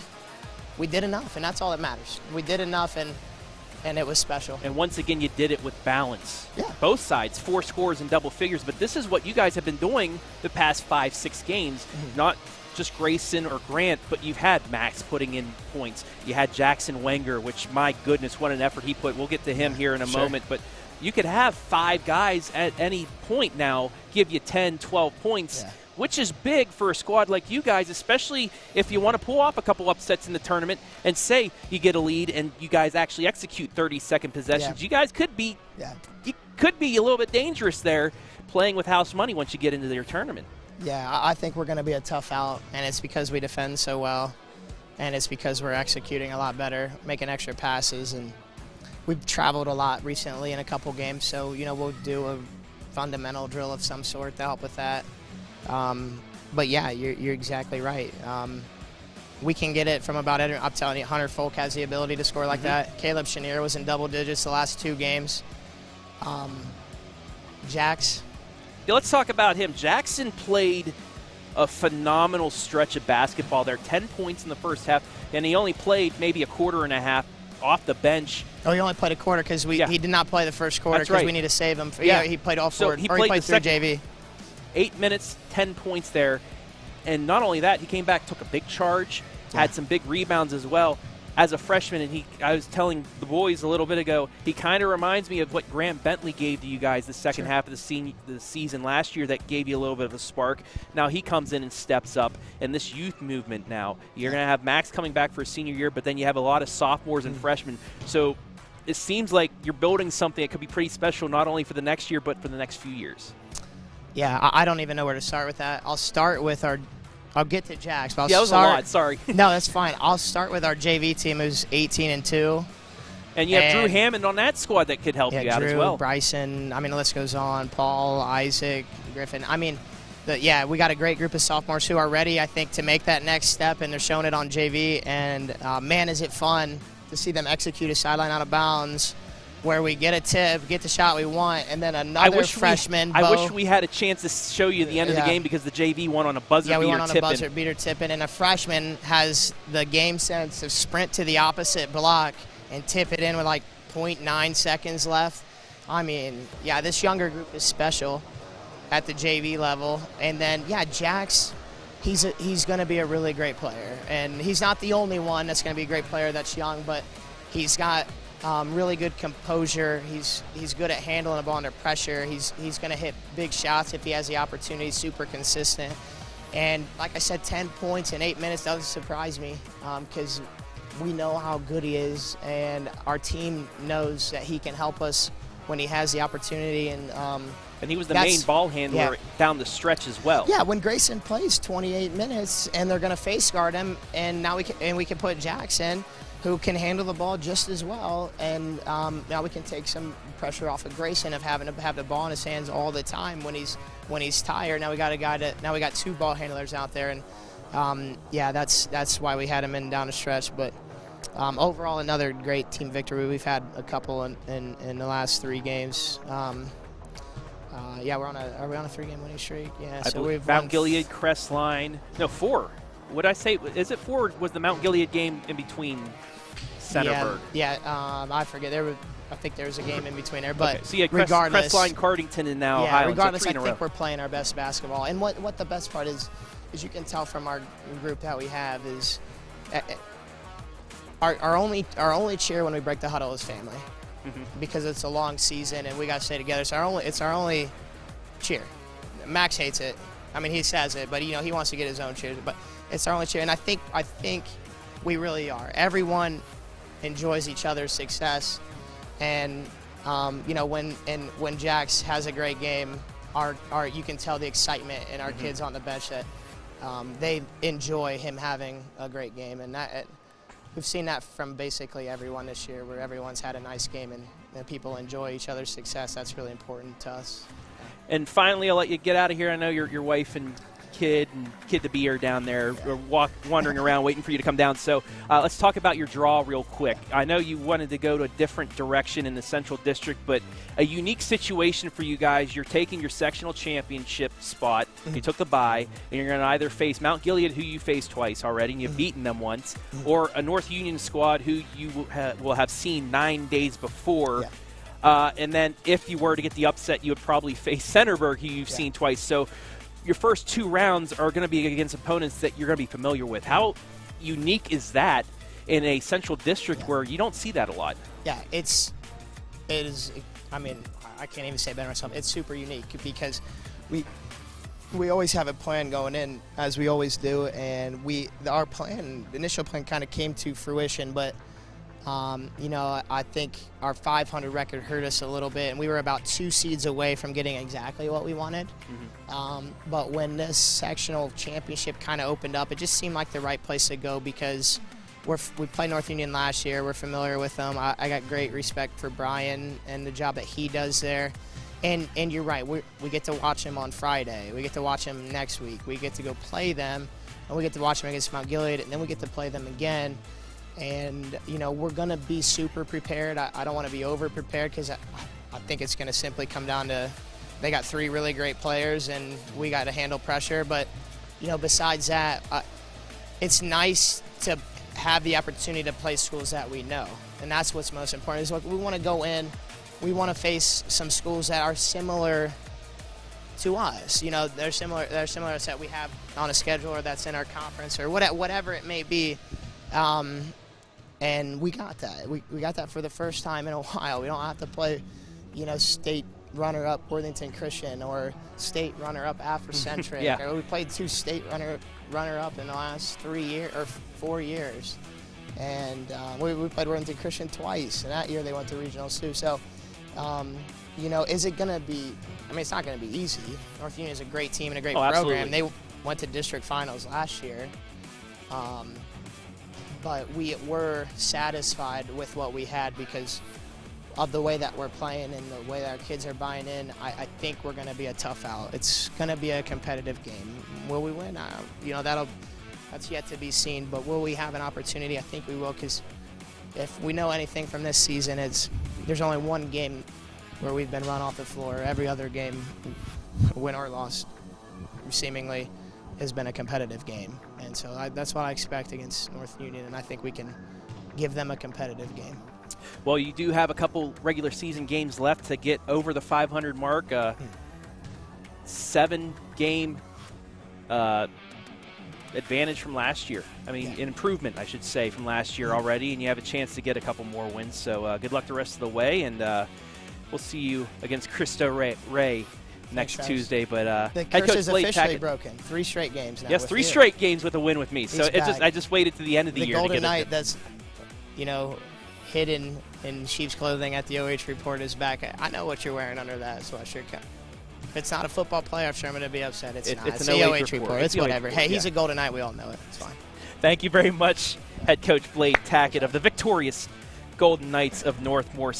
we did enough, and that's all that matters. We did enough, and it was special. And once again, you did it with balance. Yeah. Both sides, 4 scores in double figures. But this is what you guys have been doing the past 5, 6 games. Not just Grayson or Grant, but you've had Max putting in points. You had Jackson Wenger, which, my goodness, what an effort he put. We'll get to him here in a moment. But you could have 5 guys at any point now give you 10, 12 points, which is big for a squad like you guys, especially if you want to pull off a couple upsets in the tournament and say you get a lead and you guys actually execute 30-second possessions. You guys could be you could be a little bit dangerous there playing with house money once you get into your tournament. Yeah, I think we're going to be a tough out, and it's because we defend so well, and it's because we're executing a lot better, making extra passes, and we've traveled a lot recently in a couple games, so we'll do a fundamental drill of some sort to help with that. But yeah, you're exactly right. We can get it from about I'm telling you, Hunter Folk has the ability to score like that. Caleb Chenier was in double digits the last 2 games. Jax. Yeah, let's talk about him. Jackson played a phenomenal stretch of basketball there, 10 points in the first half, and he only played maybe a quarter and a half off the bench. Oh, he only played a quarter because he did not play the first quarter because we need to save him. He played all 4. He played through JV. 8 minutes, 10 points there. And not only that, he came back, took a big charge, had some big rebounds as well. As a freshman, and I was telling the boys a little bit ago, he kind of reminds me of what Grant Bentley gave to you guys the second half of the season last year that gave you a little bit of a spark. Now he comes in and steps up, and this youth movement now, you're going to have Max coming back for his senior year, but then you have a lot of sophomores and freshmen. So it seems like you're building something that could be pretty special not only for the next year but for the next few years. Yeah, I don't even know where to start with that. I'll start with I'll get to Jax, but that was a lot. Sorry. No, that's fine. I'll start with our JV team, who's 18-2. And you have Drew Hammond on that squad that could help you out Drew, as well. Bryson. I mean, the list goes on. Paul, Isaac, Griffin. I mean, we got a great group of sophomores who are ready, I think, to make that next step, and they're showing it on JV. And man, is it fun to see them execute a sideline out of bounds where we get a tip, get the shot we want, and then another freshman. I wish we had a chance to show you the end of the game because the JV won on a buzzer beater Yeah, we won on tipping. a buzzer beater tipping, and a freshman has the game sense to sprint to the opposite block and tip it in with like 0.9 seconds left. I mean, yeah, this younger group is special at the JV level. And then, yeah, Jax, he's going to be a really great player. And he's not the only one that's going to be a great player that's young, but he's got really good composure. He's good at handling the ball under pressure. He's going to hit big shots if he has the opportunity, super consistent. And like I said, 10 points in 8 minutes doesn't surprise me because we know how good he is, and our team knows that he can help us when he has the opportunity. And he was the main ball handler down the stretch as well. Yeah, when Grayson plays 28 minutes and they're going to face guard him, and now we can put Jackson, who can handle the ball just as well, and now we can take some pressure off of Grayson of having to have the ball in his hands all the time when he's tired. Now we got two ball handlers out there, and yeah, that's why we had him in down the stretch. But overall, another great team victory. We've had a couple in the last 3 games. Yeah, are we on a 3-game winning streak? Yeah, I believe Mount Gilead, Crestline. No, 4. Would I say, is it 4 or was the Mount Gilead game in between Centerburg? Yeah, I forget. I think there was a game in between there. But okay. So yeah, regardless, Crestline, Cardington, and now yeah, Highland. regardless, so I think we're playing our best basketball. And what the best part is you can tell from our group that we have is our only cheer when we break the huddle is family. Because it's a long season and we got to stay together. So it's our only cheer. Max hates it. I mean, he says it, but he wants to get his own cheer. But it's our only cheer, and I think we really are. Everyone enjoys each other's success, and when Jax has a great game, you can tell the excitement in our kids on the bench that they enjoy him having a great game, and that. We've seen that from basically everyone this year, where everyone's had a nice game and people enjoy each other's success. That's really important to us. And finally, I'll let you get out of here. I know your wife and kid to be here down there, wandering around waiting for you to come down. So let's talk about your draw real quick. I know you wanted to go to a different direction in the Central District, but a unique situation for you guys. You're taking your sectional championship spot. You took the bye, and you're going to either face Mount Gilead, who you faced twice already, and you've beaten them once, or a North Union squad who you will have seen 9 days before. And then if you were to get the upset, you would probably face Centerburg, who you've seen twice. So your first 2 rounds are going to be against opponents that you're going to be familiar with. How unique is that in a Central District where you don't see that a lot? Yeah, it is. I mean, I can't even say it better myself. It's super unique because we always have a plan going in, as we always do, and our initial plan kind of came to fruition, but I think our 500 record hurt us a little bit, and we were about 2 seeds away from getting exactly what we wanted. But when this sectional championship kind of opened up, it just seemed like the right place to go because we played North Union last year. We're familiar with them. I got great respect for Brian and the job that he does there. And you're right. We get to watch him on Friday. We get to watch him next week. We get to go play them, and we get to watch them against Mount Gilead, and then we get to play them again. And, we're going to be super prepared. I don't want to be over-prepared because I think it's going to simply come down to they got 3 really great players and we got to handle pressure. But, besides that, it's nice to have the opportunity to play schools that we know. And that's what's most important. Is we want to go in, we want to face some schools that are similar to us. They're similar that we have on a schedule or that's in our conference or whatever it may be. And we got that. We got that for the first time in a while. We don't have to play, state runner-up Worthington Christian or state runner-up Afrocentric. We played 2 state runner-up in the last 3 years or 4 years. And we played Worthington Christian twice, and that year they went to regionals too. So, is it going to be – I mean, it's not going to be easy. North Union is a great team and a great program. Absolutely. They went to district finals last year. But we were satisfied with what we had because of the way that we're playing and the way that our kids are buying in, I think we're going to be a tough out. It's going to be a competitive game. Will we win? That's yet to be seen. But will we have an opportunity? I think we will, because if we know anything from this season, there's only one game where we've been run off the floor. Every other game, win or loss, seemingly has been a competitive game. And so that's what I expect against North Union, and I think we can give them a competitive game. Well, you do have a couple regular season games left to get over the 500 mark. 7-game advantage from last year. I mean, an improvement, I should say, from last year already, and you have a chance to get a couple more wins. So good luck the rest of the way, and we'll see you against Cristo Rey next Tuesday. But the curse is officially broken. 3 straight games now. Yes, 3 straight games with a win with me. So I just waited to the end of the year to Golden get Knight that's, hidden in sheep's clothing at the OH Report is back. I know what you're wearing under that sweatshirt. If it's not a football playoff shirt, I'm going to be upset. It's not. It's the OH Report. It's whatever. Hey, he's a Golden Knight. We all know it. It's fine. Thank you very much, Head Coach Blade Tackett of the victorious Golden Knights of Northmor,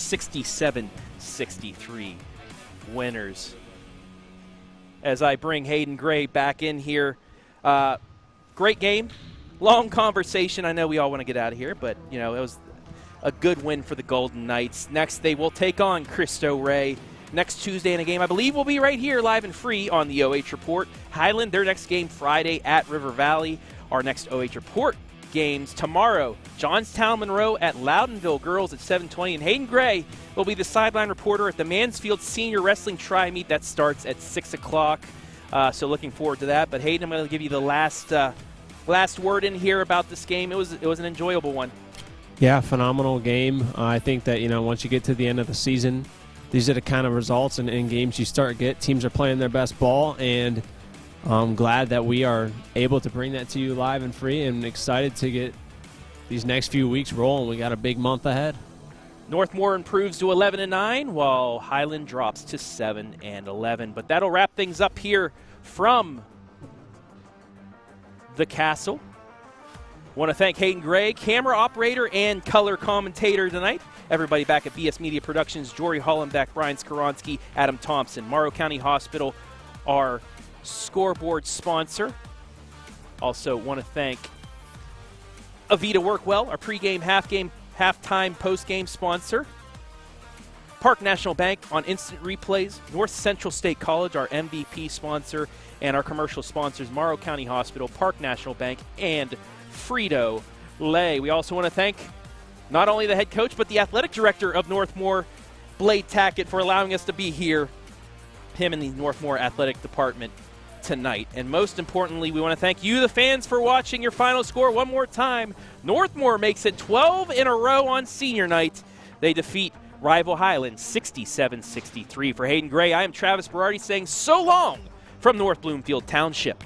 67-63 winners. As I bring Hayden Gray back in here, great game, long conversation. I know we all want to get out of here, but it was a good win for the Golden Knights. Next, they will take on Cristo Rey next Tuesday in a game I believe will be right here live and free on the OH Report. Highland, their next game Friday at River Valley. Our next OH Report games tomorrow, Johnstown Monroe at Loudonville Girls at 7:20, and Hayden Gray will be the sideline reporter at the Mansfield Senior Wrestling Tri-Meet that starts at 6 o'clock. So looking forward to that. But Hayden, I'm going to give you the last word in here about this game. It was an enjoyable one. Yeah, phenomenal game. I think that once you get to the end of the season, these are the kind of results and games you start to get. Teams are playing their best ball, and I'm glad that we are able to bring that to you live and free, and excited to get these next few weeks rolling. We got a big month ahead. Northmor improves to 11-9, while Highland drops to 7-11. But that'll wrap things up here from the Castle. Want to thank Hayden Gray, camera operator and color commentator tonight. Everybody back at BS Media Productions, Jory Hollenbeck, Brian Skoronsky, Adam Thompson. Morrow County Hospital, our scoreboard sponsor. Also want to thank Avita Workwell, our pregame, halftime, postgame sponsor. Park National Bank on instant replays. North Central State College, our MVP sponsor. And our commercial sponsors, Morrow County Hospital, Park National Bank, and Frito-Lay. We also want to thank not only the head coach, but the athletic director of Northmor, Blade Tackett, for allowing us to be here, him and the Northmor athletic department tonight. And most importantly, we want to thank you, the fans, for watching. Your final score one more time. Northmor makes it 12 in a row on senior night. They defeat rival Highland 67-63. For Hayden Gray, I am Travis Berardi saying so long from North Bloomfield Township.